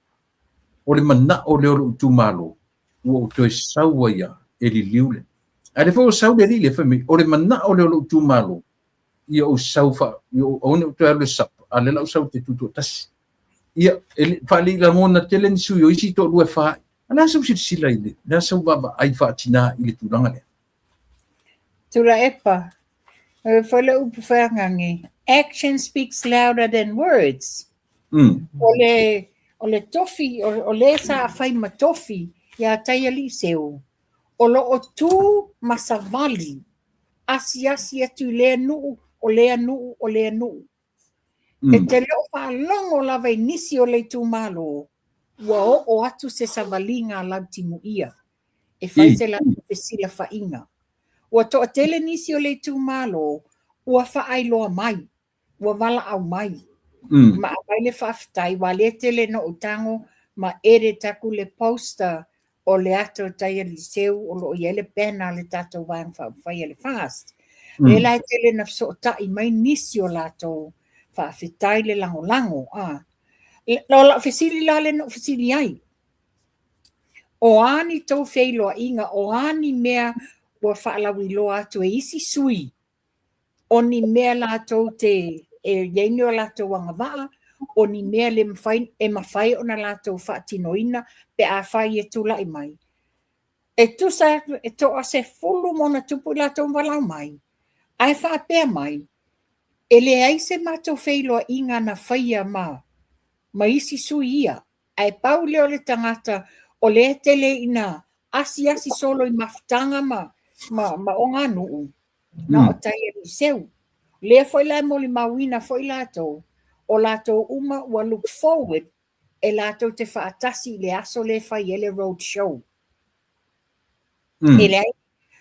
o le mana o le o tu malo ua o toi sau ia e li liule a le fo sau le li le fai o le mana o le o tu malo ia o sau fa ia o ne o toi le sapa ale lau sau te tutu tasi ia fali la mona tele ni sui o isi to lue fa ana sau sila ile na sau baba ai fa tina ile tulanga le Tula epa. Whale upu whangangi. Action speaks louder than words. O le tofi, o le sa whai ma tofi, ia tai ali seu. O lo o tū masavali, asi atu lea nuu, o lea nuu, o lea nuu. E te leo whalongo lawa i nisi o le tū malo, ua o atu se savalinga lau timu ia. E whai se lau te sila whainga. Ua toa tele nisi o le tū malo, ua whaailoa mai, ua wala au mai. Ma apai le whaafitai, wa le tele no utango, ma ere taku le poster o le ato taia li seu, o lo iele pena le tato wang whai le fast. Le lai tele na so tai mai nisi o lato whaafitai le lango lango. La fesili la le no fesili ai. O ani tau wheiloa inga, o ani mea ua whaalawi loa atu e isi sui. O ni mea lato te yeini o lato wanga waa, o ni mea le mawhai o na lato whaatinoina, pe a whai e tula i mai. E tusa, e toa se fulu mona tupu lato walau mai. Ai whaapea mai, e le aise mato wheiloa inga na whaia ma isi sui ia. Ai pau leo le tangata, o le tele ina asi solo i mafutanga ma o ngā nuu. Na o taia ni seu. Lea foi lai moli mawina foi lato. O lato uma ua look forward e lato te whaatasi le aso le whai ele road show. E lea,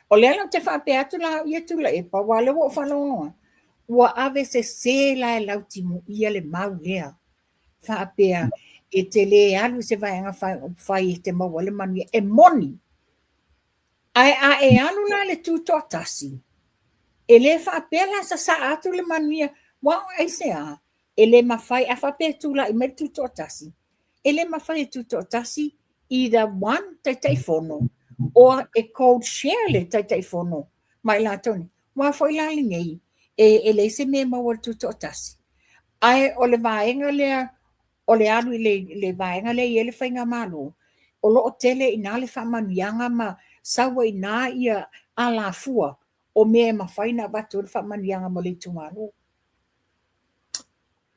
o lea lau te whape atu la ia tula e pa wale wo whalonga. Ua ave se la e lau timu ia le mau lea. Whapea e te le alu se vaianga whai e te maua le manu e moni. Ai a e alu la le tuto atasi. E le whapea la sa atu le manuia, wao ai se a, e le mawhai a whapea tula i meri tuto atasi. E le mawhai e tuto atasi, either one tai fono, or e code share le tai fono, mai la toni. Wa foi la lingei, e le se me maua tuto atasi. Ai o le vaenga lea, o le alu le vaenga le i le whainga malo, o lo o tele i nā le whamanuianga ma sawa i nā ia a la fua, o mea mawhaina watu le whamanianga mo le tumaro.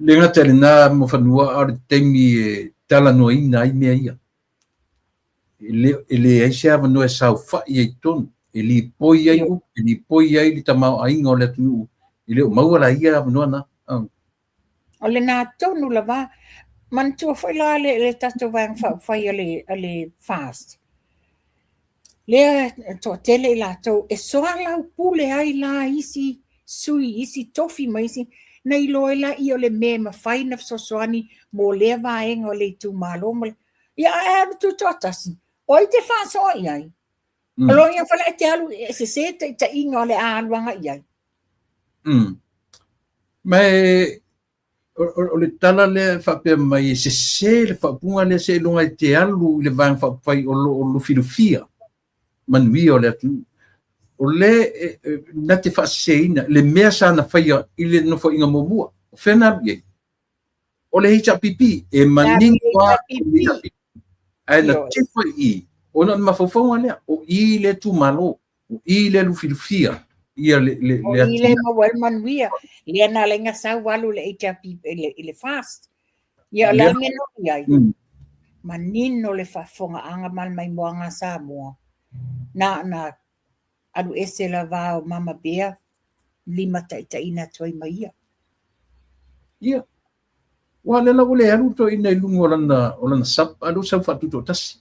Lenga tele nā mo whanua ar teimi e tala no ina i mea ia. Ele aise ava no e sau whai ei tonu. E li poi ai u, e li poi ai li tamau ainga o le tunu. Ele o maua la ia ava noa na. O le nā tonu la wa, man tua whai la le tato wang whai ale fast. Lea to tele i lato, e soa lau pule ai la isi sui, isi tofi ma isi, na i loe la i o le me ma whaina sosoani mo lea vaenga o le tu malo. Ia e tu totasi, o i te whaso i ai. Alo ia whala e te alu, e se te inga o le aaluanga i ai. Mai, o le tala le whapea mai se le whapunga le se lunga i te alu le vang whapai o lo filofia. Manui o le atu. O le na te whaaseina, le mea sa na whaia i le no whainga mobua. O whena ye. O le hicha pipi, e manini wa pipi. Ai na te whai i. O na mawhawhaunga lea. O i le tu malo. O i le lufilufia. Ia le o i le mawal manuia. Lea na lenga sau walu le hicha pipi, le fast. Ia la meno iai. Manino le whawhonga anga mal mai moanga sa mua. Na alu ese la va o mama bea 5 taitaina toi mai ia. Ia. Wa le la wole alu to ina ilungo o lana sap alu sa fatuto tasi.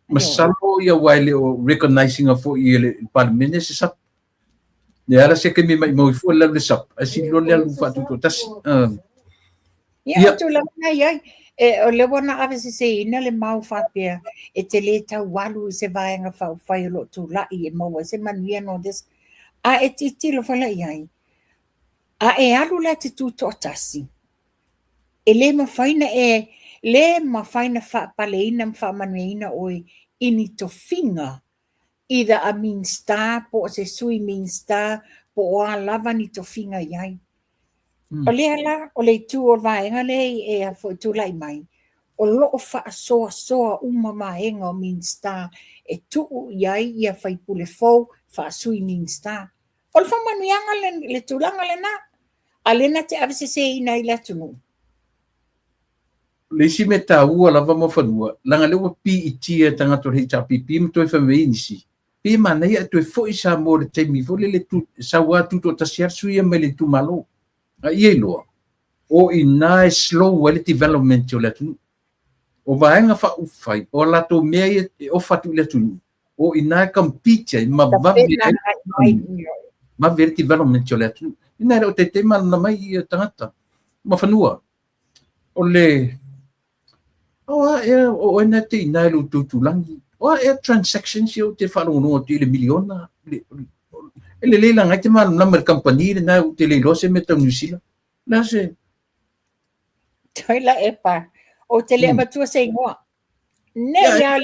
Masalo ia waile o recognizing of i le parlemene se sap. Ne ala se ke mi mai mo fu la le sap. Asi lo le alu fatuto tasi. Ia tu la ia. O le wana ave se ina le mau whapea e te le tau walu se vaenga whai lo tu lai e maua se manuia no des. A e titilo whala iai. A e alu la te tu totasi. E le mawhaina le mawhaina whapaleina whamanuina oi ini to finga. Either a mean star po se sui mean star po o a lava ni to finga iai. O lea la, o le tu o vaenga le e a fo tu lai mai. O loo wha soa uma maenga o Minsta e tuu iai ia whai pule fau wha sui Minsta. O le whamanuianga le tulanga le na. A lena te avise se ina i le tunu. Le si me ta ua lava mo fanua. Langa lewa pi i tia tangato rei ta pipi mo toi whamei nisi. Pi manai a toi fo isa mo le teimi fo le tu sa ua tuto tasiar suia me le tu malo. A ie loa. O ina e slow wale development o le tunu. O vaenga fa ufai. O lato mea e o fatu le tunu. O ina e kampitia ma vavere development o le tunu. Ina o te tema na mai i tangata. Ma fanua. O le o ena te ina lo tutulangi. O transactions yo te whanongo te le miliona. Ele leila ngai te mana number company na te le lose me tau nusila. Na se. Toila epa. O te le matua se ingoa. Ne ya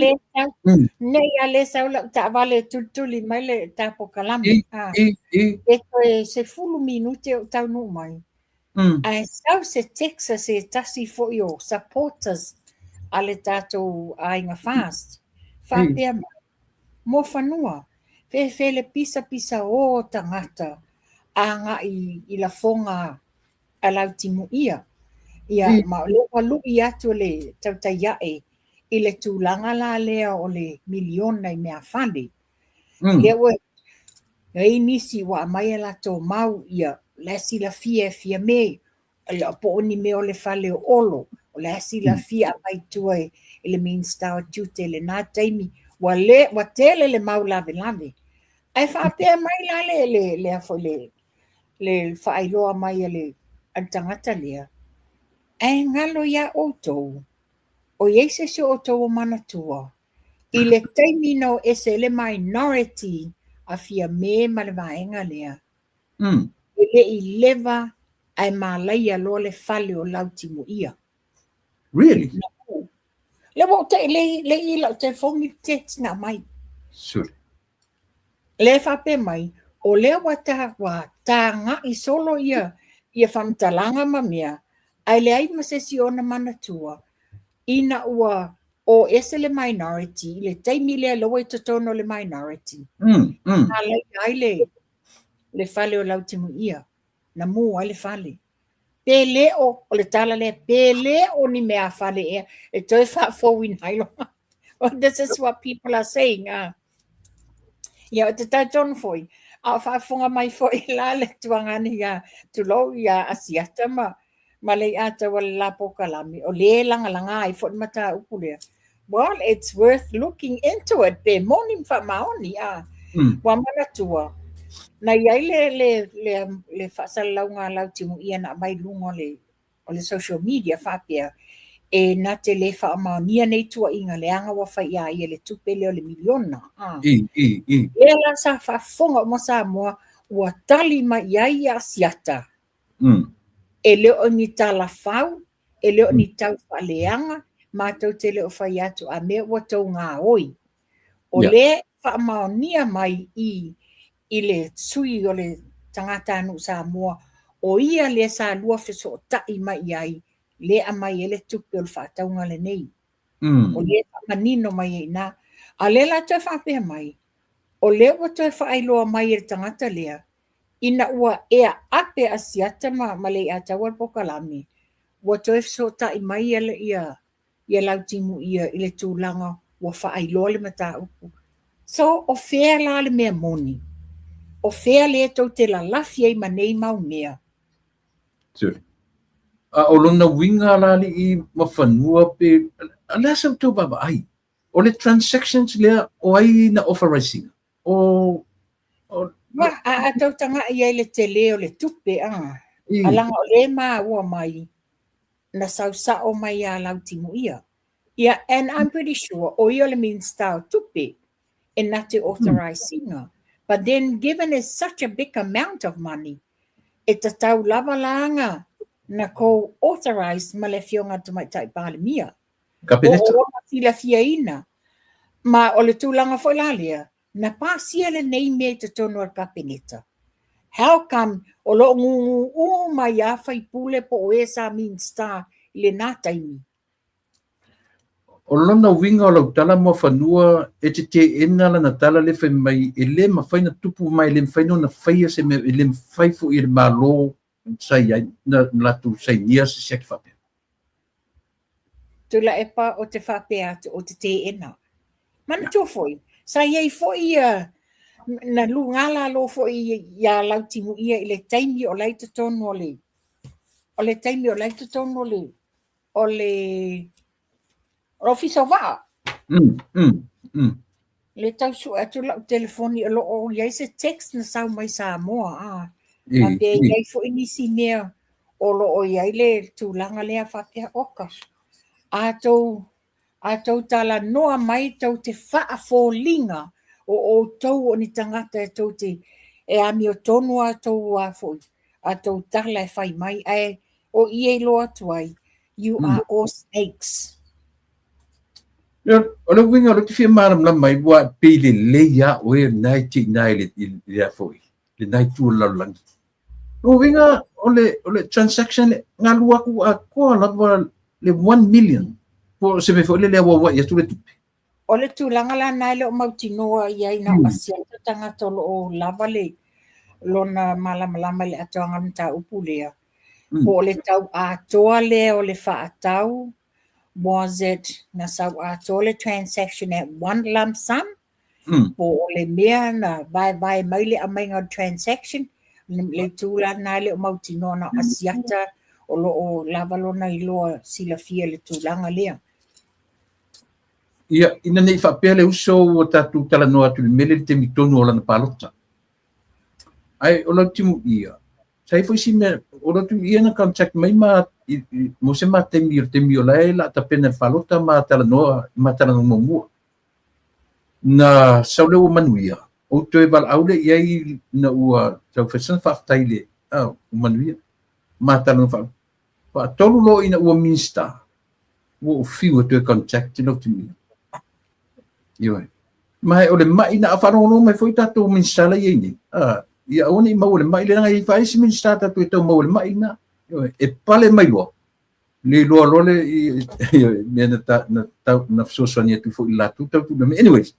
le sa ula ta vale tutuli mai le tapo kalami. E koe se fulu minute o tau nu mai. Ai sau se Texas e tasi fo yo supporters ale tatou ainga fast. Whapea mo whanua. Fe le pisa o tangata anga i la fonga a lautimu ia. Ia ma lewa lui atu le tautaiae i le tūlanga la lea o le miliona i mea whale. Lewa ei nisi wa mai la tō mau ia lasi la fia me le po ni me o le whale o olo. O lasi la fia mai tue i le Minsta o tute le nā taimi wa tele le mau lave. Ai whapea mai la le afo le whaailoa mai le antangata lea. Ai ngalo ia o tau. O yeise se o tau o manatua. I le taimi no ese le minority a fia me ma le vaenga lea. Le i leva ai malaia lo le fale o lautimu ia. Really? Le wo te le i la te fongi text na mai. Sure. Le whape mai, o le wata wa tā ngā i solo ia whamtalanga mamia, ai le ai masesi o na manatua, ina ua o ese le minority, le taimi le loa i totono le minority. Nā lai ai le whale o lautimu ia, na mua ai le whale. Pele o le tala le, pele o ni mea whale ea, e toi whawin hailo. This is what people are saying, Ia, te tautonu foi. A whaafonga mai foi la le tuangani ia tulo ia asiata ma le ata wale la pokalami. O le langa ai foi mata upulea. Well, it's worth looking into it. Pe monim wha maoni wa manatua. Na iai le whaasalaunga lautimu ia na mai lungo o le social media whapea. E na te le whaamaunia nei tua inga le anga wa whai ia le tupele o le miliona. E la sa whafonga o masa mua ua tali ma iai a siata. E leo ni tala whau, e leo ni tau whaleanga, mātou te leo whai atu a mea ua tau ngā oi. O le whaamaunia mai i le sui o le tangata anu sa mua, o ia le sa lua whiso o tai mai iai, le a mai ele tupe o le whaataunga le nei. O le manino mai e na. A le la toi whapea mai. O le ua toi whaailoa mai e tangata lea. Ina ua ea ape asiata ma le a tawa pokalami. Ua toi so tai mai ele ia lautimu ia i le tūlanga ua whaailoa le mata upu. So o whea la le mea moni. O whea le tau te la lafia i manei mau mea. Sure. O lona winga lali i mawhanua pe, lea sa tau baba ai. O le transactions lea o ai na authorizing. A tau tanga i ai le tele o le tupe, alanga o le maa ua mai na sausa o mai a lautimu ia. Yeah, and I'm pretty sure o ia le Minsta o tupe e na te authorizing. But then given it's such a big amount of money, e ta tau lava langa na ko authorized ma le fionga tamai tai palemia. Kapineta. O tila fia ina. Ma o le tūlanga foi la lea, na pāsia le nei me te tono al kapineta. how come o lo ngungu mai a fai pule po e sa min star le nā taimi. O lona winga o lau tala mo whanua e te ena la na tala le whai mai e le ma whai na tupu mai le whai no na whai se me le whai fu i le malo sai ai na latu sai nia se seki whape. Tula e pa o te whapea o te ena. Mana tō foi. Sai ei foi na lu ngala lo foi ia lau timu ia i le taimi o lai te tonu o le. O le taimi o lai te tonu o le. O le office wa. Le tau su atu lau telefoni o lo o iai se text na sau mai sa moa. Ma pe iai foi nisi mea o lo o iai le tūlanga lea whapea oka. A tau tala noa mai tau te whaafōlinga o tau o ni tangata e tau te e ami o tonu a tau a foi. A tau tala e whai mai ai o iei loa tuai. You are all snakes. O le winga o le te whia maram la mai wa pe le leia o e nai ti nai le a foi. Le nai tu laulangi. O winga o le transaction le ngalu aku a koa la le 1 million. Po se me foi le wa ia tu le tupe. O le tūlanga la nai le o mautinoa iai na asia to tangata o lava le lona malamalama le atoanga mta upu lea. Po le tau atoa le o le whaatau. Was it na sau atoa le transaction at one lump sum? Po le mea na vai mai le amainga transaction. Le tūla nai le o mautinoa na asiata o lo o lava lona i loa sila fia le tūlanga lea. Ia, ina nei whapea le uso o tatu tala noa tu le mele te mitonu o lana palota. Ai, o lau timu ia. Sai foi si me, o lau tu ia na contact mai ma, mo se ma te mi o lai la ta pena palota ma tala noa mua. Na sau leo manuia. O to e val aule iai na ua tau whesana whaftai le. O manuia. Ma tala noa whaftai. Pa tolu lo ina ua minsta. Ua fiu to e contact lau timu ia. Ioi. Mai ole mai na afaro mai foi tato min sala yini. Ia oni mau le mai le nga i fai min stata to to mau le mai na. Ioi. E pale mai lo. Le lo lo le me na so so ni tu foi la tu tu. Anyways.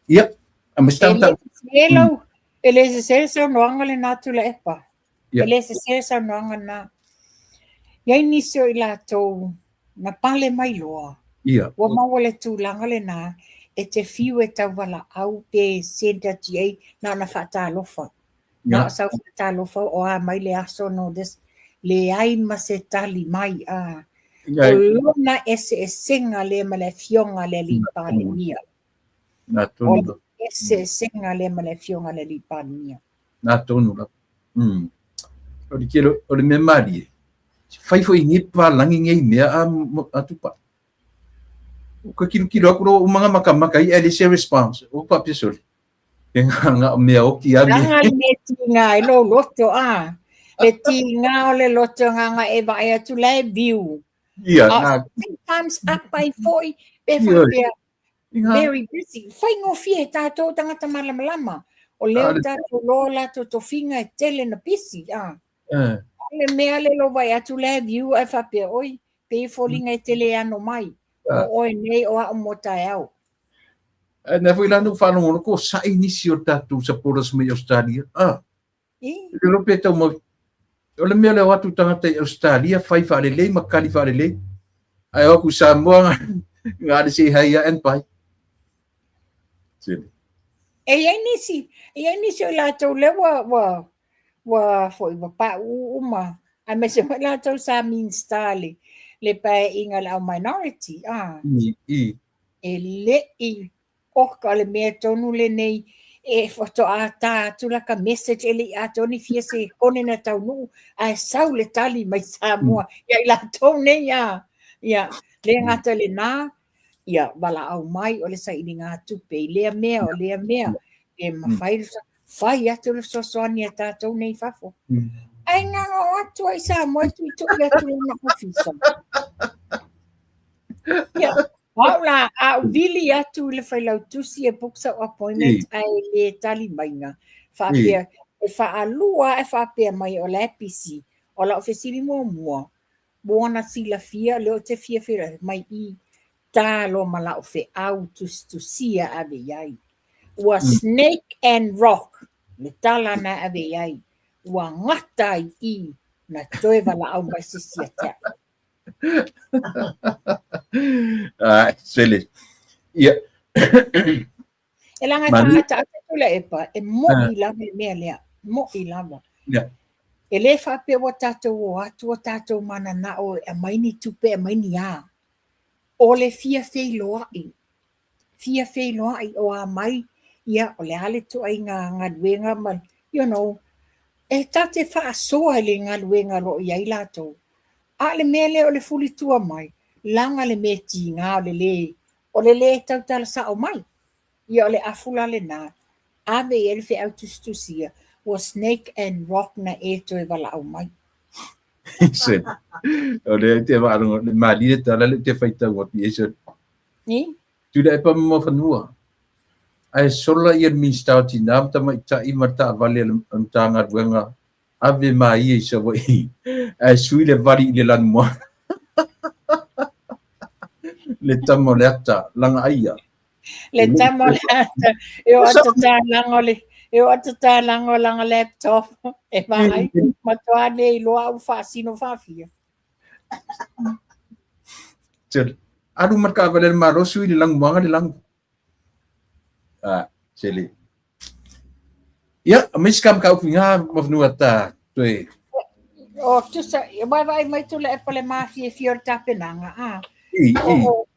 Ia. Am stanta. Hello. Ele se se no angale na tu le epa. Ele se no angana. Ia ni so ila to na pale mai lo. Ia. Wa mau le tu langale na. E te fiu e tau wala au pe senta tia na whata lofa. Na sa whata lofa o a mai le aso no des le ai ma se tali mai a. O lona ese senga le ma le fionga le li pale mia. Na tonu. Ese senga le ma le fionga le li pale mia. Na tonu la. O di kelo o le memari. Fai foi ni pa langi ngai mea a tupa. Ko kilo ako mga makamaka i se response o pa pisol nga me o ki abi nga le tinga lo loto le tinga o le loto nga e vai tu le view sometimes up by foi be very busy fai ngo fie tato tangata malama o leo tato lola to finga e tele na pisi le mea le lo vai tu le view e fa pe oi pe folinga e tele ano mai o nei o a mota au. Na foi lá no falo ko sa inisio tatu sa poros me Australia. Lo peto mo. O le mele watu tangata Australia fai fa le makali fa le. Ai o ku sa mo nga de si haya en pai. E ai nisi o la to le wa foi pa uma. A me se la to sa min stali. Le pa inga la minority e le i oka le mea tonu le nei e foto a ta tu la ka message ele a toni fie se kone na tau nu a sau le tali mai Samoa ia la tau nei ia le ngata le na ia bala au mai o le sa ini ngā tupe le mea o le mea e fai atu le sosoani a ta tau nei fafo ai nga o atu ai Samoa tu le tu na ofisa ia Paula, a vili atu le whailau tusi e buksa appointment ai le tali mainga. Whapea, e whaalua e whapea mai o le pisi, o la o fesiri mua, buona sila fia, leo te fia whira mai I talo mala o fe au tusia ave iai. Ua snake and rock, le tala na ave iai, ua ngata I na toe wala au mai sisia tea. Sele. Ia. E langa e whaata ate tula e pa, e mo I lava e mea lea, mo I lava. Ia. E le whapea wa tātou o atu o tātou mana na o e maini tupe e maini a. O le fia fei loai. Fia fei loai o a mai, ia o le hale tu ai ngā duenga ma, you know, e tate wha soa le ngā duenga ro I ai lātou. A le mele o le fuli tua mai, langa le me ti ngā o le tau tala sa o mai. Ia o le afula le nā, ave e le fe au tustusia, o snake and rock na e toi wala au mai. Sele. O le te wārongo, le mali le tala le te whaitau o pi esa. Ni? Tula e pa mo whanua. Ai sola ia minstau ti nam tama I ta I marta vale am tanga duenga. Ave mai e sa wa I. Ai sui le vari le lan mo. Le tamo le ata langa aia. Le tamo le ata, e o ata tā lango le, e o ata tā lango langa laptop, e mai, matoa ne I loa au whaasino whawhia. Sele. Aru marka vale le maro sui le lang mwanga le lang. Sele. Ia, miskam ka upinga mafnua ta toe. O tusa, vai mai tula e pale mafia fior tapenanga,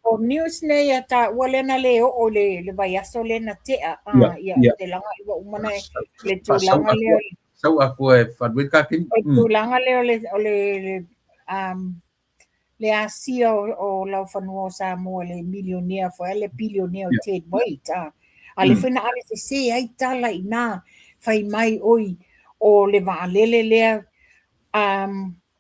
O news ne ia ta walena le o le vai aso le na tea, ia te langa I wa umana le tūlanga leo. Sau aku e whanui kakin. O tūlanga leo le asia o lau whanua sa mua le milionea fo le bilionea o Ted White. A le whina ale se ai tala I nā whai mai oi o le waalele lea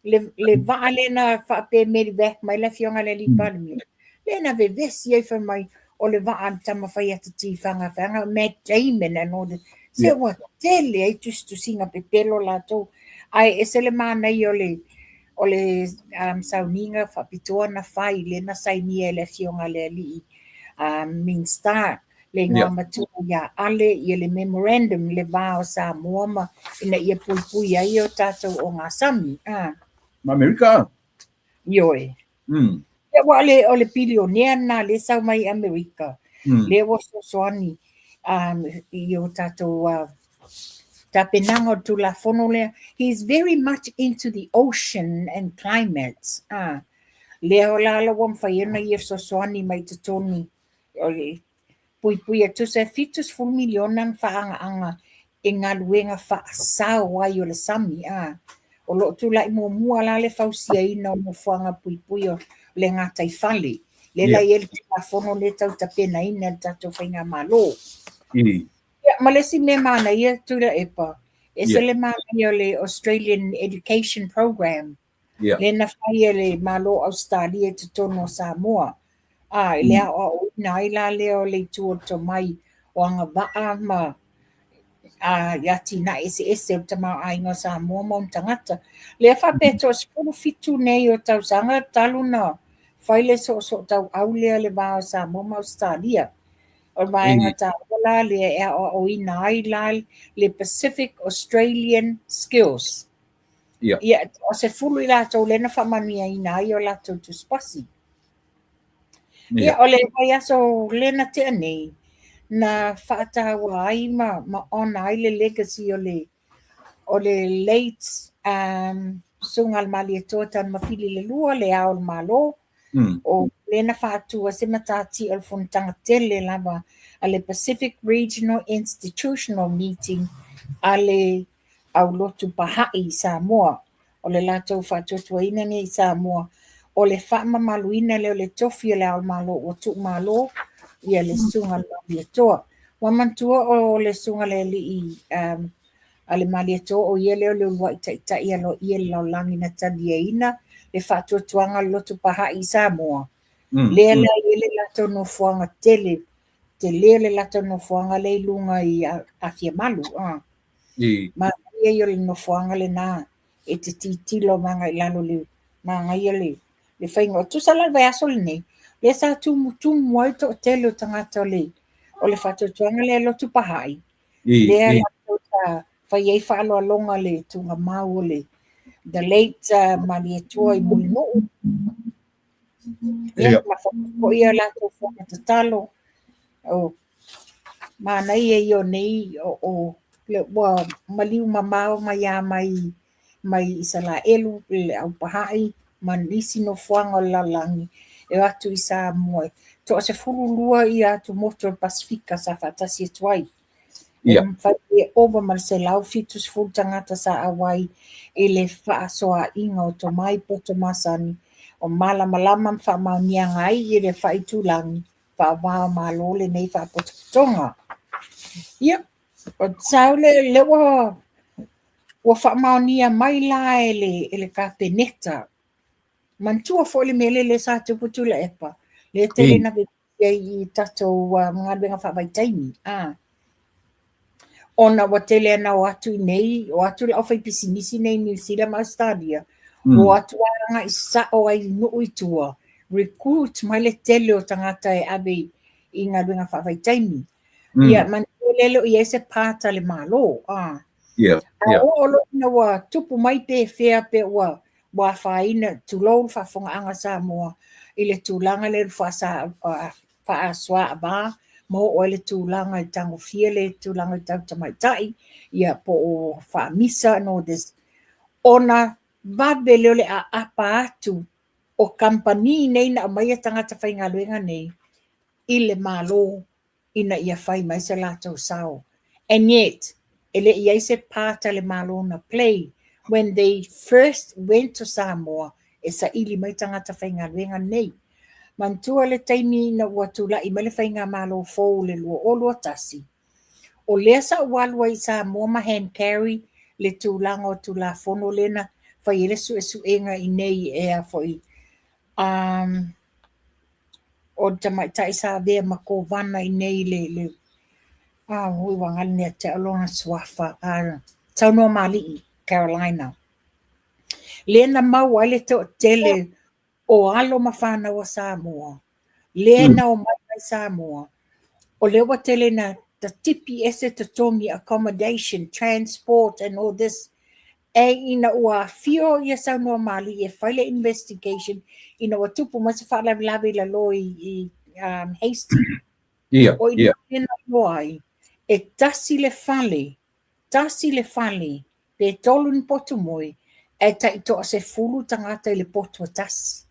le vale na whape meri vek mai le fionga le li palmi. Le na vevesi ai wha mai o le vaan tama whai ata ti whanga Matt Damon and all the se wa tele ai tustu singa pe pelo la to ai e se le mana I o le sauninga whapitoa na whai le na saini e le fionga le li Mingstar le ngā matua ia ale I le memorandum le vāo sa muama ina ia pui ai o tātou o ngā sami. Amerika. Ioe. Ia wa o le bilionea na le sau mai Amerika. Le wa soani I o tātou tapenanga o tula fono lea. He's very much into the ocean and climate. Le o la wam whaiena I soani mai te toni o le pui tu se fitus full milionan whaanga e ngā luenga whaasau ai o le sami. O lo tu lai mua la le fausia ina o mo whanga pui o le ngātai whale. Le lai ele te whafono le tau tapena ina tatou whainga malo. Ma le si me mana ia tula epa. E se le mana ia le Australian Education Program. Le na whai le malo Australia te tono Samoa. Le o ina ila leo le tua to mai o anga waa ma yati na ese o tama ainga Samoa mo tangata. Le whape to spuru fitu nei o tau sanga talu na whaile so tau au lea le vāo Samoa ma Australia. O vaenga ta wala le o ina ila le Pacific Australian Skills. Ia o se fulu I lato le na whamania ina I o lato tu spasi. Ia o le vai aso le na te anei na whaatawa ai ma ona ai le legacy o le late sungal mali toa tan mawhili le lua le ao malo o le na whaatua se matati al funtanga tele lava a le Pacific Regional Institutional Meeting a le au lotu Pahai Samoa o le lato whaatuatua ina nei Samoa o le whaama maluina leo le tofi le ao malo o tuk malo ia le sunga mali toa. Wamantua o le sunga le li a le mali toa o ia leo le ua ita ia lo ia lo langi na tania ina le whaatuatuanga lotu Pahai Samoa. Lea la ele lato no fuanga tele te lea le lato no fuanga le lunga I a fia malu. Ma ia yo le no fuanga le na e te titilo manga I lalo le manga ia le whainga. Tu sala vai aso le nei. Le sa tu moi to tele o tangata le o le whatutuanga le alo tu pahai. Le ala to ta whai ei whaalo alonga le tunga mau le the late Maria Tua I Mulino. Ia ma ko ia la to fuanga te talo. O mana ia yo nei o le wa maliu mamao mai a mai isala elu le au pahai man isi no fuanga lalangi e atu isa moe to se fulu lua ia tu moto Pasifika sa fatasi tuai fai over Marcelau fitus full tangata sa awai ele fa soa inga o to mai poto masani o mala malama fa maunia ngai ele fa itulangi fa wa malole nei fa poto tonga ia o saule le wa fa maunia mai la ele kapeneta mantua fo le mele le sa te putula epa le tele na ve I tato mga benga fa vai taimi ona wa tele na watu nei watu le ofai pisinisi nei New Zealand ma stadia o watu nga isa o ai no itua recruit mai le tele o tangata e abe I nga benga fa vai taimi ia man lelo ia se pata le malo o lo na wa tupu mai pe fea pe wa faina tu lo fa fonga anga sa mo ile tulanga le fa sa fa aswa ba mo o le tulanga I tango fiele tulanga I tau tamaitai ia po o fa misa no this ona va belele a apa atu o company nei na mai tangata fainga luenga nei ile malo ina ia fai mai se lato sao and yet ele ia se pata le malo na play when they first went to Samoa esa ili mai tangata fainga luenga nei mantua le taimi na watula I mele fainga malo fo le lua o lua tasi o lesa walua I Samoa ma hand carry le tulanga o tula fono lena fai ele su enga I nei ea foi o tamaitai sa vea mako vana I nei le hui wangal ne te alonga swafa tauno mali Carolina lena mau ale to tele o alo mafana wa Samoa lena o mai Samoa o lewa tele na the TPS to tongi accommodation transport and all this e ina ua fio ia sau normali e file investigation ina ua tupu masa wha lavi la lo I hasty o ina loai e tasi le fale pe tolun potu moi e ta ito se fulu tangata I le potu tasi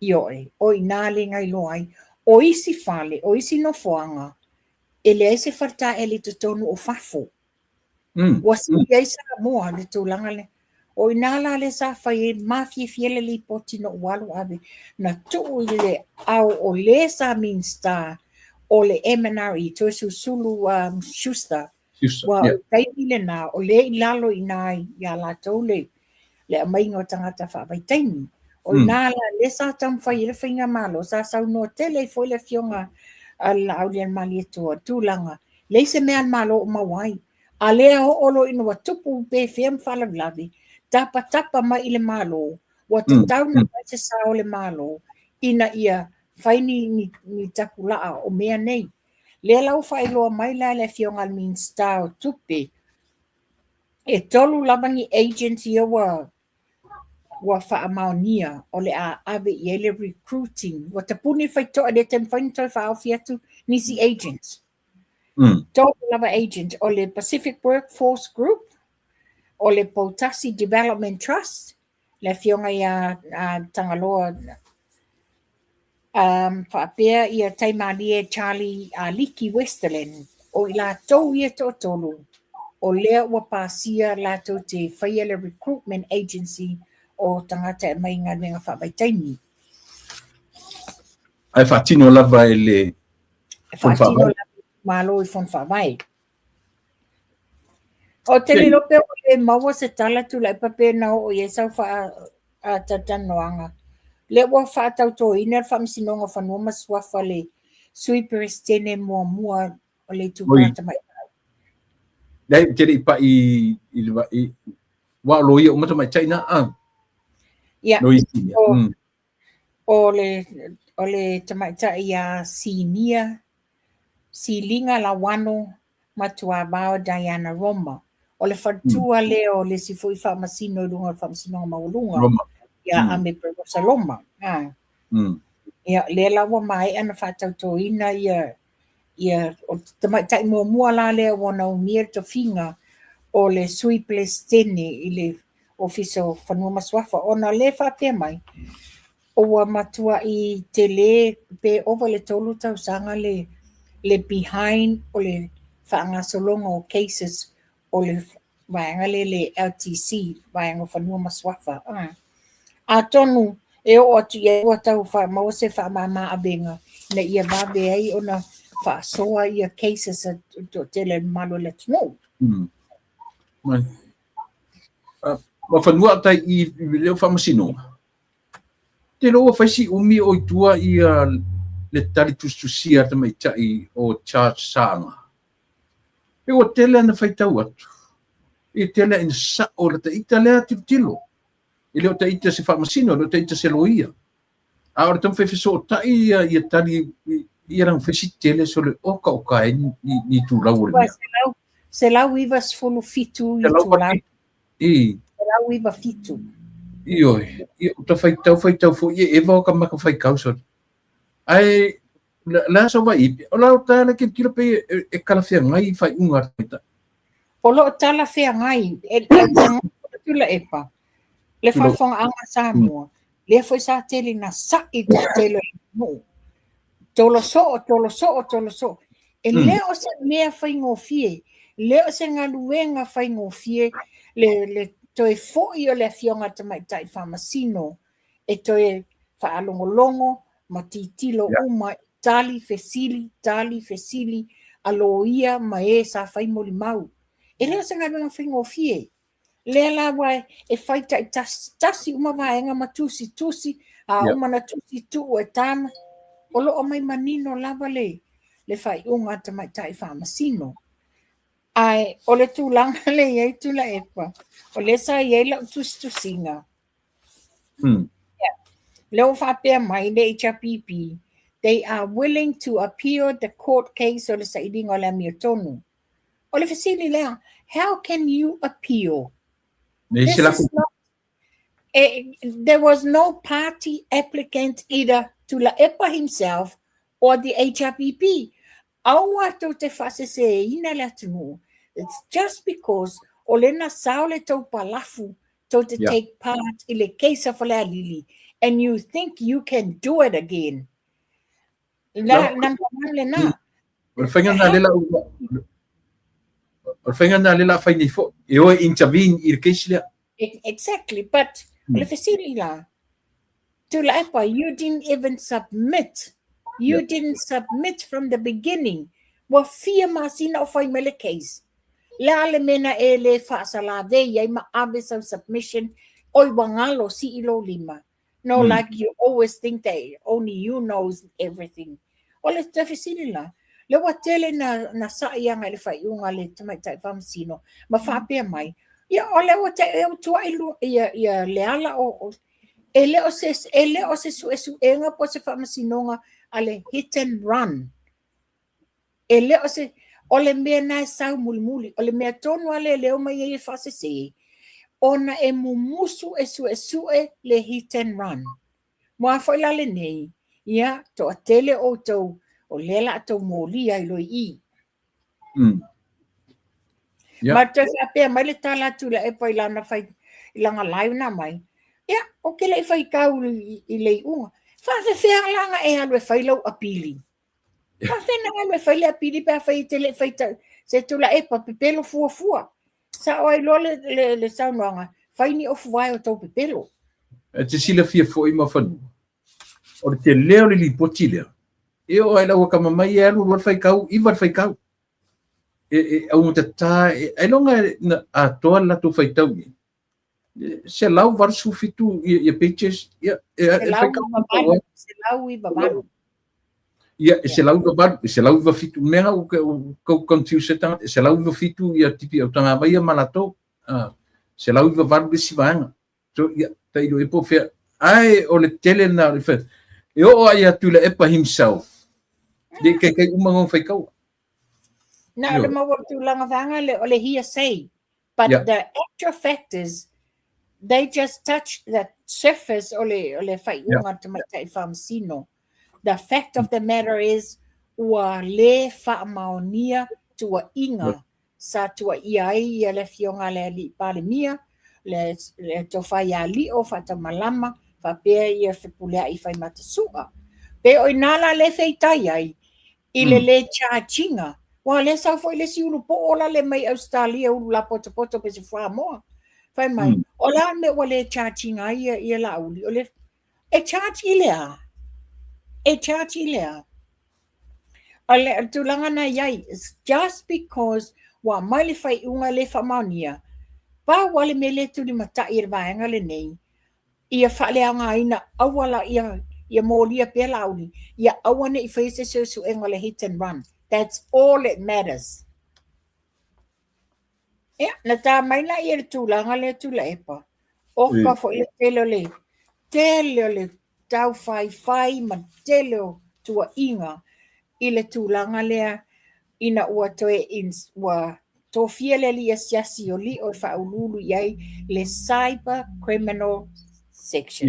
ioe o ina le ngai loai o isi fale o isi no foanga e le ese farta e le tutonu o fafo wasi ia sa moa le tulanga le o inala le sa fai mafia fiele li poti no walu ave na tu le au o le sa minsta o le MNRE to sulu Schuster wa kai le na o le lalo inai ya la tole le mai ngo tangata fa vai taimi o inala le sa tam fai le finga malo sa no tele foi le fionga al aulian malieto tulanga le se me al malo mawai alea o olo ina wa tupu pe fem fala vlavi tapa ma ile malo wa tau na se sa o le malo ina ia faini ni tapula o mea nei le lau fai loa mai la le fionga min style tupe e tolu labangi agency wa fa amaunia o le ave yele recruiting wa tapuni fai to de tem fai to fa ofiatu nisi agents Total lava agent o le Pacific Workforce Group o le Potasi Development Trust le fionga ia tangaloa whaapea ia taimalie Charlie Liki Westerland o ila tau ia to tolu o lea ua pasia lato te whaia le recruitment agency o tangata e mai ngā renga whabaitaini. Ai whatino lava e le whatino lava malo I fon whawai. O te li lope o le maua se tala tu lai pape na o ye sau wha a tatanoanga. Le ua wha tau tō ina whamisinonga whanua maswafa le sui perestene mua o le tūpata mai. Dai jadi pa i wa lo ia umata mai China Ia, no isi. o le tamaita ia silinga la wano matua bao Diana Roma. O le fatua leo le sifui whamasino runga whamasino maulunga. Roma. Ia ame Provosa Loma. Ia le lawa mai ana whatautoina ia o tamaita i mua la leo wana umir to finga o le sui plestene i le ofiso whanua maswafa. Ona le whapea mai. O matua i te le pe over le tolu tau sanga le behind o le whaangasolonga o cases o le vaenga le LTC, vaenga whanua maswafa. A tonu e o atu ia ua tau maua se whaamama abenga na ia babe ai o na whaasoa ia cases to tele malo le tino. Ma whanua tai i leo whamasino. Te loa whaisi umi o itua i le tari tustusia te mai tai o Charles Sanga. E o tele ana whaitau atu. E tele ina sa o le taita lea tilo. E leo taita se whamasino, leo taita se loia. A ora tam whaifiso o tai i tari i rang whaisi tele so le oka e ni tu lau le. Se lau iwa sfolo fitu i tu lau. Se lau iwa fitu. Ioi, ta whaitau fo i ewa o ka maka whaikau so. Ai, la so wa ipi, o lau tāna ke kira pe e kalawhia ngai whai unga taita. O lo tala whea ngai, e tula epa. Le whawhonga anga Samoa, le fwoi sa tele na sa i te tele mo. Tolo so. E leo se mea whai ngō fie, leo se ngā luenga whai ngō fie, le toe foi o le fionga tamaitai whamasino, e toe whaalongolongo, ma titilo uma, tali fesili, aloia ma e sa whai moli mau. E leo se ngā luenga whai ngō fie, lea la wai e whaita i tasi uma vaenga ma tusi, a uma na tusi tu e tama, o lo o mai manino lava le whai unga tamaitai whamasino. Ai, o le tūlanga le iei tula epa. O le sa iei lau tustusinga. Leo whapea mai le HRPP. They are willing to appeal the court case o le sa idinga o le amia tonu. O le fasili lea, how can you appeal? There was no party applicant either Tula Epa himself or the HRPP. Aua to te whasese ina le atunu. It's just because o lena saole tau palafu to te take part i le keisa whalea lili and you think you can do it again. Nang le na. O whainga nā lela whaini fo. E oe intervene i le keisi lea. Exactly, but le whesiri la. Tula Epa, you didn't even submit. You didn't submit from the beginning. Wa fia masina o whai mele case. La le mena e le whaasala vei ai ma avisa submission oi wangalo si ilo lima. No, like you always think that only you knows everything. O le tawhisiri la. Le wa tele na sa ianga le whai unga le tamaitai whamasino. Ma whapea mai. Ia o le wa te eo tua ilu ia le ala o ele o se su enga po se whamasinonga ale hit and run. Ele o le mea nai sau muli. O le mea tonu ale leo mai e whasese. Ona e mumusu e le hit and run. Mua whaila le nei. Ia, to a tele o tau o lela tau molia i loi i. Ma te whapea mai le tala tula e pa ilana whai ilanga lai na mai. Ia, o ke le whai kau i lei unga. Whawhewhea langa e alwe whailau apili. Whawhena alwe whaile apili pia whai te le whaita se tula e pa pepelo fua. Sa o ai lo le saunoanga. Whaini o fuwai o tau pepelo. E te sila fia fo i ma whanu. O te leo li poti leo. E o ai lau kama mai e alu whai kau, i wat whai kau. E au te tā, e longa a toa lato whai tau ni. Se lau varsu fitu ia pages ia se lau i babalo ia se lau va se lau va fitu mega o confuse tanga se lau va fitu ia tipi o tanga vai malato se lau va si vanga so ia tai lo epo fe ai o le tele na le fe e o ia tu le epa himself de ke umango fai kau na le mau tu langa vanga le o le hearsay but the actual fact is they just touch the surface o le fai unga te mai famsino. The fact of the matter is ua le whaamaonia tua inga sa tua iai le fionga le li palemia le towhai a li o whatamalama whapea ia whipulea i whai matasua. Pe oi nala le wheitai ai i le charginga. Wa le sa foi le siulu po ola le mai Australia ulu la poto pe se whamoa. Whai mai, ola me wa le charginga ia la uli. O le e charge i lea. E charge lea. Ale tulanga na yai is just because wa mai le fai unga le famania. Pa wale me le tuli mata i vaenga le nei. Ia fale anga ina awala ia molia pe lauli. Ia awane I fai se su enga le hit and run. That's all that matters. Ja, na ta mai la ia tulanga le tula epa. Oka fo le tele le tau fai ma telo tua inga I le tūlanga lea ina ua toe ua tōwhia le lia siasi o li o whaululu iai le cyber criminal section.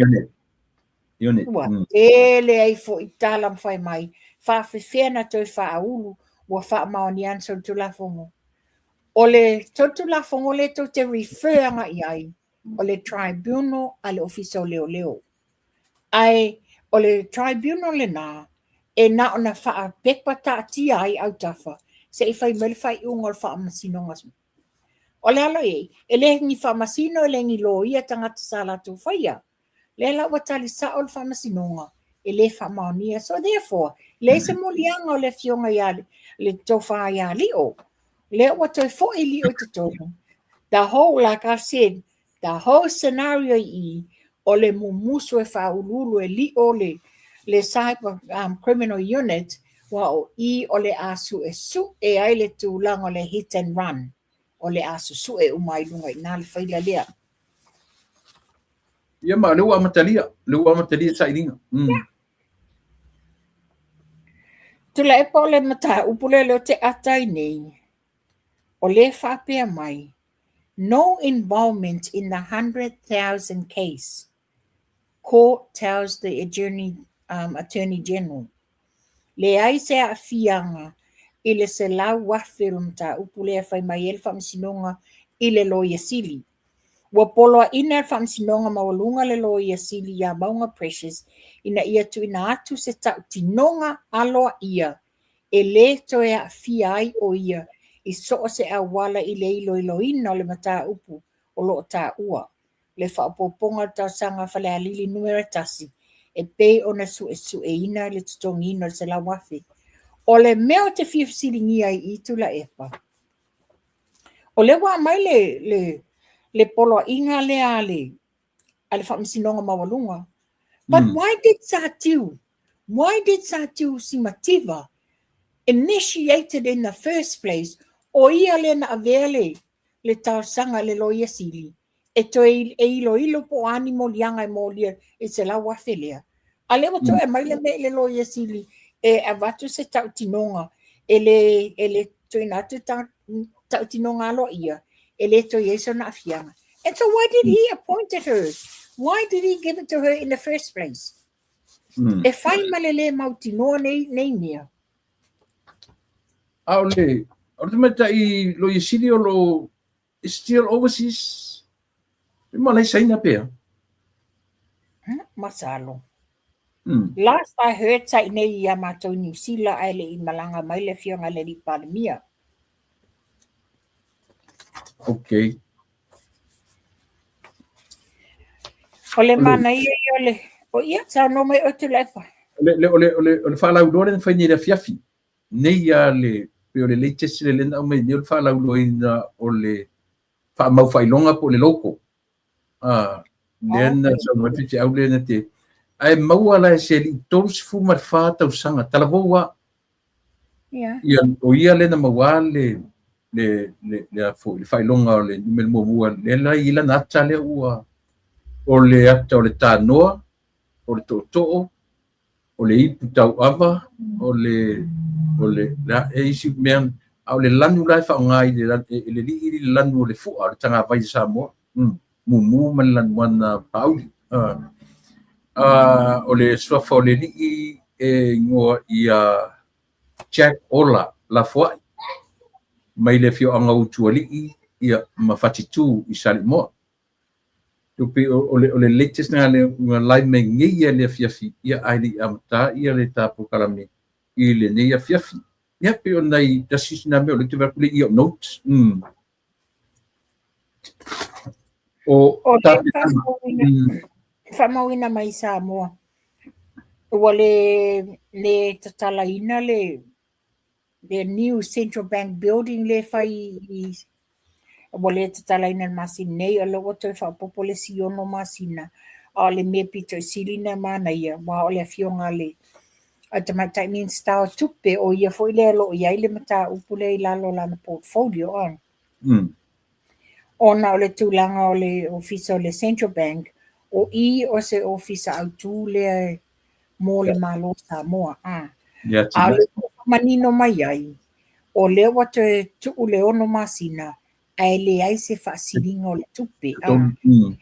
Unit. Ua tele ai fo I tala mwhai mai whawhiwhena toi whaulu ua whaamaoni anso tulafongo. O le tulafongo le to te referanga iai o le tribunal a le ofiso leo. Ai o le tribunal le nā e na ona wha pepa tātia ai au tafa se I whai mele unga o wha masino ngasmu. O le alo e le ngi wha masino e le ngi lo ia tangata sa la tō whaia. Le la watali sa o le wha masino nga e le wha maonia. So therefore, le se molianga o le fionga ia le tō wha ia li o. Le watoi fo I li o te tōna. The whole, like I've said, the whole scenario I o le mumusu e whaululu e li o le cyber criminal unit wa o I o le asu e su e ai le tūlanga o le hit and run o le asu su e umai lunga I nā le whaila lea. Ia ma leu amatalia sa iringa. Tula e pa o le mata upule leo te atai nei o le whapea mai no involvement in the 100,000 case. Court tells the Attorney General. Le ai se a fianga I le se lau wafirum ta upule a whai mai el whamsinonga I le loia sili. Wa poloa ina whamsinonga mawalunga le loia sili ya maunga precious ina ia tu ina atu se tau tinonga aloa ia e le toe a fiai o ia I so se a wala I le ilo ina o le mata upu o lo ta ua. Le whapoponga tau sanga whale a lili numera tasi e pei ona su e ina le tutongi ina se la wafi. O le mea te whiwsiringi ai I tula epa. O le wa mai le polo inga le ale whamsinonga mawalunga. But why did Satiu Simativa initiated in the first place o ia le na avele le tau sanga le loia sili e toi e ilo po animo lianga e molia e se la wafelea. A le wato e mai le me le loia sili e avatu se tau tinonga e le toi natu tau tinonga alo ia e le toi eso na afianga. And so why did he appoint her? Why did he give it to her in the first place? E whai malele mautinoa nei mea. Aole, o te meta I lo yesili o lo still overseas. E malai saina pea. Masalo. Last I heard sai nei ia mātou New Zealand ai le I malanga mai le fionga le li pandemia. Okay. O le mana ia o le o ia sa no mai o te lepa. Le whalau lore na whaini rea fiafi. Nei a le pe o le latest le lenda o mai ne o le whalau lore na o le whamau whailonga po le loko. Lena sa mwati te au lena te ai maua la se li tolu se fu mar fa tau sanga tala voa Yeah. ia o ia le na maua le fo le fai longa o le numel mo mua le la ila na tale ua o le ata o le tanoa o le to'o o le ipu tau ava o le la e isi mea au le lanu lai fa ngai le li lanu le fu o le tanga vai sa mo mu man lan wana pauli o le swafa o le li e ngoa ia Jack Ola la foi mai le fio anga utu ali ia mafatitu i sali mo tupi o le latest na le live me ngia le fiafi ia ai amta ia le tapu kalame i le nei fiafi ia pe o nei tasis na me o le te vakule ia notes o tapu Whamauina mai Samoa. Ua le tatalaina le new Central Bank building le whai ua le tatalaina masina nei o le wato whapopo le siono masina o le mea pito silina mana ia wa o le fionga le a tamata mean star tupe o ia foi le alo ia ile mata upule i lalo lana portfolio on. Ona o le tūlanga o le ofisa o le Central Bank o i o se ofisa au tū le mō le malo Samoa. A le manino mai ai, o le wata tuu le ono masina, ai le ai se whaasiringa o le tupe.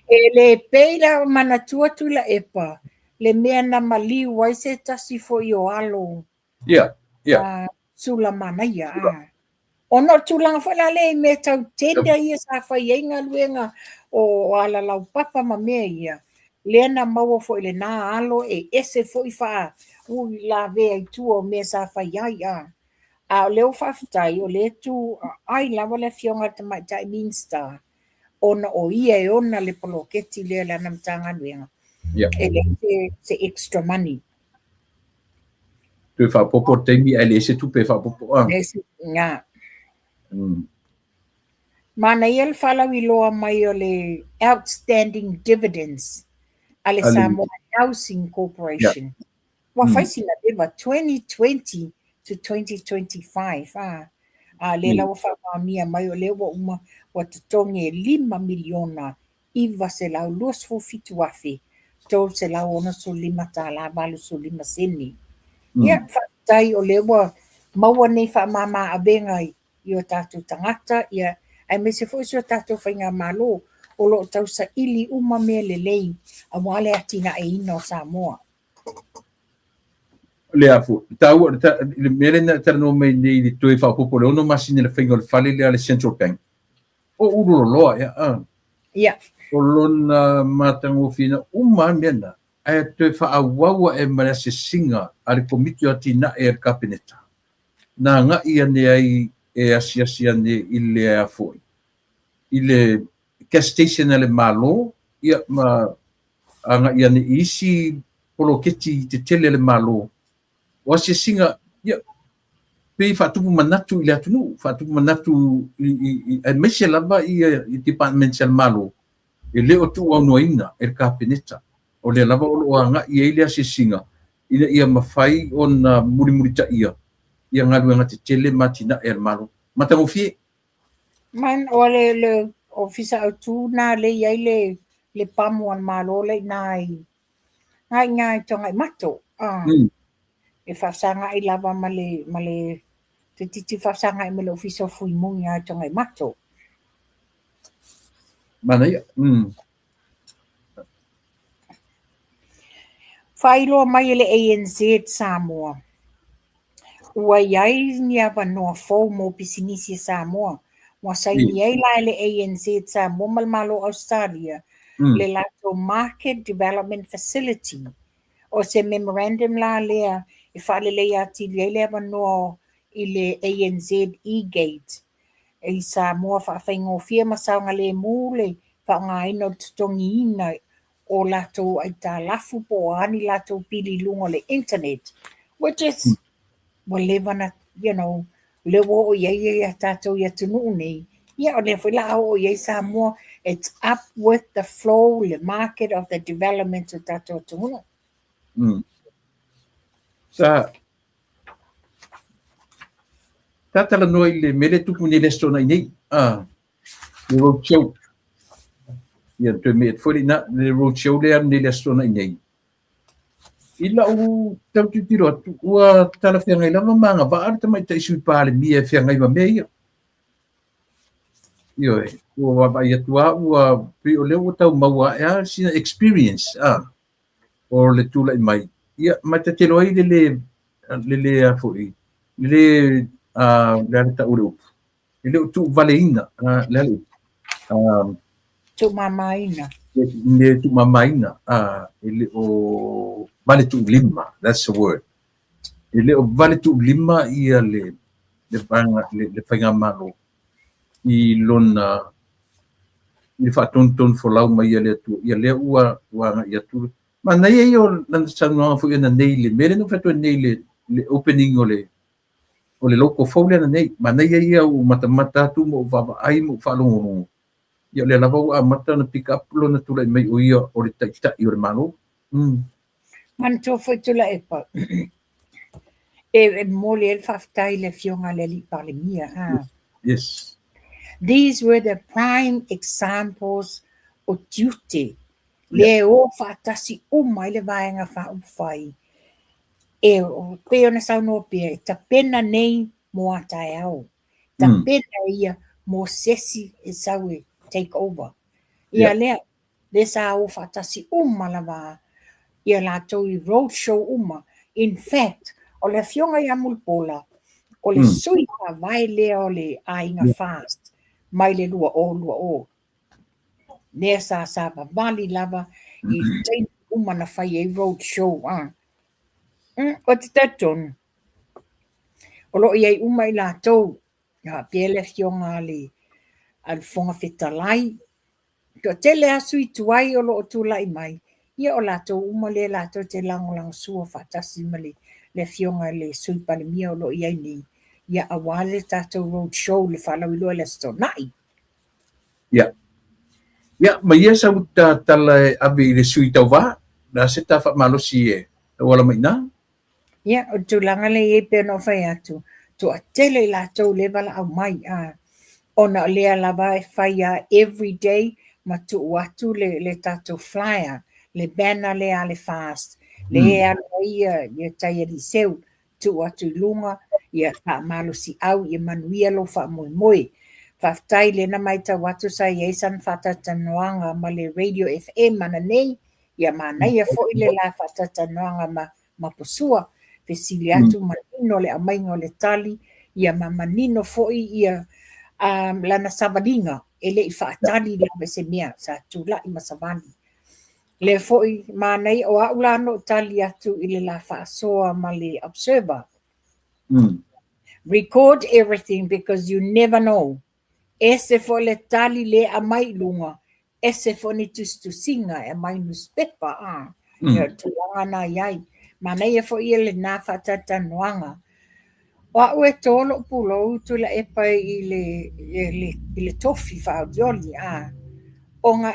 E le peila mana tuatu la epa, le mea na mali wai se tasi fo i o alo. Sula mana ia. Ono tūlanga whala le me tau tenda ia sa whai einga luenga o ala lau papa ma mea ia. Lena maua fo ile na alo e ese fo i wha la vea i tua o mea sa whai ai a. A leo whawhitai o le tu ai lawa le fionga te mai tai minsta. Ona o ia e ona le poloketi lea la namtanga luenga. E le se extra money. Tu fa popo temi ai le se tu pe fa popo a. Nga. Mana ia le whalau i loa mai o le outstanding dividends a le Samoa Housing Corporation. Wa whaisi na lewa 2020 to 2025. Le lau whamamia mai o lewa uma wa tutonge 5 miliona iwa se lau luas fu fitu wafi. Tol se lau ona so 5 tala balu so 5 seni. Ia whaitai o lewa maua nei whamama abenga i o tātou tangata. Ia ai me se fwisi o tātou whainga malo o lo tau sa ili uma mea lelei a wale atina e ino Samoa. Le afu, tau, le mele na tarano mai nei li tue whapopo le ono masine le whainga le whale le Central Bank. O uro loa, ia. O lona matango fina uma mena, ai tue whaawawa e mara se singa a le komiti o tina e kabineta. Na nga ia ne ai e asia ne i le afoi. I le gas station le malo, ia ma anga ia ne isi poloketi te tele le malo. O se singa, ia, pe whatupu manatu i le atunu, whatupu manatu i mese lava i department le malo. E leo tu au noina e kabineta. O le lava o anga ia i le se singa. Ia mawhai o na muri ta ia. Ia ngaruenga te tele matina e malo. Matango fie? Man, o le ofisa au tū nā le iai le pamu an malo le nai. Ngai tonga i mato. E whasanga i lava male te titi whasanga i mele ofisa fui mungi ai tonga i mato. Mana ia? Whailoa mai le ANZ Samoa. Ua iai ni awa noa fau mo pisinisi Samoa. Mua sai ni ai lai le ANZ Samoa malmalo Australia. Le lato Market Development Facility. O se memorandum la lea e whale lea ati lea le awa noa i le ANZ E-Gate. E Samoa whaafengo fia masaunga le mule whaanga ino tutongi ina o lato ai tā lafu po ani lato pili lungo le internet. Which is whatever, lewo o iei tātou ia tunu nei. Ia o le whila o iei Samoa, it's up with the flow, the market of the development o tātou tunu. Sa tala no le mele tupu ni le stona nei. Le roadshow. Ia te me foi na le roadshow le ni le stona nei. Ila u tau tiro atu ua tala whiangai lama manga va ar tamai tai sui pale mia whiangai ma mea. Io e ua va ia tua ua pri o le ua tau maua e sina experience o le tula i mai. Ia mai te telo ai le a foi. Le le ta ure upu. Le tu valeina le Tu mamaina. le tu mamaina ele o vale tu lima, that's the word. Ele o vale tu lima ia le panga le whainga malo i lona i whatonton fo lau mai ia le tu ia le ua ia tu ma nei e o nana sanonga fu ina nei le mele no whatua nei le opening o le loko faule na nei ma nei e ia o mata tu mo vava ai mo whalongo ia le lava ua mata na pick up lona tula i mai o ia o le taitai o le malo. Man to foi tula e pa. E mole el faftai le fionga le li pale mia. Yes. These were the prime examples of duty. Le o fatasi mai le vaenga fa ufai. E o pe ona sa no pe ta pena nei mo atai au. Ta pena ia mo sesi e sawe take over. Ia le sa o fatasi la va. Ia la toi road show In fact, o le fionga ia mulpola, o le sui ka vai lea o le ainga fast, mai le lua o. Nea sa vali lava, I tein na fai e road show. O te tatonu. O lo iai I la tau, pia le fionga al fonga fetalai. Ko tele asu I tuai o lo o tula I mai. Ia o la tau le la tau te langolang sua fatasi mali. Le fionga le sui pale mia o lo iai ni. Ia awale tatou road show le whalawilua le stonai. Ia, ma ia sa uta tala abe le sui tau wā. Na se ta wha malosi e. Wala mai nā? Ia, o tūlanga le e pe no whai atu. Tu a tele la tau le wala au mai. Ona lea lava e whai every day. Ma tu watu le tatou flyer. Le banner le ale fast. Le e alo ia tai e seu. Tu watu lunga. Ia wha malosi au. Ia manuia lo wha moi moi. Whaftai le na mai ta watu sa yesan whatata noanga ma le radio FM mana nei. Ia mana ia fo ile la whatata noanga ma posua. Pesili atu manino le amainga le tali. Ia manino fo ia lana savalinga. Ele I whaatali le me se mea sa tula I masavani. Le fo mana I o aulano tali atu ile la whaasoa ma le observer. Record everything because you never know. Ese fo le tali le amai lunga. Ese fo ni tu singa e mai newspaper. Ia tulanga na iai. Mana ia fo ia le na whatata noanga. Wa ue tolo pulo utu la epa I le tofi whaodioli. Onga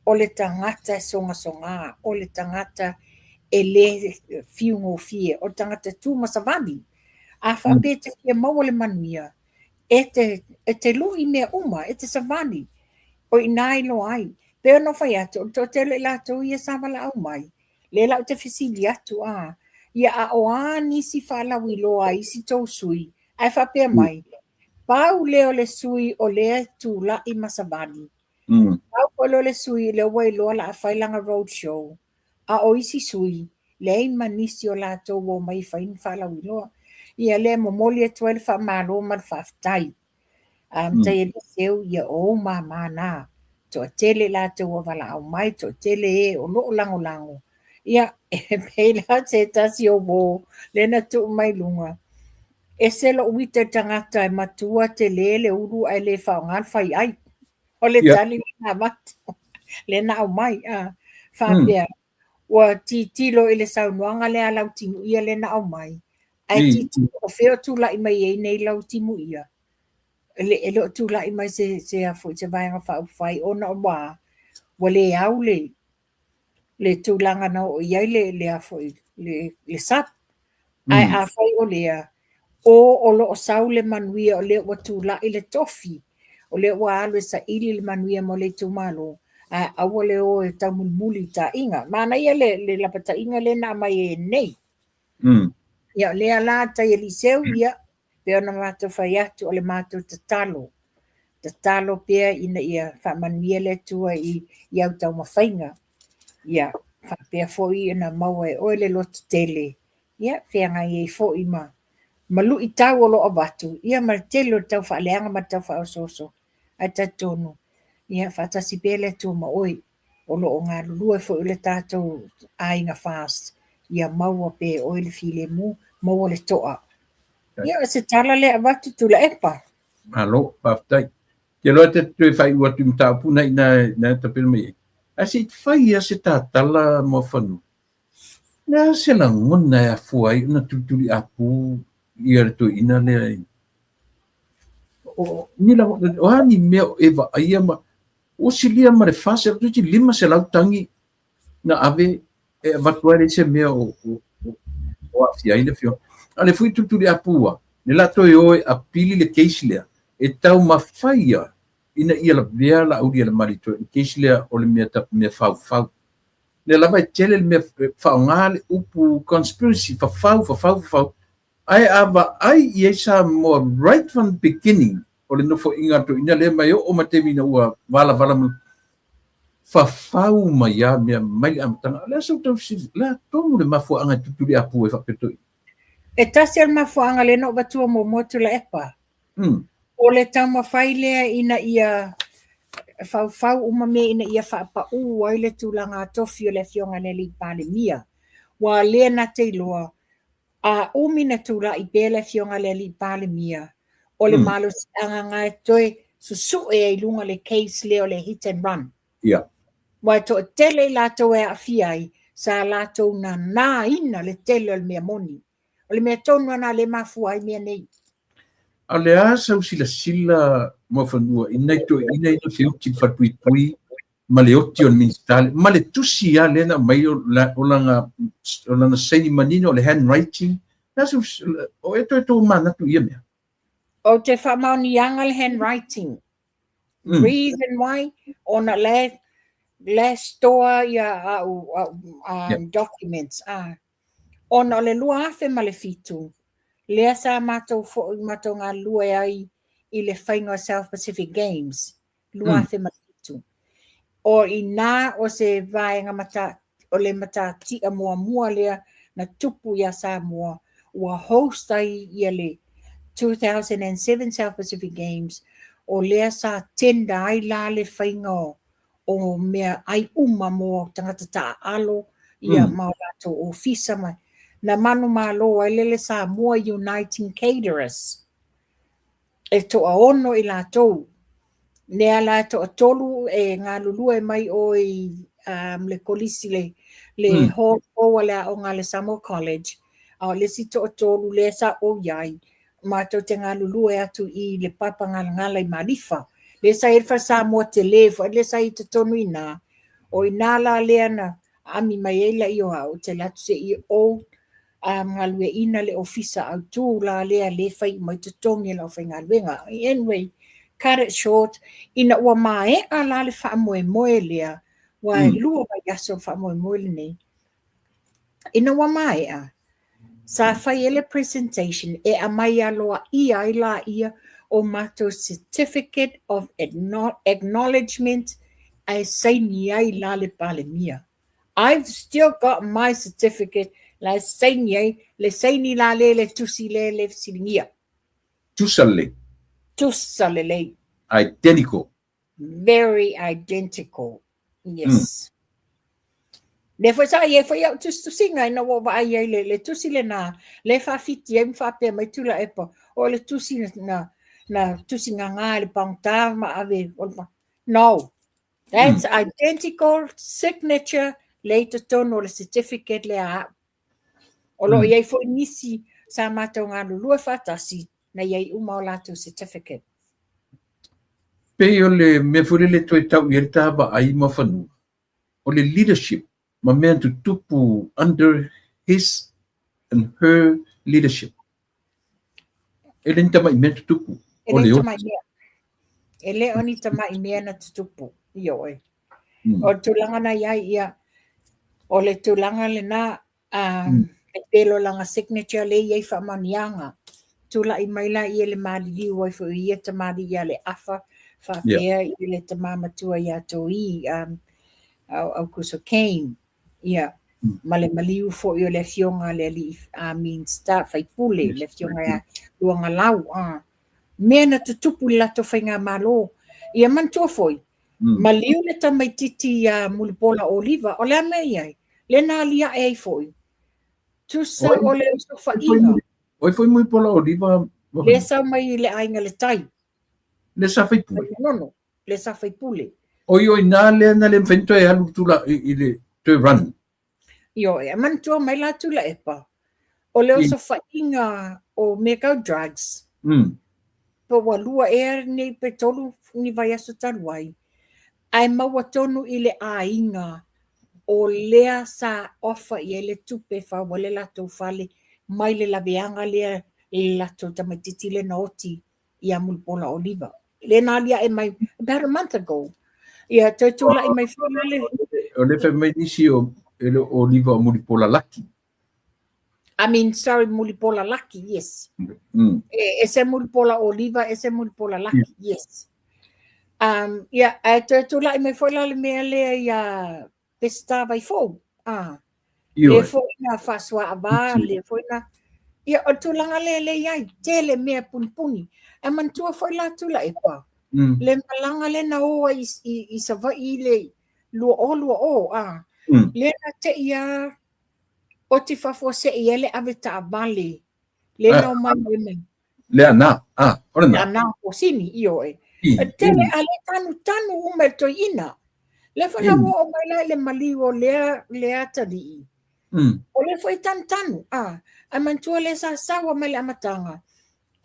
o le tangata songa. O le tangata e le fiungo fie. O tangata tu masavani. A whapete kia maua le manuia. E te lui mea e te savani. O inai lo ai. Peo no whai atu, to tele la tau ia savala au mai. Le lau te fisili atu Ia a oa nisi whalawi loa isi tau sui. Ai whapea mai. Pau leo le sui o lea tu la I masavani. Pau polo le sui le wai loa la a whailanga road show. A o isi sui. Le ima nisi o la tau o mai whain whalawi loa. Ia le momoli e tuel wha malo man whaftai. Tai e seu ia o mamana. To tele la te wala au mai to tele o lo lango. Ia e peila te tasi o bo lena tu mai lunga. E se lo wite tangata e matua te le uru ai le whaongan whai ai. O le tali na matu. Lena au mai whapea. Wa tilo I le saunuanga le alau timu ia lena au mai. Ai tilo o feo tula I mai e nei lau timu ia. E lo tula I mai se a fo se vai nga whai ona o wā. Wa le au le le tūlanga na o iai le a foi le sap. Ai a foi o lea o lo o sau le manuia o le wa tūla i le tofi. O le wa alu sa ili le manuia mo le tūmalo. A wale o e tau mulmuli ta inga. Mana ia le lapata inga le na mai e nei. Ia le ala ta ia liseu ia. Pea na mātou whai atu o le mātou tatalo. Tatalo pea ina ia whamanuia le tua i au tau mawhainga. Ia pea foi ina maua e oe le loto tele. Ia whianga i e foi ma. Malu i tau o lo o batu. Ia ma tele o tau whaaleanga ma tau whaososo. Ai tatonu. Ia whatasi pea le tua ma oi. O lo o ngā lulua foi le tātou ainga fast. Ia maua pe oe le file mu. Maua le toa. Ia se tala le abatu tula epa. Alo, paftai. Ke loa te tue whai ua tu mta puna i na tapena mai. A se whai a se tātala mo whanu. Nā se la ngona e a fuai, na tuturi apu i ar tu ina le. Nila, o hani mea o ewa aia ma, o si lia ma re fase, o tuti lima se lau tangi na ave, e vatuare se mea o a fiai le fio. Ale fui tuturi apua, ne la toi oe a pili le keisi lea, e tau mawhaia, ina ia la vea la auri la marito, le keisi lea o le mea tapu mea fau. Le lava e tele le mea whaongale upu conspiracy, fau. Ai ava, ai i sa mo right from the beginning, o le nofo inga to ina le mai o matemi na ua vala mu, fau mai a mea mai amtanga, le sa utau si, la tomu le mafu anga tuturi apu e whapetoi. E tasi al mafuanga le no batua mo motu la epa. O le tama whai lea ina ia fau uma me ina ia whaapa ai le tūlanga tofi o le fionga le li pale mia. Wa lea na te loa a umina tūla i bele fionga le li pale mia. O le malo anga ngai toi susu e ilunga le case le o le hit and run. Yeah. Wa to tele lato e a fiai sa lato na ina le tele o le mea moni. O le mea tonu ana le mafua i mea nei. A le a sau sila mo whanua, ina ina whiuti whatui ma le oti o le ministale, ma le tusi a lena mai o langa seini manino, o le handwriting, o eto manatu ia mea. O te whamaunianga le handwriting. Reason why, ona le store ia documents. Ona le lua afe ma le fitu. Lea sa matou ngā lua ai i le whainga South Pacific Games. Lua afe ma le fitu. O i nā o se vaenga o le mata tia mua lea na tupu ia sa mua. Ua host ai ia le 2007 South Pacific Games. O lea sa tenda ai la le whainga o mea ai mo tangata ta alo ia maulato o fisa mai. Na manu malo ai lele sa mua Uniting Caterers. E toa ono i la tou. Nea la toa tolu e ngā lulua mai o le kolisi le hall o le o ngā le Samoa College. Le si toa tolu le sa o iai. Ma to te ngā lulua atu i le papa ngala i marifa. Le sa irfa sa mua te levo. Le sa i te tonu i nā. O i nā la lea na ami mai eila i o hau. Te latu se i o ngalue ina le ofisa au tū la lea le whai mai te tongi la whai ngaluenga. Anyway, cut it short, ina ua mae a la le wha moe lea, wa lua mai aso wha moe le nei. Ina ua mae a, sa whai ele presentation e a mai a loa ia i la ia o mato Certificate of Acknowledgement ai saini ai la le pale mia. I've still got my certificate la saini le saini la le tusi le silingia. Tusale le. Identical. Very identical. Yes. Therefore sa ye for you to singa na wa ai le tusi le na le fa fiti em fa pe mai tula epa o le tusi na tusi nga le pangta ma ave no. That's identical signature later ton o le certificate le a o lo ye fo nisi sa mato nga lu fatasi na ye uma la to certificate. Pe o le me furi le toi tau i ta ba ai ma fanu. O le leadership ma mea tutupu under his and her leadership. E le tama I mea tutupu. O le o. E le oni tama I mea na tutupu. Io e. O tulanga na iai ia. O le tulanga le na e pelo langa signature le iai whamanianga. Tula I maila I le malili wai fu ia tamari ia le afa. Whapea I le tamamatua ia to I au kuso Kane. Ia. Male maliu fo I le fionga le li start fai pule le fionga ia luanga lau. Mea na tutupu lato whainga malo. Ia mantua foi. Maliu le tamaititi mulipola oliva. O lea mea iai. Le nā lia e foi. Tusa o le uso whainga. Oi foi mulipola oliva. Le sa mai le ainga le tai. Le sa fai pule. Nono. Le sa fai pule. Oi nā le na le mwhento e alu tula I le te run. Io e mantua mai la tula epa. O le uso whainga o mega drugs. Po walua e nei pe tolu ni vai aso taruai. Ai maua tonu I le ainga o lea sa ofa I le tupe fa wale lato fale mai le laveanga lea lato tamatiti le naoti I mulipola oliva. Le nalia e mai about a month ago. Ia te tula I mai whanale. O le whai mai nisi o ele oliva o mulipola laki. I mean, sorry, mulipola laki, yes. Ese mulipola oliva, ese mulipola laki, yes. Ia, te tula I mai whanale mea lea ia pesta vai fōu. Le fōu na whasua ava, le fōu na... Ia, o tulanga le iai, tele mea punpuni. E mantua whai la tula e pa. Le malanga le na oa I sa vai le lua o. Le na te ia o te whafua se ia le ave ta avale. Le na mai mai. Le ana, ora na. Ana o sini io e. Tele ale tanu ume to ina. Le whana o mai le maliu o le atari. O le foi tanu. A mantua le sa sawa mai le amatanga.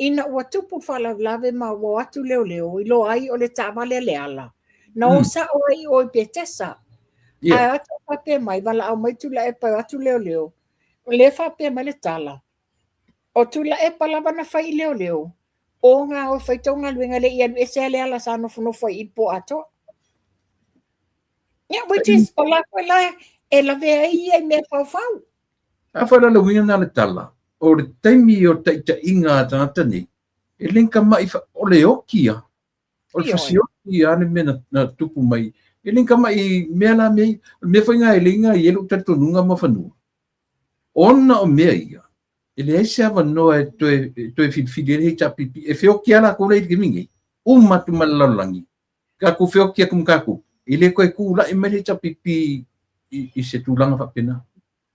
Ina ua tupu whala lave ma ua atu leo. I lo ai o le tāwale le ala. Na o sa o ai o I petesa. A atu whape mai, wala au mai tula e pa atu leo. Le whape mai le tala. O tula e pa lava na whai leo. O ngā o whaitonga luenga le ianu e se le ala sa no whai I po ato. Yeah, which is o la whala e la vea I mea whau. A whala la winga na le tala. O le taimi o taita inga tangata ni, e linka mai o le okia. O le whasioki ane mea na tupu mai. E linka mai mea la mea, mea whainga e linga I elu tatonunga ma whanua. Ona o mea ia. E le eise awa noa e toe whiwhiri e hei tapipi. E whioki ala kore I kimingi. Umatu malalangi. Kaku whioki akum kaku. I le koe kula I mai hei tapipi I se tūlanga whapena.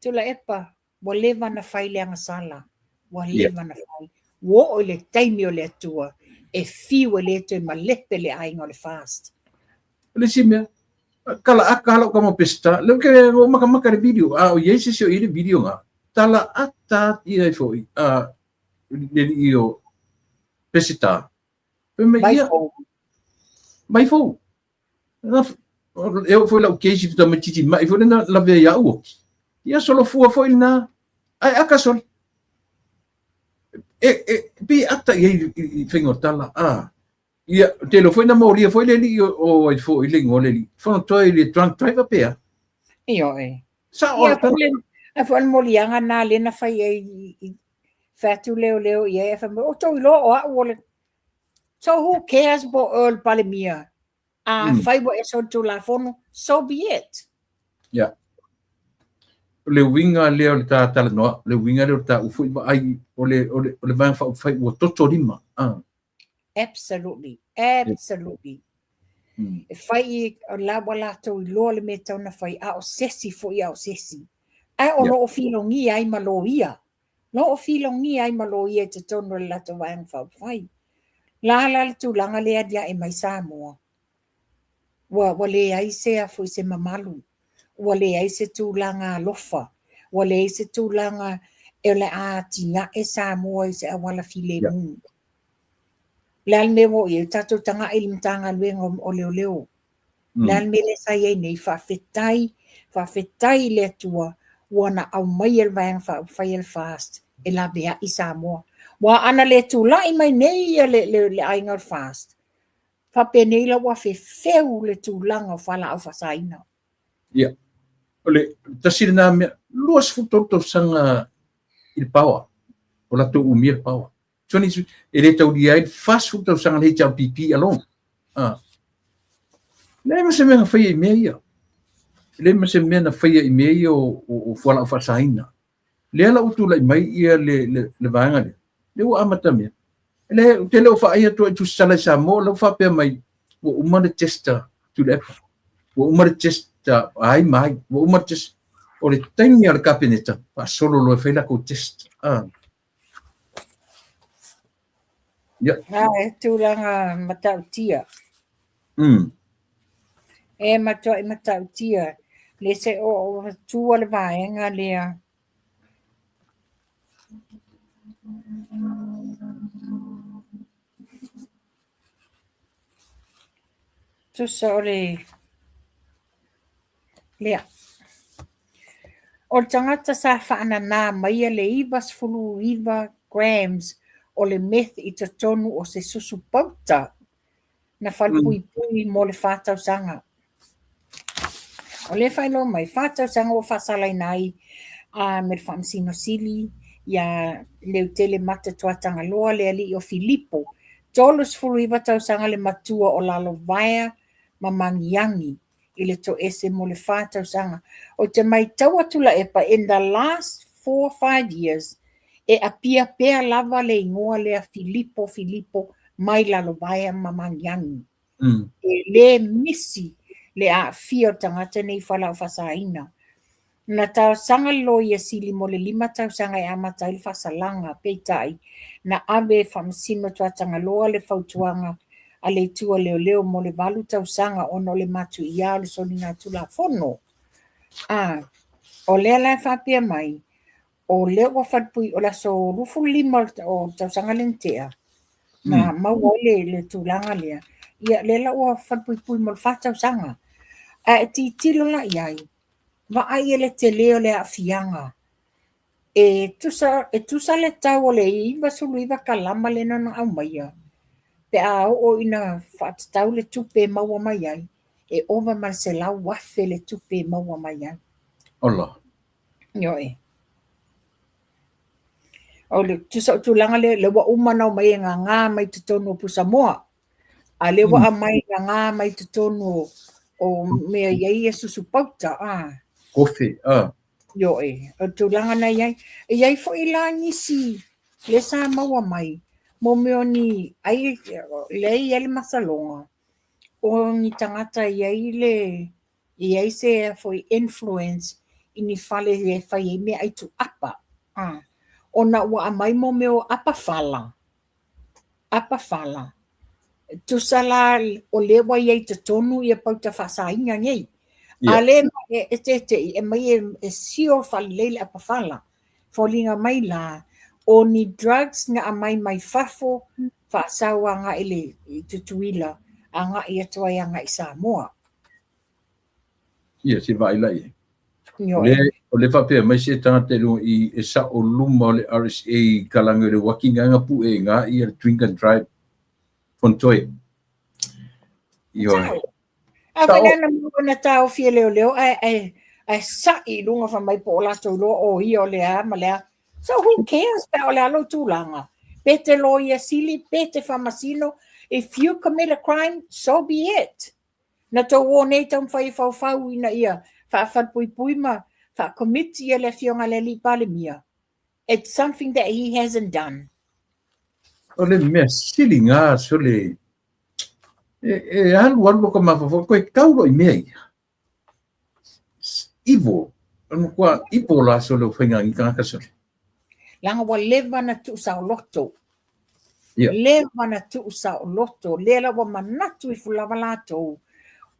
Tula epa. Wa lewa na whai leanga sala. Wa lewa na whai. Wo o le taimi o le atua. E whiu le atua ma lepe le ainga o le fast. Le si mea. Kala aka kama pesta. Leo ke o maka le video. O yeise se o I le video nga. Tala ata I ai foi. Le I o pesita. Mai fou. Eu foi lá o queijo do matiti. Mai foi na la veia o. Ia solo fua foi na ai aka sol. Bi ata I fingo tala. Ia telo foi na moria foi le o foi le ngole. Foi no toi le drunk driver pea. Io e. Sa o a foi molianga na le na fai e fatu leo ia e fa o to lo o le. So who cares about Earl Palemia? Fai bo e so tu la fono, so be it. Yeah. Le winga leo le tala no, le winga leo ta ufu ai o le van fai o toto lima. Absolutely. E fai la wala to lo le meta na fai a o sesi fo ia o sesi. Ai o lo filongi ai maloia. No filongi ai maloia te tono la to van fai. La tu langa le dia e mai Samoa. Wa le ai se a foi se mamalu. Wa le ai se tu langa lofa. Wa le ai se tu langa e le a tinga e Samoa se a wala file mu. Lal me mo e tato tanga ilim tanga luenga o leo. Lal me le sai nei fa fetai whawhetai le atua, wana au mai el vang whai el fast, e la bea i Samoa. Wa ana le tūlai mai nei le ainga fast. Whape nei la wa feu le tūlanga whala au whasaina. Ia. Ole, tasiri nā mea, luas futoto sanga il pawa. O la tō umir pawa. Toni, e le tau di ai, fast futoto sanga le tau pipi along. Le ma se mea whaia i mea ia. Le ma se mea na whaia i mea ia o whala au whasaina. Le ala utu lai mai ia le vaanga le. Le ua amata mea. Le te leo wha aia tua i tu sala sa mo, leo wha pia mai, wa umare testa tu lepa. Wa umare testa, ai mai, wa umare testa, o le taimi ala kapeneta, pa solo loe whaila ko testa. Ya. Ai, tūlanga matau tia. E matua i matau tia. Le se o tua le vaenga lea. Tusa o le lea. O le tangata sa whaana nā maia le iwas fulu iwa grams o le meth i te tonu o se susu pauta na whalpui pui mo le whātau sanga. O le whaino mai, whātau sanga o whasalai nai me le whamsino sili ia leu tele mata tuatanga loa le ali o Filipo. Tolus fulu iwa tau sanga le matua o lalo vaia mamangiangi i le to ese mo le whātau sanga. O te mai taua tula epa, in the last 4 or 5 years, e apia pea lava le ingoa lea Filipo mai lalo vaia mamangiangi. E le misi le a fio tangata nei whala o whasaina. Na tau sanga lo ia sili mo le 5 tau sanga e amata il whasalanga peitai na ave whamsino tuatanga loa le whautuanga a le tua leo mo le 8 tau sanga ono le matu ia le solinga tula fono. O lea lai whapia mai, o leo wa whatpui o la so rufu 5 o tau sanga lentea. Na maua le tūlanga lea. Ia le la ua whatpui mo le whatau sanga. A ti tilo la iai. Va ai le te leo le a fianga. E tusa le tau o le iwa sulu iwa kalama le nana au maia. Pe a o ina whatatau le tupe maua mai ai. E ova Marcela wafe le tupe maua mai ai. Ola. Yo e. O le tusa o tūlanga le wa umana o mai ngā mai tutono pusa moa. A le wa mai ngā mai tutono o mea iai e susu pauta. Kofi, Yo e, o tūlanga na iai. E iai fo i la nisi, le sa maua mai. Mo meo ni, ai le iai masalonga. O ni tangata iai se fo i influence i ni fale e fai e mea ai tu apa. O na ua amai mo meo apa fala. Apa fala. Tusala o lewa iai te tonu i a pauta whasainga ngei. A le e mai e sio whalele apa whala. Whalinga mai la, o ni drugs nga amai mai whafo, whaasawa nga ele tutuila, a nga i atua i nga i Samoa. Ia, si vai lai. O le whapea mai se tangata i e sa o luma o le RSA kalanga le wakinga nga pu e nga i a drink and drive Fontoi. Io. A whanana mua na tau fia leo, ai sa i lunga wha mai po la tau loa o i o lea, ma lea. So who cares pa o lea lo tūlanga? Pete lo ia sili, pete whamasino. If you commit a crime, so be it. Na tau o nei tau whai whau ina ia, whapui ma, commit ia le fionga le li pale mia. It's something that he hasn't done. O le mea sili ngā so le alu ka mawhawha koe kauro i mea ia. Ivo, anu kua ivo la so le whainga i kāka sore. Langa wa lewa na tu sa o loto. Yeah. Lewa na tu sa o loto. Lela wa manatu I fulawa lato.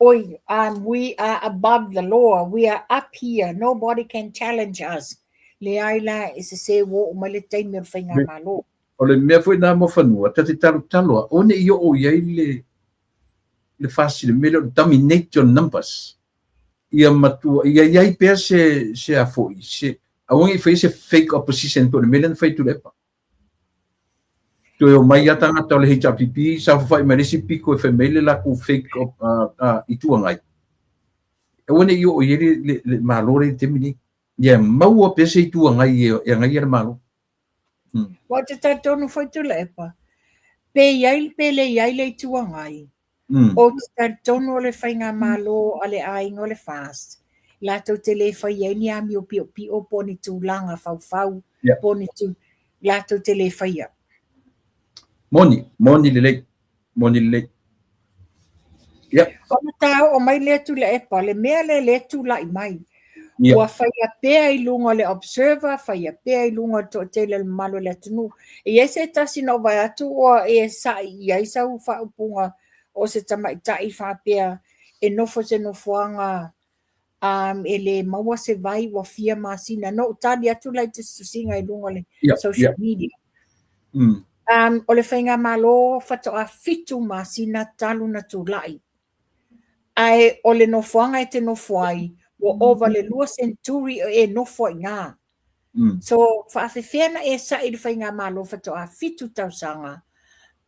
Oi, we are above the law. We are up here. Nobody can challenge us. Le aila is se wo o male taimi o whainga malo. O le mea fwoi nā mo whanua, tati taloa, o ne i o iai le whasi le mele o dominate your numbers. ia matua ia pe se a foi se aonde fez se fake opposition por melen foi tu lepa tu eu mai ata ngata le HPP sa fai mai se pico e mele la ku fake itu ngai e wone yo ye le malore te mini ia mau pe se itu ngai e ngai er malo Wa te tonu foi tu lepa. Pe le iai le tuangai. O te tonu le whainga malo ale ainga o le fast. Lato te le whai iai ni ami o pio poni tu langa fau poni tu lato te le whai ia. Moni le O na tau o mai le tu le epa le mea le tu lai mai. Ua whaia pēa I lunga le observer, whaia pēa I lunga to te le malo le tunu. E ese tasi no vai atu o e sa I aisa u whaupunga o se tamai tai whapea e nofo se nofoanga e le maua se vai wa fia masina. No, tali atu lai te susinga I lunga le social media. O le whainga malo whatoa fitu masina talu na tu lai. Ai o le nofoanga e te nofoai. O ova le lua centuri e nofo I ngā. So, whaafewhena e sa I le whainga malo whatoa fitu tausanga.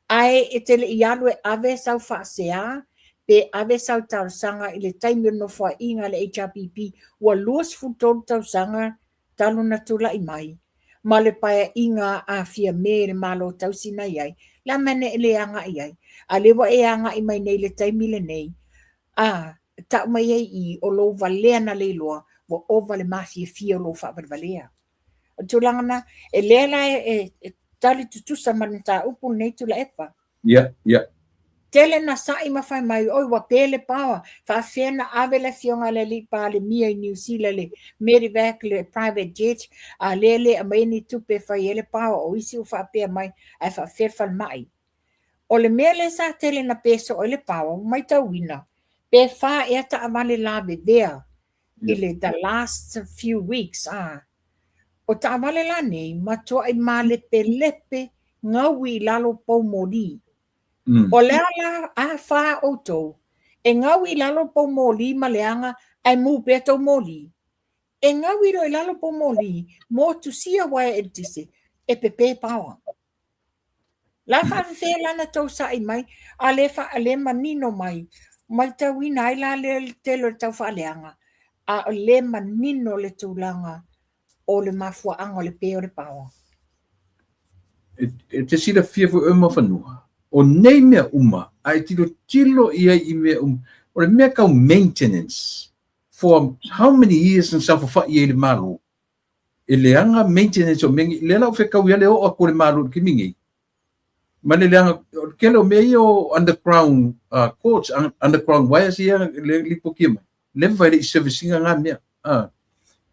Ai e te le ialu e ave sau whaasea, pe ave sau tausanga I le taimi nofo inga le HRPP, ua luas futolu tausanga talu na tula I mai. Ma le paia inga a fia me le malo tausina iai, la mene e le anga iai. A lewa e anga I mai nei le taimi le nei. Ta mai I o lo valea na le loa, wa ova le masi e fia o lo whaapar O tulangana, e lela e tali tutusa manita upu nei tula epa. Tele na sai mawhai mai, oi wa pele pawa, whaafena ave le fionga le li pa le mia I New Zealand le Medivac le private jet, a lele a mai ni tupe whai ele pawa, o isi u whaapea mai, a whaafefal mai. O le mea le sa tele na peso o le pawa, mai tauina. Pe wha e ata amale la bebea ile the last few weeks o ta amale la nei matua I male pelepe ngawi lalo po moli o le ala a wha oto e ngawi lalo po moli maleanga ai mu beto moli e ngawi ro lalo po moli mo tu sia wa e tise e pepe pawa la fa fe lana to sa I mai ale fa ale manino mai mai tauina ai la le telo tau whaaleanga. A le manino le tūlanga o le mafuaanga o le peo le pawa. Te sira fia fu whanua. O nei mea uma, ai tilo ia I mea o le mea kau maintenance for how many years and sa fa I le malo. E le anga maintenance o mengi, le lau whekau ia le o ako le malo ki mingi. Mane leanga kelo me o underground courts underground wires ia le lipo kima le vai le servicing nga mea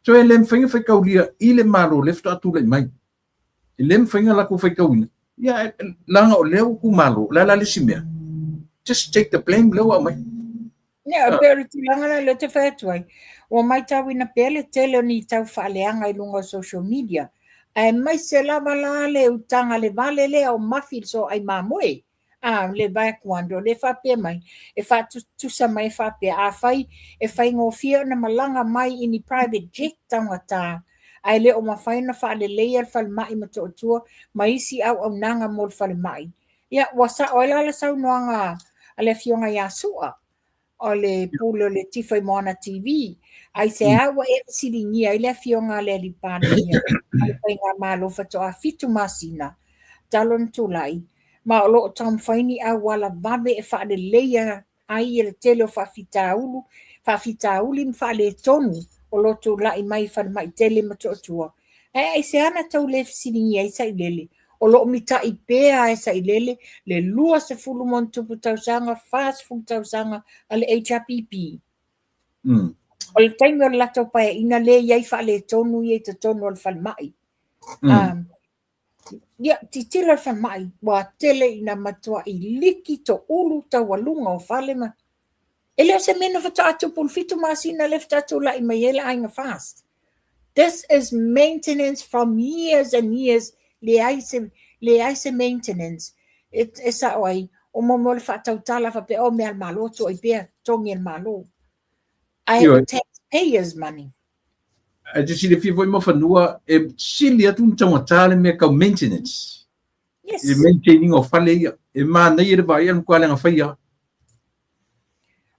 so ele mfinga foi kaulia ile malo left atu le mai ele mfinga la ku foi kauina ia langa o leo ku malo la le simea just take the blame lo mai pero tu langa le te fatwai o mai tawina pele tele ni tau faaleanga I lunga social media ai mai se lava la le utanga le vale le o mafil so ai mamoe le vai quando le fa pe mai e fa tu sa mai fa pe a fai e fai ngofia na malanga mai ini private jet tangata ai le o mafai na fa le layer fal mai matotua mai si au nanga mol fal mai ya wasa oila le sau noanga ale fionga ya sua o le pulo le tifai mona TV ai se awa e siringi ai le fionga le li pania ai painga malo fatoa fitu masina talon tulai ma lo tam faini a wala vabe e fa le leia ai le telo fa fitauli fa le tonu o lo tulai mai fa mai tele matotua ai se ana tau le siringi ai sai lele o lo mita I pea e sa ilele le lua se fulu mon tupu tausanga fast food tausanga ale HRPP. O le taimi o le lato pae ina le iai fa le tonu i te tonu al fal mai. Ia titila fal mai wa tele ina matua I liki to ulu ta walunga o fale ma. Ele se mena fata atu pul fitu masina left atu la I mayela ainga fast. This is maintenance from years and years le aise maintenance sa oi o mo fa tau tala fa pe o me al malo so I pe tongi al malo Ai o taxpayers money. A te sile fia foi mo fanua e sili atu tonga tale me ka maintenance. Yes. E maintaining of fale e mana i ba ia ko ala faia.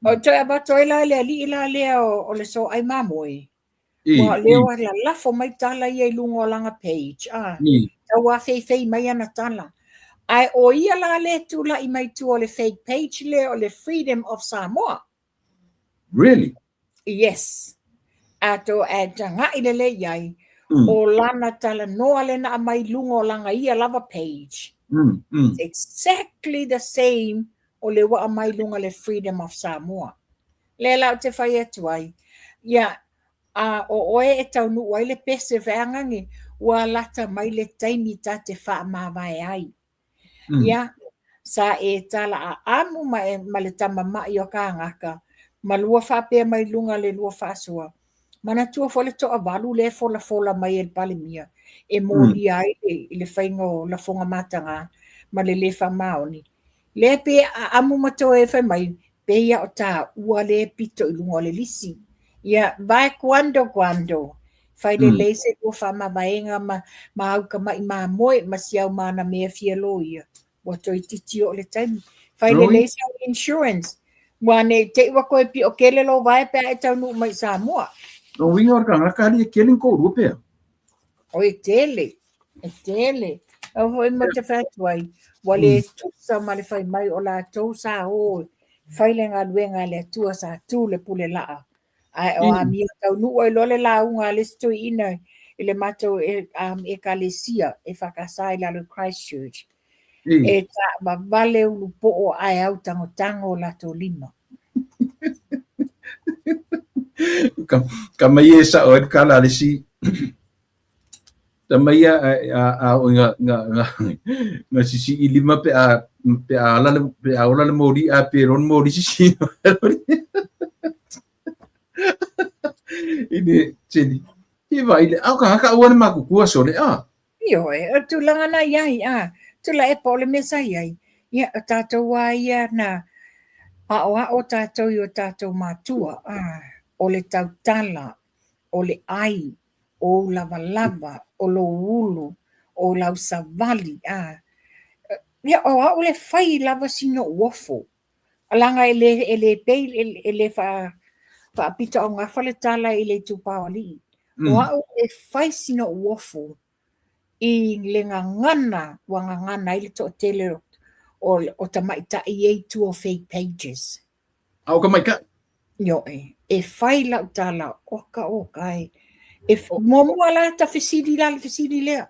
O toi aba toi la le ali la le o le so ai mamoi. E Wa leo la la fo mai tala i lungo langa page. Tawa fei mai ana tala. Ai o ia la le tu la i mai tu o le fake page le o le Freedom of Samoa. Really? Yes. Ato e tanga i le iai. O lana tala noa le na mai lungo langa ia lava page. It's exactly the same o le wa mai lunga le Freedom of Samoa. Le lau te whai atu ai. Ia, o oe e tau nu wai le pese veangangi wa lata mai le taimi ta te wha mawai ai. Ia, sa e tala a amu ma le tama mai o ka ngaka. Ma lua whapea mai lunga le lua whasua. Mana tua fole to avalu le fola mai e palimia. E mōli ai le whaingo la fonga matanga ma le wha maoni. Le pe amu mato e whai mai pe ia o tā ua le pito i lunga le lisi. Ia, vai cuando. Whai le leise ua wha mawaenga ma auka mai ma moe ma siau mana mea fia lo ia. Wa toi titi o le taimi. Whai le leise o insurance. Wane te ua koe pi o kele lo vai pe ai tau nu mai Samoa. No winga o ka ngaka ali e keling ko rupea. O e tele. O hoi ma te whatuai. Wale tusa ma le whai mai o la tau sa o. Whai le ngā luenga le tua sa tū le pule laa. Ai o a mia tau nu o lole la unga le stoi ina. Ile mato e kalesia e whakasai la lo Christchurch. E ta ma vale ulu po o ai au tango la to lima. Ka mai e sa o ka la le si. Ta mai a o nga si i lima pe a ola le mori a pe ron mori si. Ini tini. I vai le au ka ua ma ku kua so le a. Io e tu langa na iai a. Tu la e pole mesa iai. Ia tatou wa ia na o tatou i o tatou matua. O le tautala, o le ai, o lava, o lo ulu, o lau savali. Ia o le fai lava sino uofo. Alanga ele pei ele fa pita o ngā whale tala i le tupao li. O le fai sino uofo i le ngana i le to tele o tamaita i e tu o fake pages. Au ka mai ka? Yo e fai lau tala oka ai. E momo ala ta fisiri lea.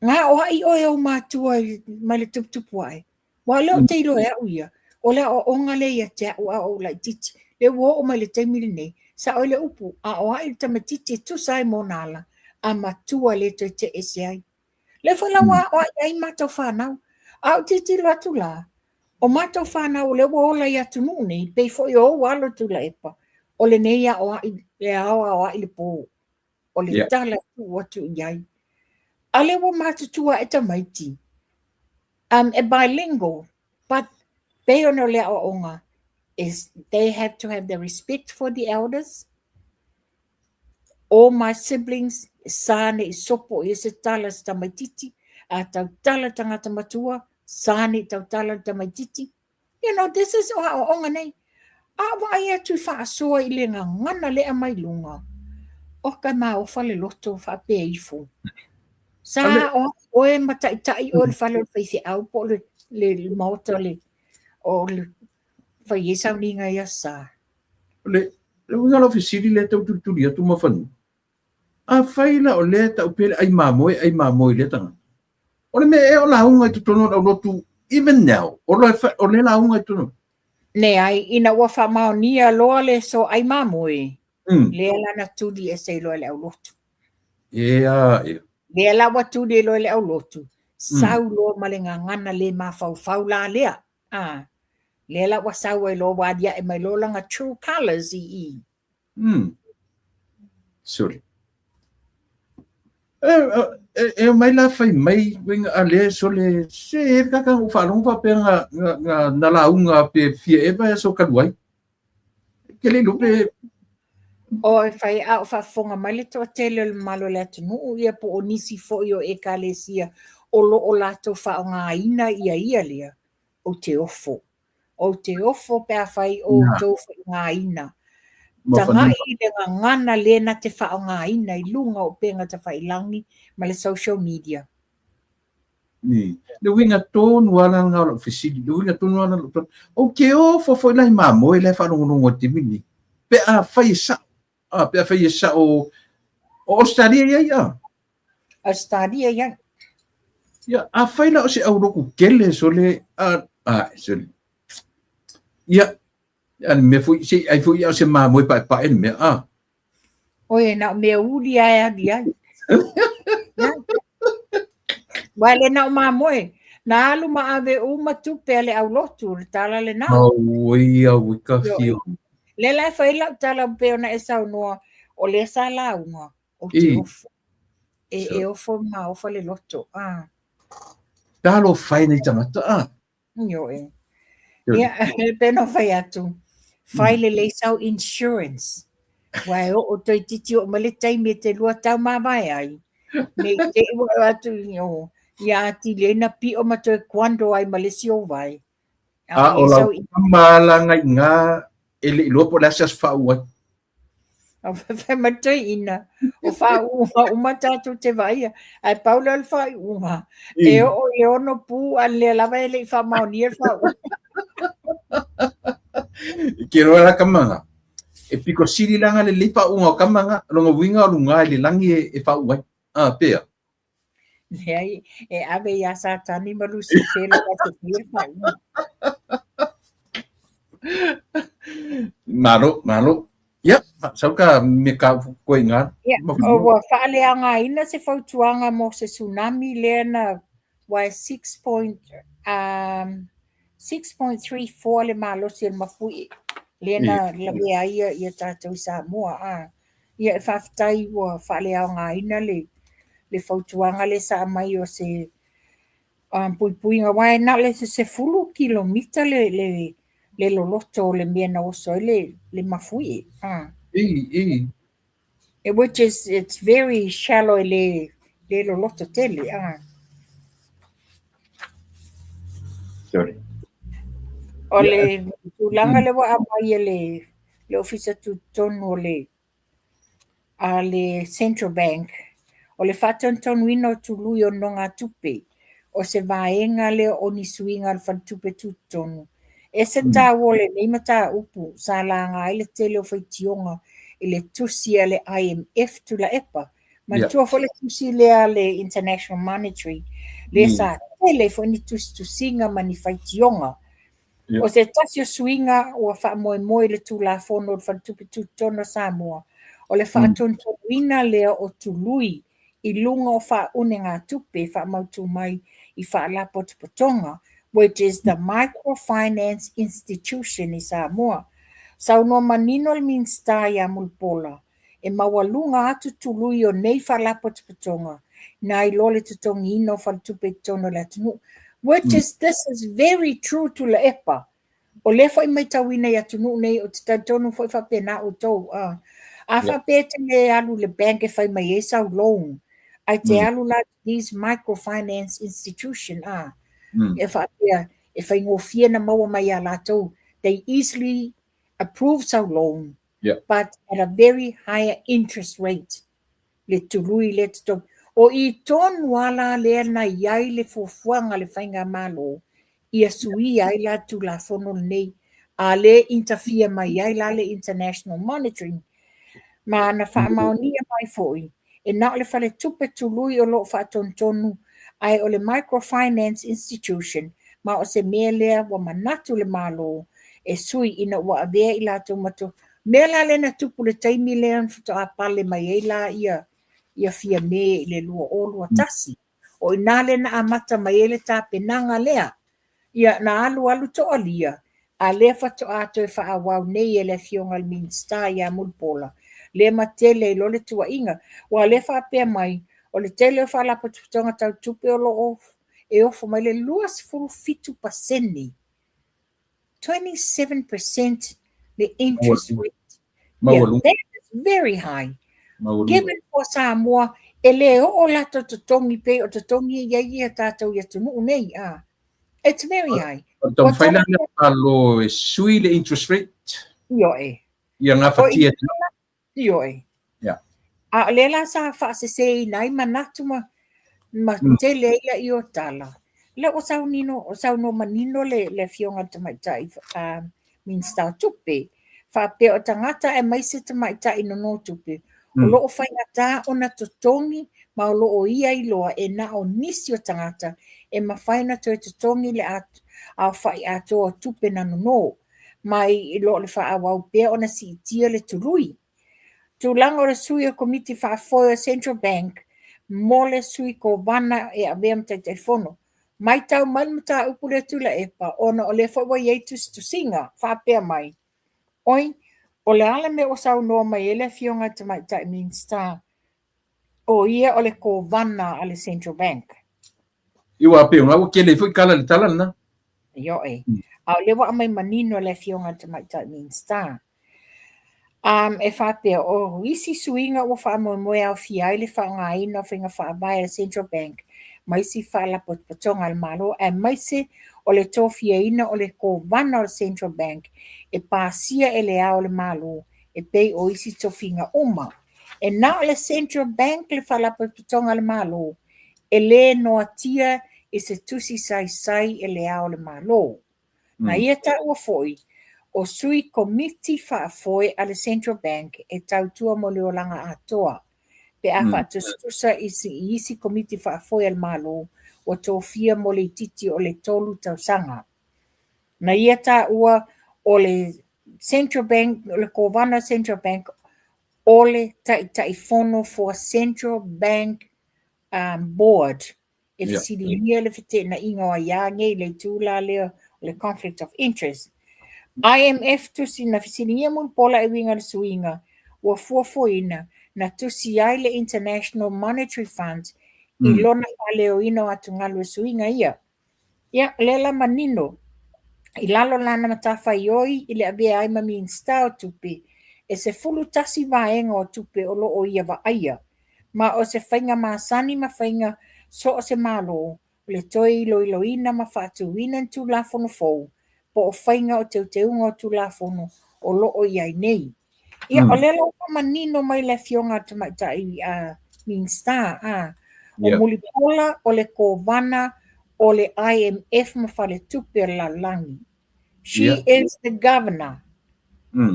Ngā o ai o eo mātua mai le tuputupu ai. Wa leo te ilo e uia. O lea o onga le ia te o lai titi. Le wo o mai le teimiri nei. Sa o le upu a o ai tamatiti tu sai monala. A matua le te ese ai. Le whala wa o ai matau whanau. Au titi watu la. O matau whanau le wo ola ia tunu nei. Pei fo i o walo tu la epa. O le nei a o ai le ao ai le po. O le tala tu watu iai. A le wo matutua e tamaiti. E bilingual. But they ono le o onga. Is they have to have the respect for the elders. All my siblings, sane I sopo I se tala sa tamaititi, a tau tala tangata matua, sane tau tala tamaititi. You know, this is o onga nei. A vai atu whaasoa I le ngana le mai lunga. O ka maa o whale loto whapea I fu. Sa o e mataitai o le whale whaise au po le maota le o le whai e sauninga ia sa. Le unga lo fisiri le tau tuturi atu mawhanu. A whaila o le tau pele ai mamoe le tanga. O le me e o la unga I tutono au lotu even now. O le la unga I tutono. Ne ai ina ua whamao nia loa le so ai mamoe. Le lana tudi e se loa le au lotu. Le la wa tudi loa le au lotu. Sau loa malenga ngana le mawhau la lea. Le la wa sau e loa wadia e mai loa langa true colours I. Sorry. E mai la fai mai winga ale so le se kaka u whalonga pe nga na la unga pe fia eba so kaluai. ke le lupe O e whai au whafonga mai le toa tele le malo le atunu ia po o nisi fo i o ekalesia o lo o lato wha o ngā ina ia lea o te ofo. O te ofo pēr whai o Nā. tō wha ngā ina. Ma Tangai whanua. i le ngana lena te wha o ngā ina i lunga o penga te whai langi ma le social media. Ni. Le winga tonu ala ngā la fisidi. Le winga tonu ala la. O ke o fo lai mamo e le whanongonongo te mini. Pe a whai sa. Pe a whai sa o Australia ia ia. Australia ia. Ia, a whai la o se au roku kele so le so le. Ia, me fui se ai fui au se mamo e pa e me Oe na mea uli ai adi ai. Wale na o mamoe. Na alu ma ave uma tupe ale au lotu. Tala le na. Ia, wika fio. Le lai whai lau tala peo na e sau noa o le sa launga o te ofo. E ofo ma ofo le loto. Talo whai nei tangata Yo e. Ia, peno whai atu. Whai le le sau insurance. Wai o toi titi o male taimi te lua tau mawai ai. Me te ua atu yo. Ia ati le na pi o mato e kwando ai malesi o vai. o la malanga ngā ele i lopo la sas whau ai. O whai matai ina. O whau umatatu te vai. Ai paula al whai uma. E o no pu an le lava ele i wha maoni e whau. Ke roa la kamanga. E piko siri langa le lipa unga o kamanga. Longa winga o lunga le langi e whau ai. Pea. Nei, e ave ia sa tani malusi whelo ka te pia whai. Malo. Ia, sauka me ka koe ngā. O wa whaale a ngā ina se whautuanga mo se tsunami lea na wai 6.34 le malosi al mafui. Lea na lawe a ia tātou sa mua. Ia e whaftai wa whaale a ngā ina le whautuanga le sa mai o se puipuinga wai na le se fulu kilomita le loloto le mea na oso le mafui. Which is, it's very shallow le loloto tele. Sorry. O le tulanga le wa amai le ofisa tu tonu le Central Bank. O le whatonton wino tului o nonga tupe. O se vaenga le o nisuinga le whantupe tu tonu. E se tā wole nei mata upu sa la ngā ile tele o whaitionga i le tusi a le IMF tu la EPA. Ma tua fo le tusi lea le International Monetary. Le sa tele fo ni tusinga ma ni whaitionga. O se tasio suinga o wha moe le tu la fono o whantupe tu tonu Samoa. O le whatontonuina lea o tului i lunga o wha une ngā tupe wha mautu mai i wha lapo tupotonga, which is the Microfinance Institution i Samoa. Sau no manino le minsta ia mulpola, e mawalunga atu tului o nei wha lapo tupotonga, na i lole tutongi ino wha tupe tono le atunu. Which is, this is very true to le EPA. O le fo i mai tawina i atunu nei o te taitonu fo i wha pena o tau. A wha pete le alu le bank e whai mai e sau loan. Ai te alu la these microfinance institution. E wha pia, e whai ngofia na maua mai a lātou. They easily approve sau loan. But at a very higher interest rate. Le tului le tutongi. O i tonu ala lea na iai le fuafuanga le whainga malo. Ia sui ai la tu la fono nei. A le interfere mai ai la le International Monetary. Ma na whaamaunia mai foi. E nā le whale tupe tului o lo whaatontonu ai o le Microfinance Institution. Ma o se mea lea wa manatu le malo. E sui ina wa avea i la tomato. Mea la le na tupu le taimi lea nfuto a pale mai e la ia fia me i le lua o lua tasi. O ina le na amata mai e le tā penanga lea. Ia na alu to alia. A le fato ato e wha awau nei e le fionga le minsta ia mulpola. Le matele lo le tua inga. Wa le wha pia mai. O le tele wha la patutonga tau tupe o lo of. E ofo mai le luas furu fitu paseni. 27% the interest Maua- rate. Maua that is very high. Maua Given for Samoa, e le o lato to tongi pe o to tongi ia tātou ia tunu nei. It's very high. Tom faila le palo e sui le interest rate. Io e. Ia ngā whatia. Io e. Yeah. A le la sa fa se sei nai manatu ma te le ia i o tala. Le o sau no manino le fionga tamaitai min stau tupe. Fa pe o tangata e maise tamaitai no tupe. O lo o whaingata o na totongi ma o lo o ia i loa e na o nisi o tangata e ma whaina to e totongi le a whai ato o tupe na no. Mai i lo le wha awau pea o na si tia le turui. Tūlanga o le sui o komiti whaafoia Central Bank mo le sui ko wana e awea mta te whono. Mai tau malmata upure tula epa ona o le whawa ieitus tu singa whaapea mai. Oi, o le ala me o sau noa mai ele fionga te mai tai minsta. O ia o le ko wana a le Central Bank. Iwa pe ngā ke le fui kala le tala na. Io e. A le wa mai manino le fionga te mai tai minsta. E whapea o isi suinga o wha moe au fiai le wha ngā ina whinga wha abai le Central Bank. Maisi wha la patonga al malo e maisi o le tofia ina o le ko wana o le Central Bank e pāsia e le ao le malo e pei o isi tofinga uma. E na o le Central Bank le wha la patonga al malo e le noa tia e se tusi sai e le ao le malo. Na ia ta ua foi. O sui komiti whaafoe a le Central Bank e tautua mo le olanga atoa. Pe a whaatustusa isi komiti whaafoe al malo o tōwhia mo le titi o le tolu tausanga. Na ia tā ua o le Central Bank, o le Kovana Central Bank, o le taifono for Central Bank Board. E whisiria le white na ingoa iange le tūla le conflict of interest. IMF tusi na fisinia mun pola e winga le suinga wa fuafuina na tusi ai le International Monetary Fund i lona leo ino atungalu suinga ia. Ia lela manino i lalo lana matafa ioi i le abea ai mami instao tupi e se fulu tasi vaenga o tupi o lo o ia va aia. Ma o se whainga maasani ma whainga so o se malo le toi ilo ina ma fatu wina tu la fono fou. Po o whainga o teunga o tulafono o loo iai nei. Ia o lelo manino mai le fionga tamaitai minsta o mulipola o le kovana o le IMF mawhale tupe la langi. She is the governor.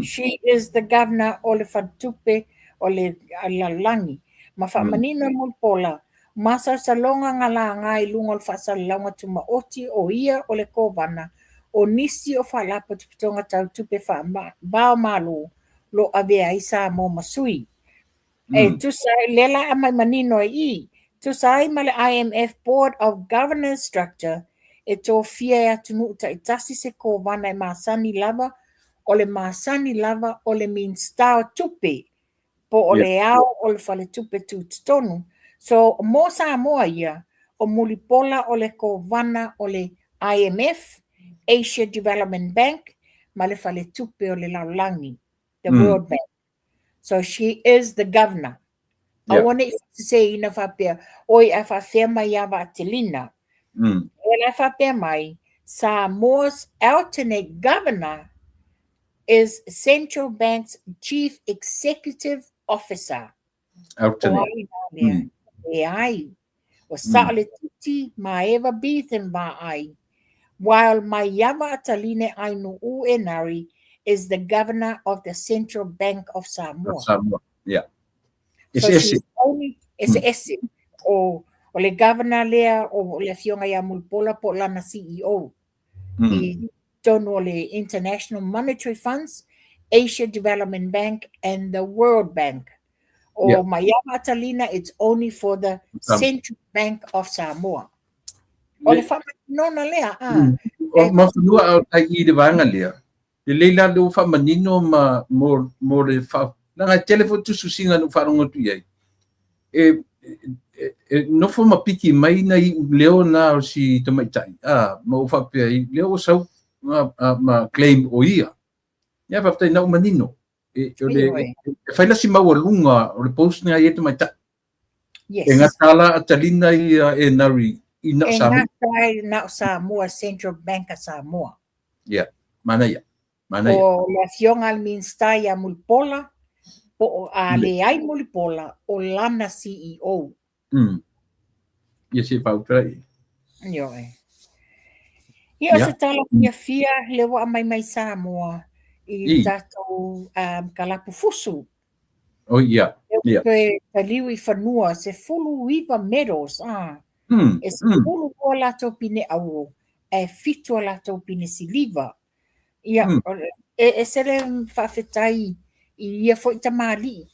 She is the governor o le whatupe o le la langi. Mawha manino mulipola. Masa salonga ngala ngai lunga le whasalonga tuma oti o ia o le kovana. O nisi o whalapa tupitonga tau tupe bao malo lo avea isa mo masui. E tusai lela amai manino i. Tusai ma le IMF Board of Governance Structure e tō fia e atunu ta itasi se ko wana e masani lava o le minstao tupe po o le ao o le whale tupe tonu. So mo sa moa ia o mulipola o le ko wana o le IMF Asia Development Bank, ma le whale tupe o le laulangi, the World Bank. So she is the governor. I want to say ina whapea, oi a whawhea mai awa atelina. E la whapea mai, Samoa's alternate governor is Central Bank's Chief Executive Officer. Alternate. E ai, o sa le titi ma eva bithen ba ai. While Mayama Ataline Ainu Uenari is the governor of the Central Bank of Samoa. So she's only o le governor lea o le fionga ya mulpola po lana CEO. I tono le International Monetary Funds, Asia Development Bank, and the World Bank. O Mayama Atalina, it's only for the Central Bank of Samoa. O le whamanino lea, O mawhanua au tai i le wanga lea. Le leila leo whamanino ma mo le wha. Nanga telefo tusu singa no wharongo tu iai. Nofo mapiki mai na i leo na o si tamaitai. Ma o whapea i leo sau ma claim o ia. Ia whaptai nau manino. O le Ioi. whaila si maua lunga o le post nga i etu mai ta. Yes. E ngā tala a talina i e nari i na E Samoa. ngā tai na Samoa, Central Bank of Samoa. Ia, mana ia. Mana ia. O le fionga al minsta ia mulpola, po o a le ai mulpola o lana CEO. Ia se pautrai. Ioi. Ia Ia. se tala fia le wa mai Samoa i tātou kalapu fusu. O ia. Ia. Pe taliu i whanua se fulu iwa medals. E se fulu ua lato pine auro. E fitua lato pine siliva. Ia, e sere whawhetai i ia fo i tamali.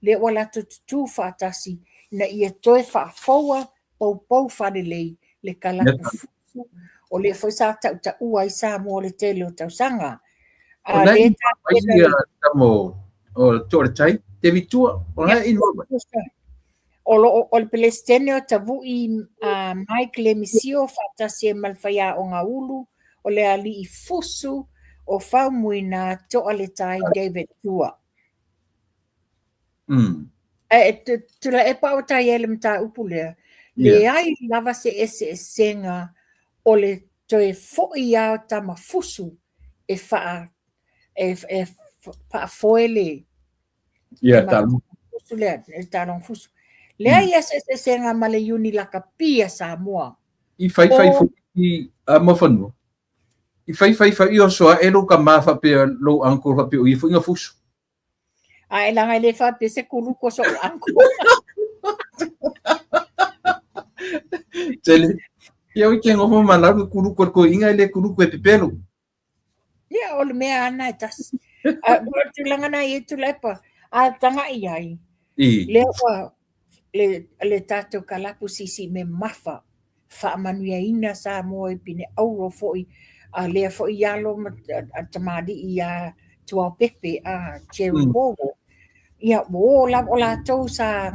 Le ua lato tutu whaatasi na ia toe whaafoa pau whanelei le kalapu fusu. O le fo sa tau ta ua i Samoa le tele o tau sanga. O nei ia tamo o tore tai, te vitua, o nei ino. O le pelestene o tavu i Mike le misio whaatasi e malwhaia o ngā ulu, o le ali i fusu o whaumuina toa le tai David Tua. Tula e pa o tai ele mta upu lea, le ai lava se ese senga o le toe fo'i ao tama fusu e wha foele. Ia, talu. Fusu lea, e talong fusu. Lea ia se senga ma le uni laka pia Samoa. I fai i a mawhanua. I fai o soa e lo ka mawha pe lo angkor pa pe o i fu inga fusu. A e langa le wha pe se kuruko so angkor. Tele. Ia o ke ngofo malaru kuruko ko inga le kuruko e pepelo. Ia o le mea ana e tas. Tu langa na i tu lepa. A tanga i ai. Le tātou kalapu sisi me mafa. Whaamanuia ina Samoa i pine auro fo'i. Lea fo'i ialo tamadi i tua pepe a Cherry Bogo. Ia o lātou sa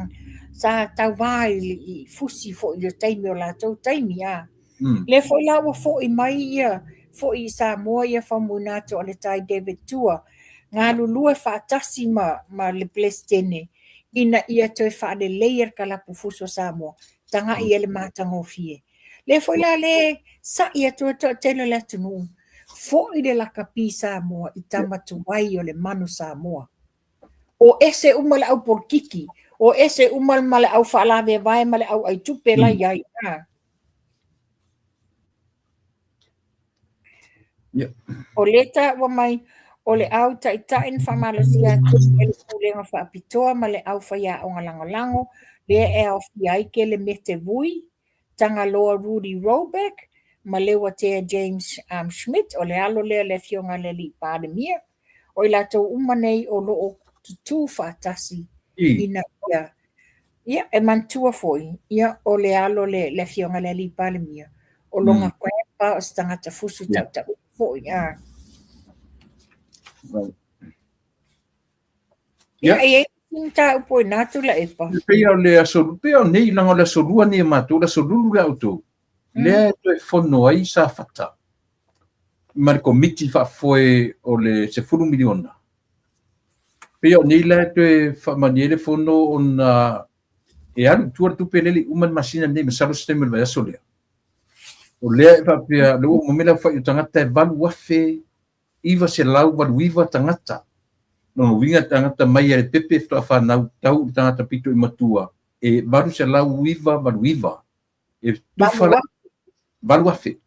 tau vai i fusi fo'i o taimi o lātou taimi a. Le fo'i lawa fo'i mai ia fo'i Samoa ia whamunatu o le tai David Tua. Ngā lulue whaatasi ma le plestene. Ina ia toi whaade leir kalapu fuso Samoa. Tanga ia le mātango fie. Le foi la le sa ia to tele le tunu. Foi de la kapi Samoa i tamatu wai o le manu Samoa. O ese umal au por kiki. O ese umal male au whalave vai male au ai tupe la iai. O leta wa mai o le au taitain whamalasia ele kulenga whaapitoa ma le au whaia o ngalangolango le e au fiai ke le mete vui tanga loa Rudy Robeck ma le watea James Schmidt o le alo le fionga le li pandemia o ila tau umanei o loo tutu whaatasi ina ia e mantua foi ia o le alo le fionga le li pandemia o longa kwepa o stangata fusu tau foi Ia tinta upo natu la epa. Pea le asolu, pea nei langa le asolua ni matu, le asolulu le auto. Le to e fono ai sa fata. Mar komiti fa foi o le se fulu miliona. Pea nei le to e fa maniere fono on e alu tuar tu peleli uman masina nei me salo sistema le asolea. O le fa pea lo mo mela fa utangata valu wafe iva se lau valu iva tangata. No winga tangata mai e pepe fa na tau tangata pito i matua e varu se lau varu iva e tu fala varu afe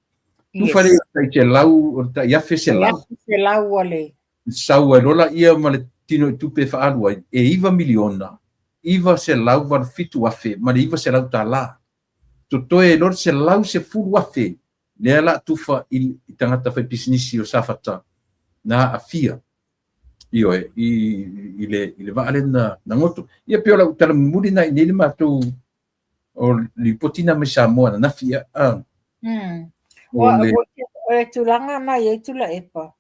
tu fale tai te lau o ta iafe se lau ole sau e rola ia ma le tino i tupe fa alua e iva miliona iva se lau varu fitu afe ma le iva se lau ta la to toe lor se lau se fulu afe le ala tufa i tangata fa business o safata na afia io i le vale na ngoto ia pe ola tala muli na ni le mato o li potina me Samoa na fia o tulanga na ye tula epa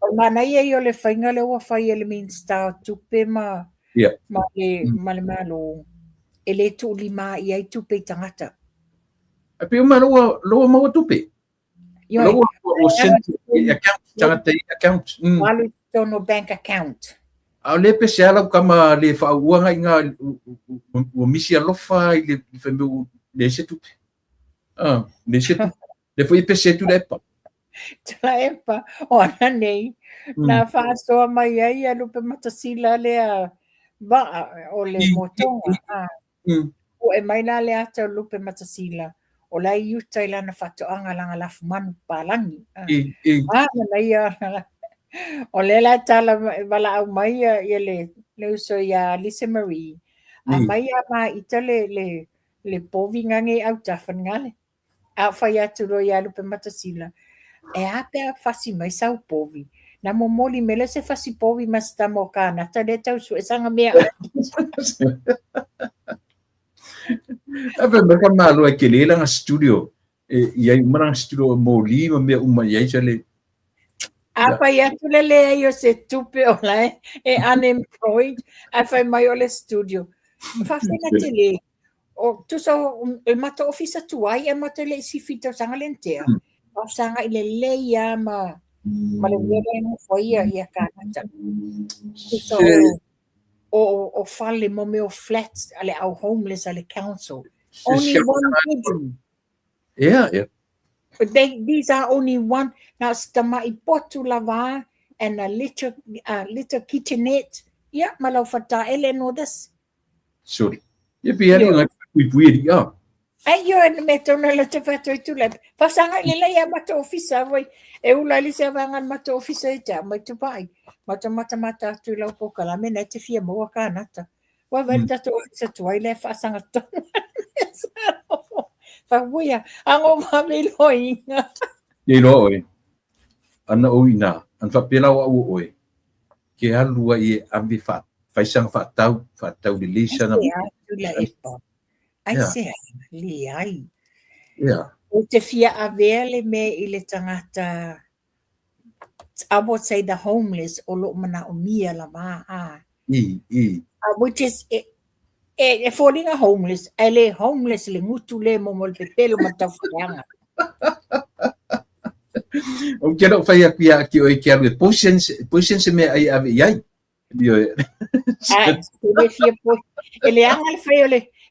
o mana ye yo le fainga le wa fai ele min sta tupe ma le malo ele tu lima ia tupe tangata a pe ma lo ma tupe lo o senti account tangata account tono bank account. A le pese ala kama le whauanga i ngā ua misi alofa i le whameu le se tupe. Le se tupe. Le fwoi pese tu le pa. Tula epa, ona nei, na whaasoa mai ai alupe matasila lea o le motonga. O e mai la le ata lupe matasila. O lai yuta i lana whatoanga langa lafu manu pālangi. Na ia, o le la tala wala au mai ia le uso ia Lisa Marie. A mai a ma ita le povi ngange au tafan ngale. A whai atu ro ia lupe matasila. E apea fasi mai sau povi. Na momoli mele se fasi povi masta mo kana. Ta le tau su e sanga mea. Ape mereka malu ai ke le langa studio. Iai marang studio moli ma mea uma iai chale. Apa ia tu le yo se tupe o lai e unemployed. A whai mai o le studio. Whawhina te le. O tu so e mata ofisa tuai e mata le si fito sanga lentea. O sanga i le leia ma le wele no foia ia kanata. So o fale mo me o flats ale au homeless ale council. Only one bedroom. Yeah. But these are only one. Now stama i potu lava and a little kitchenette. Yeah, malau fata ele no this. Sorry. Ia pia ni ngai pui dia. Ai yo en metona la te fato i tule. Fasanga le la mata ofisa voi. E ula li se vangan mata ofisa i te mai tu pai. Mata tu la poka la mena te fia mo ka nata. Wa venta to ofisa tu ai le fasanga to. Fa voia ango mami loinga. Ye loi. Ana oina, an fa pela wa oi. Ke alua i ambi fa. Faisang fa tau de lisa na. Ai se li ai. Yeah. O te fia avele me i le tangata, I would say the homeless o lo mana o mia la maa. Which is falling a homeless, ele homeless le ngutu le momol pepelo matawhanga. O kero fai apia ki o kia with potions me ai ave yai.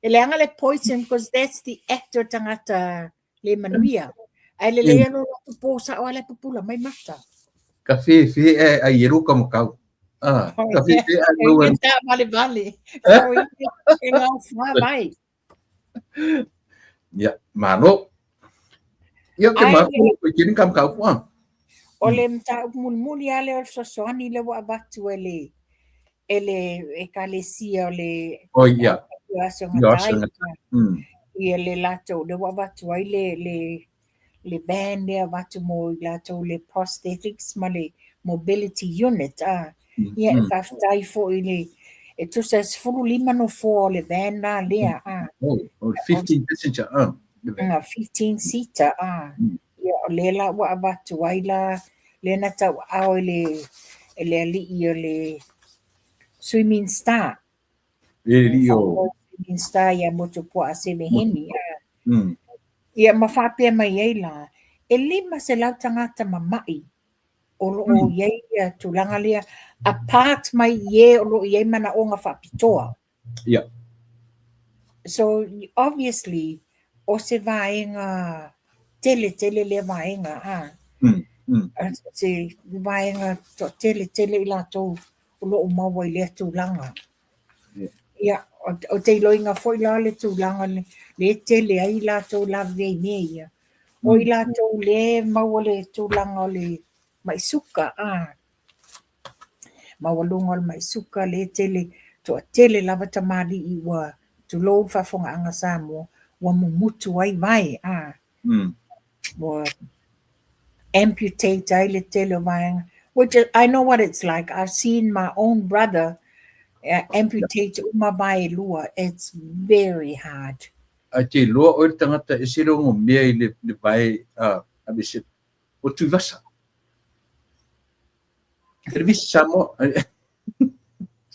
Ele angale poison because that's the actor tangata le manuia. Ele le no posa o ale pupula mai mata. Kafe fe ai yeru como kau. Kafe fe ai no. Vale. So vai. Ya, mano. Yo ke ma ko kin kam kau puang. Ole mta mulmuli ale o sosoni le wa batu ele ekalesia ole. Oh yeah. Ia le lato le wa batu ai le band le watu mo lato le prosthetics ma le mobility unit ia faftai fo ile e tu ses fulu lima no fo le band na lea 15 passenger 15 seater ia le la wa batu ai la le na tau au le le swimming star swimming star ia moto po a se meheni ia mawhapea mai ei la, e lima se lau tangata mamai, o lo iei tulanga lea, apart mai ie o lo iei mana o ngā whapitoa. Yeah. So, obviously, o se vaenga, tele le vaenga, se vaenga tele i la tau, o lo o maua i lea tulanga. Yeah. O te loinga foi la le tūlanga le tele ai la tō la vei mea. O i la tō le maua le tūlanga le maisuka. Maua lunga le maisuka le tele. Tō tele lava tamari i wa tu lou whafonga anga Samoa. Wa mumutu ai vai. Wa amputate ai le tele vai. Which I know what it's like. I've seen my own brother amputate uma vai lua. It's very hard. A te loa o tangata e se rongo mea i le vai abise o tu vasa. Te visi samo.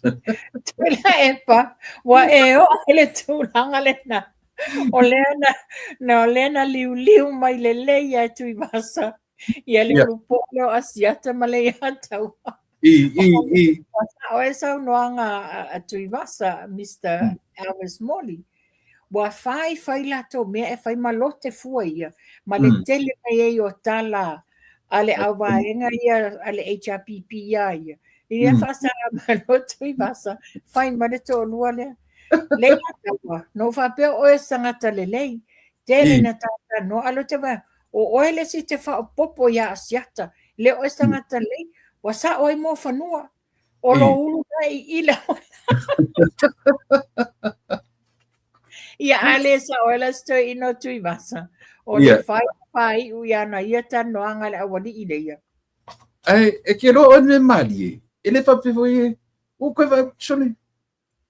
Tula epa, wa e o ele tūlanga lena. O lena liu mai le leia tu i vasa. Ia le lupolo asiata ma le atau. I. O e sau noanga a tui vasa, Mr. Elvis Molly. Wa fai lato mea e fai malote fua ia. Ma le tele mai o tala ale au vaenga ia ale HRPP ia ia. Ia fasa malote i vasa. Fai mare to lua le. Le tawa. No fa pe o e sangata le lei. Tele na tata no alo te va. O oele si te fa popo ia asiata. Le o e sangata lei. Wa sa oi mo fanua. O lo ulu kai ila. Ia ale sa oela sto ino tui vasa. O le fai uiana ia tanoanga le awani ile ia. Ai, e ke ro on me mali e. Ele fa pe foi o ko va sole.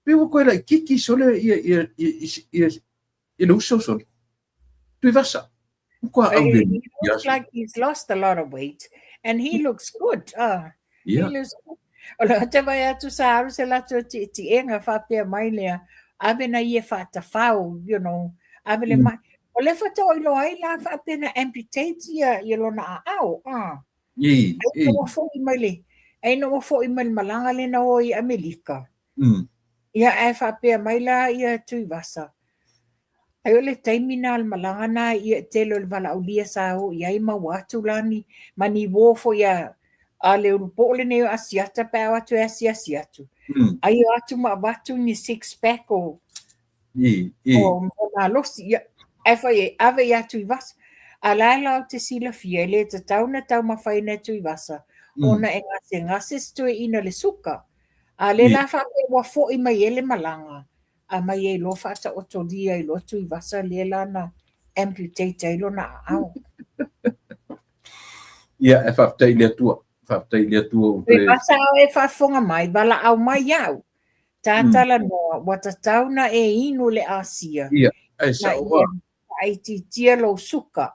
Pe o ko la kiki sole ia uso sole. Tui vasa. He looks like he's lost a lot of weight and he looks good. He looks good. Ola te vai atu sa aru se lato ti enga fa pe mai lea. Ave na ia fa ta fau, you know. Ave le mai. O le fa to ilo ai la fa pe na amputate ia lo na au. Ai no fo I mai le. Ai no fo I mai malanga le na o I Amerika. Ia e fa pe mai la ia tui vasa. Ai ole taimina al malanga na ia telo le vala ulia sa o ia I mawatu lani mani wofo ia ale upo le ne asiata pa watu asiatu. Ai atu ma watu ni 6 pack o na losi ia ave ia tui vasa. Ala la te sila fia le te tau na tau mawhai na tui vasa. Ona e ngase stue ina le suka. Ale la fa pe wa fo I mai ele malanga. A mai e lo fa ta otolia I lo tui vasa le la na amputate I lo na au. Ia e fa tai le tua. Fa tai le tua. Pe vasa e fa fonga mai bala au mai au. Tātala noa wata tau na e inu le Asia. Ia e sa o. Ai ti tia lo suka.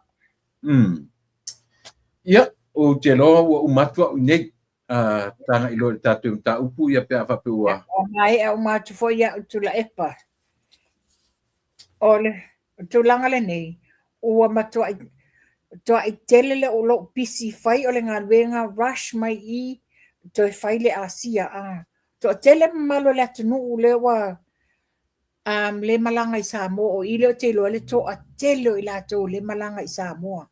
Ia, o te loa o matua o nei, tanga ilo le tātou ta upu ia pia whape ua. O mai e o matu fo ia utula epa. O le, tulanga le nei, ua matua I telele o lo pisi fai o le ngā luenga rush mai I, toi fai le Asia To tele malo le atunu u le wa le malanga I Samoa o ile o te lo le to a tele o I lato le malanga I Samoa.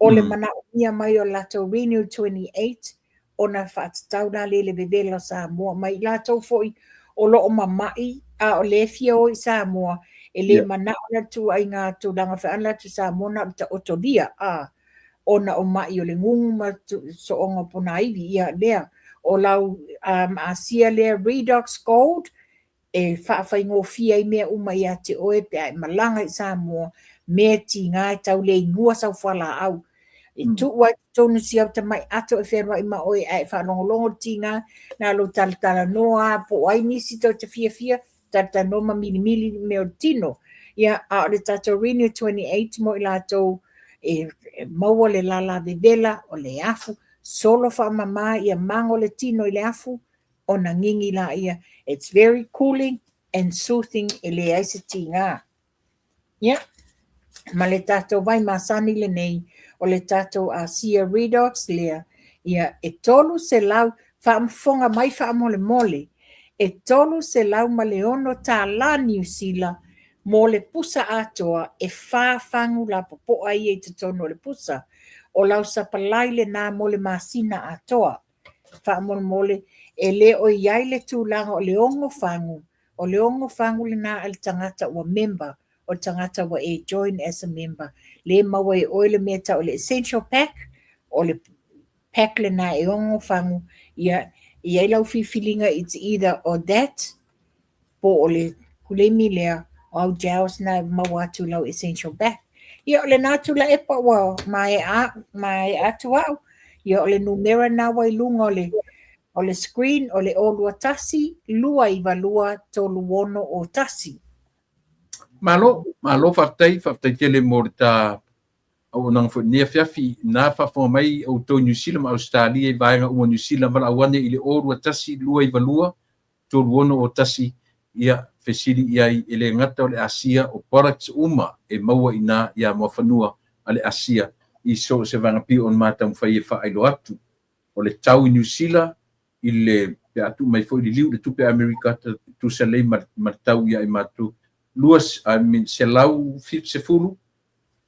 O le mana ia mai o lato Renew 28 o na whaatau na le bebela Samoa mai lato foi o lo o mamai o le fia o I Samoa e le mana o na tu ai ngā tu langa whaana tu Samoa na ta otolia o na o mai o le ngungu ma so o ngā pona iwi ia lea o lau Asia lea Redox Gold e whaafai ngō fia I mea uma ia te oe pe ai malanga I Samoa mea ti ngā tau le ngua sau whala au. E tu wai tonu si au ta mai ato e whenua I ma oe ai whanongolongo ti ngā nā lo talatala noa po ai nisi tau te fia tata noma mili me o tino. Ia a le tato Renew 28 mo I lato e maua le lala vevela o le afu solo wha mama ia mango le tino I le afu o na ngingi la ia. It's very cooling and soothing e le aise ti ngā. Ia. Ma le tato vai masani le nei o le tato Asia Redox lea. Ia e tolu se lau whaamfonga mai whaamole e tolu se lau ma le ono tā la New Zealand mo le pusa atoa e whaafangu la popo ai e te tono le pusa o lau sapalai le nā mo le masina atoa. Whaamole e le o iai le tūlanga o le ongo fangu le nā al tangata ua member o tangata wa e join as a member. Le maua e oile mea ta o le essential pack o le pack le nā e ongo fangu ia lau fifilinga it's either or that po o le kulemi lea o au jaos na maua atu lau essential pack. Ia o le nā tula epa wa mai atu au. Ia o le numera nā wai lunga o le screen o le olua tasi lua I walua tolu wono o tasi. Malo whaftai tele mo ta o nang fo nia fiafi na fa mai o to New Zealand Australia I vaenga o New Zealand mala wane I le olua tasi lua I walua tolu wono o tasi ia fesili ia I ele ngata o le Asia o products uma e maua ina ia mafanua ale Asia I so se vanga pi on mata mwhai e whaelo atu o le tau I New Zealand ile pe atu mai foi liu de tupe America tu se lei martau ia i matu luas I mean se lau fit se fulu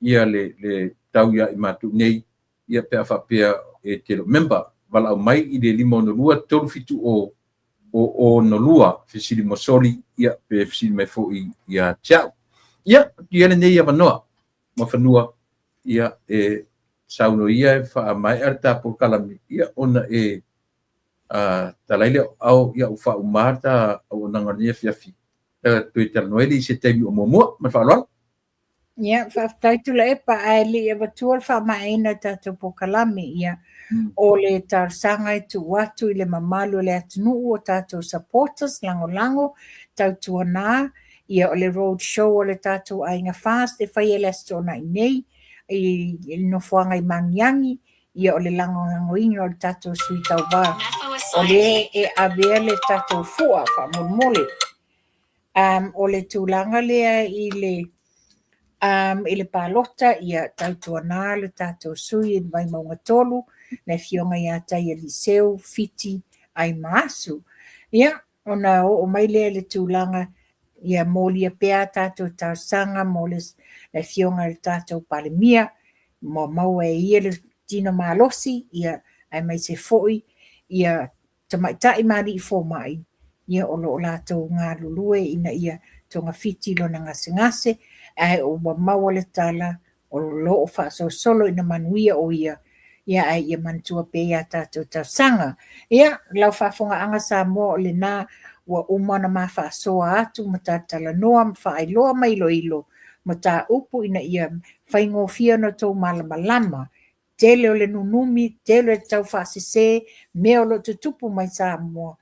ia le tau ia i matu nei ia pe fa pe e te member wala mai i le limo no lua tolu fitu o no lua fisili mosori ia pe fisili mai foi ia chao ia ia nei ia vanoa ma fanua ia sauno ia fa mai arta por kalami ia ona talaile au ia ufa umata au nangania fiafi tu ternoeli se temi o momo ma fa lo ia fa taitula e pa ali e vatua fa maina tatu pokalami ia o le tarsanga tu watu ile mamalu le atunu o tatu supporters lango tautuana ia o le road show o le tatu ainga fast e fai ele stona nei i no fuanga i mangiangi ia o le lango inga o le tatu sui tauwa o le e avea le tatu fua fa mulmole o le tūlanga lea i le palota ia tautuana le tatu sui i vai maunga tolu le fionga ia tai Eliseu fiti ai maasu ia ona o mai lea le tūlanga ia molia pea tatu tausanga moles le fionga le tatu palemia mo maua e ia le tino malosi ia ai mai se foi ia tamaitai mari i fo mai ia o lo latou ngā lulue ina ia tonga fiti lo na ngase ai o maua le tala o lo o wha solo ina manuia o ia ai ia mantua pe ia tātou tausanga ia lau whafonga anga sa mo o le nā ua umana ma whaasoa atu ma tā tala noa ma whaailoa ma ilo ma tā upu ina ia whaingofia no tau malama tele o le nunumi tele o le tau whaasise mea o lo tutupu mai sa mo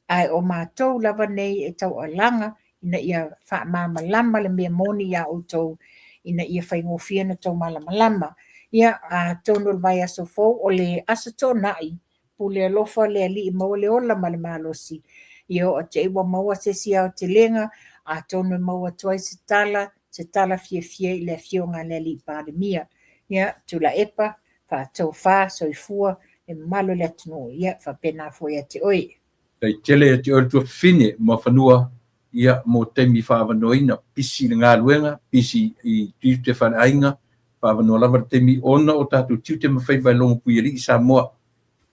ai o mātou lava nei e tau alanga ina ia wha malama le mea moni ia o tau ina ia whaingofia no tau malama ia tono vai aso fou o le asato nai pule alofa le ali i maua le ola ma le malosi ia o te iwa maua se sia o te lenga tono maua tuai se tala fie i le fionga le ali pandemia ia tula epa fa tau fa soifua e malo le atunu ia fa pena foi ate oi tai tele te o tu fine ma fanua ia mo temi fa vanoina pisi ngā luenga pisi i tute fa ainga pa no lava temi ona o tatu tute ma fai vai longo puiri sa moa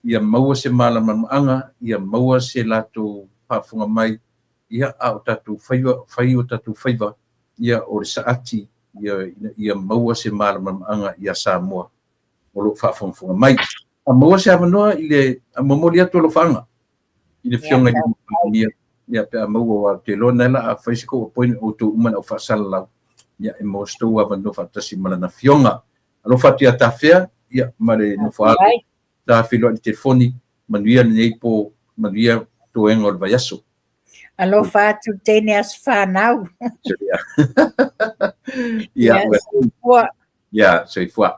ia maua se mala mamanga ia maua se lato pafunga mai ia au tatu fai o tatu faiva ia o saati ia maua se mala mamanga ia sa moa o lo fafunga mai a maua se avanoa ile a momolia to lo fanga ile fionga ia pe a maua wa te lona la a fai ko point o to umana o fasala ia e mosto wa no fatasi mala na fionga alo fatia tafea ia mare no fa da filo di telefoni manuia nei po manuia to engol vayaso alo fatu tene as fa now ia sei foi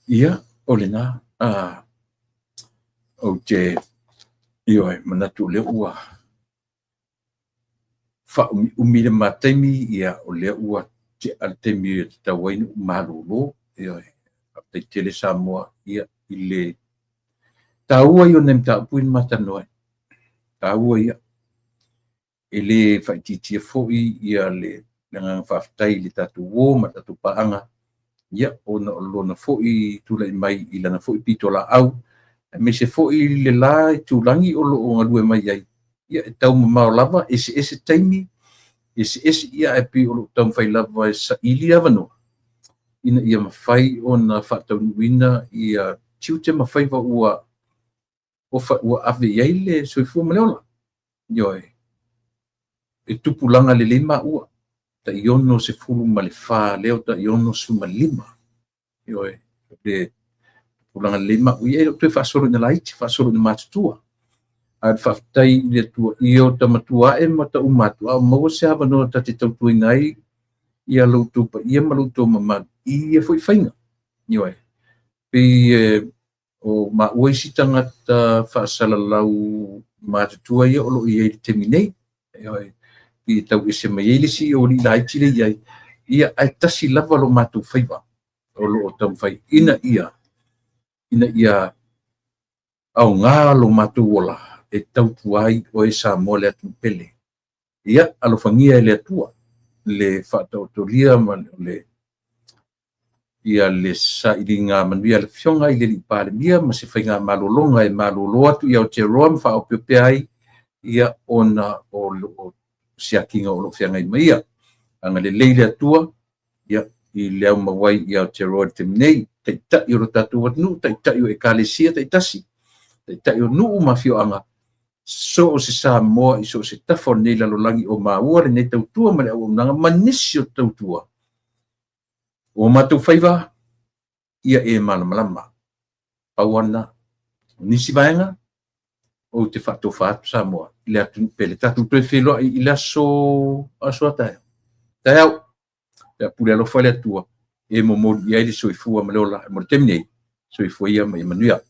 ia olena o te io manatu le ua fa umile matemi ia o le ua te altemi te wainu malolo ia te tele Samoa ia ile taua io nem ta puin matanoa taua ia ele fa titi foi ia le nga faftai le tatu wo matatu paanga ia ona lona foi tula mai ilana foi pitola au me se foi le la tulangi o lo ngalue mai ai ia tau mau lava ese taimi ese ia e pi o lo tau fai lava sa ilia vano ina ia mafai ona fatau wina ia tiute mafai va ua ave yaile soifu maleola yoi e tupulanga le lima ua ta iono se fulu male fa leo ta iono su malima yoi de pulanga lima ua te fa solo na laiti fa solo na matutua ad faftai le tua io tamatua e mata umatu a mo se ava no ta te tautu ngai ia lo tu pa ia malu to mama ia foi fainga yoi pe o ma oisi tangata fa salalau matutua ia o lo ia terminate yoi i tau ese mai ele si o li laiti le ia ai tasi lava lo matu faiva o lo tau fai ina ia ina ia au ngā lo mātou ola e taupu ai o e Samoa le atu pele. Ia alofangia e le atua le whaatautoria ma le ia le sairinga manuia le fionga i le lipale mia ma se whainga malolonga e malolo atu ia o Jerome whaopepea ai ia ona o siakinga o lo whianga i maia. Anga le leile atua ia i leo mawai ia o Jerome te minei taitai o tatu watnu, taitai o ekalesia taitasi, taitai o nuu mafio anga so o se Samoa i so se tafo nei lalolangi o maua le nei tautua ma le au nanga manisi o tautua. O mātou whaiva, ia e malamalama. Pauana, nisi vaenga, o te whato whaatu Samoa. Le atu pele tatu tue wheloa i le aso atai. Tai au, le pule alo whale atua, e mo ia ili soifua ma leola, mo le teminei, soifua ia ma i manuia.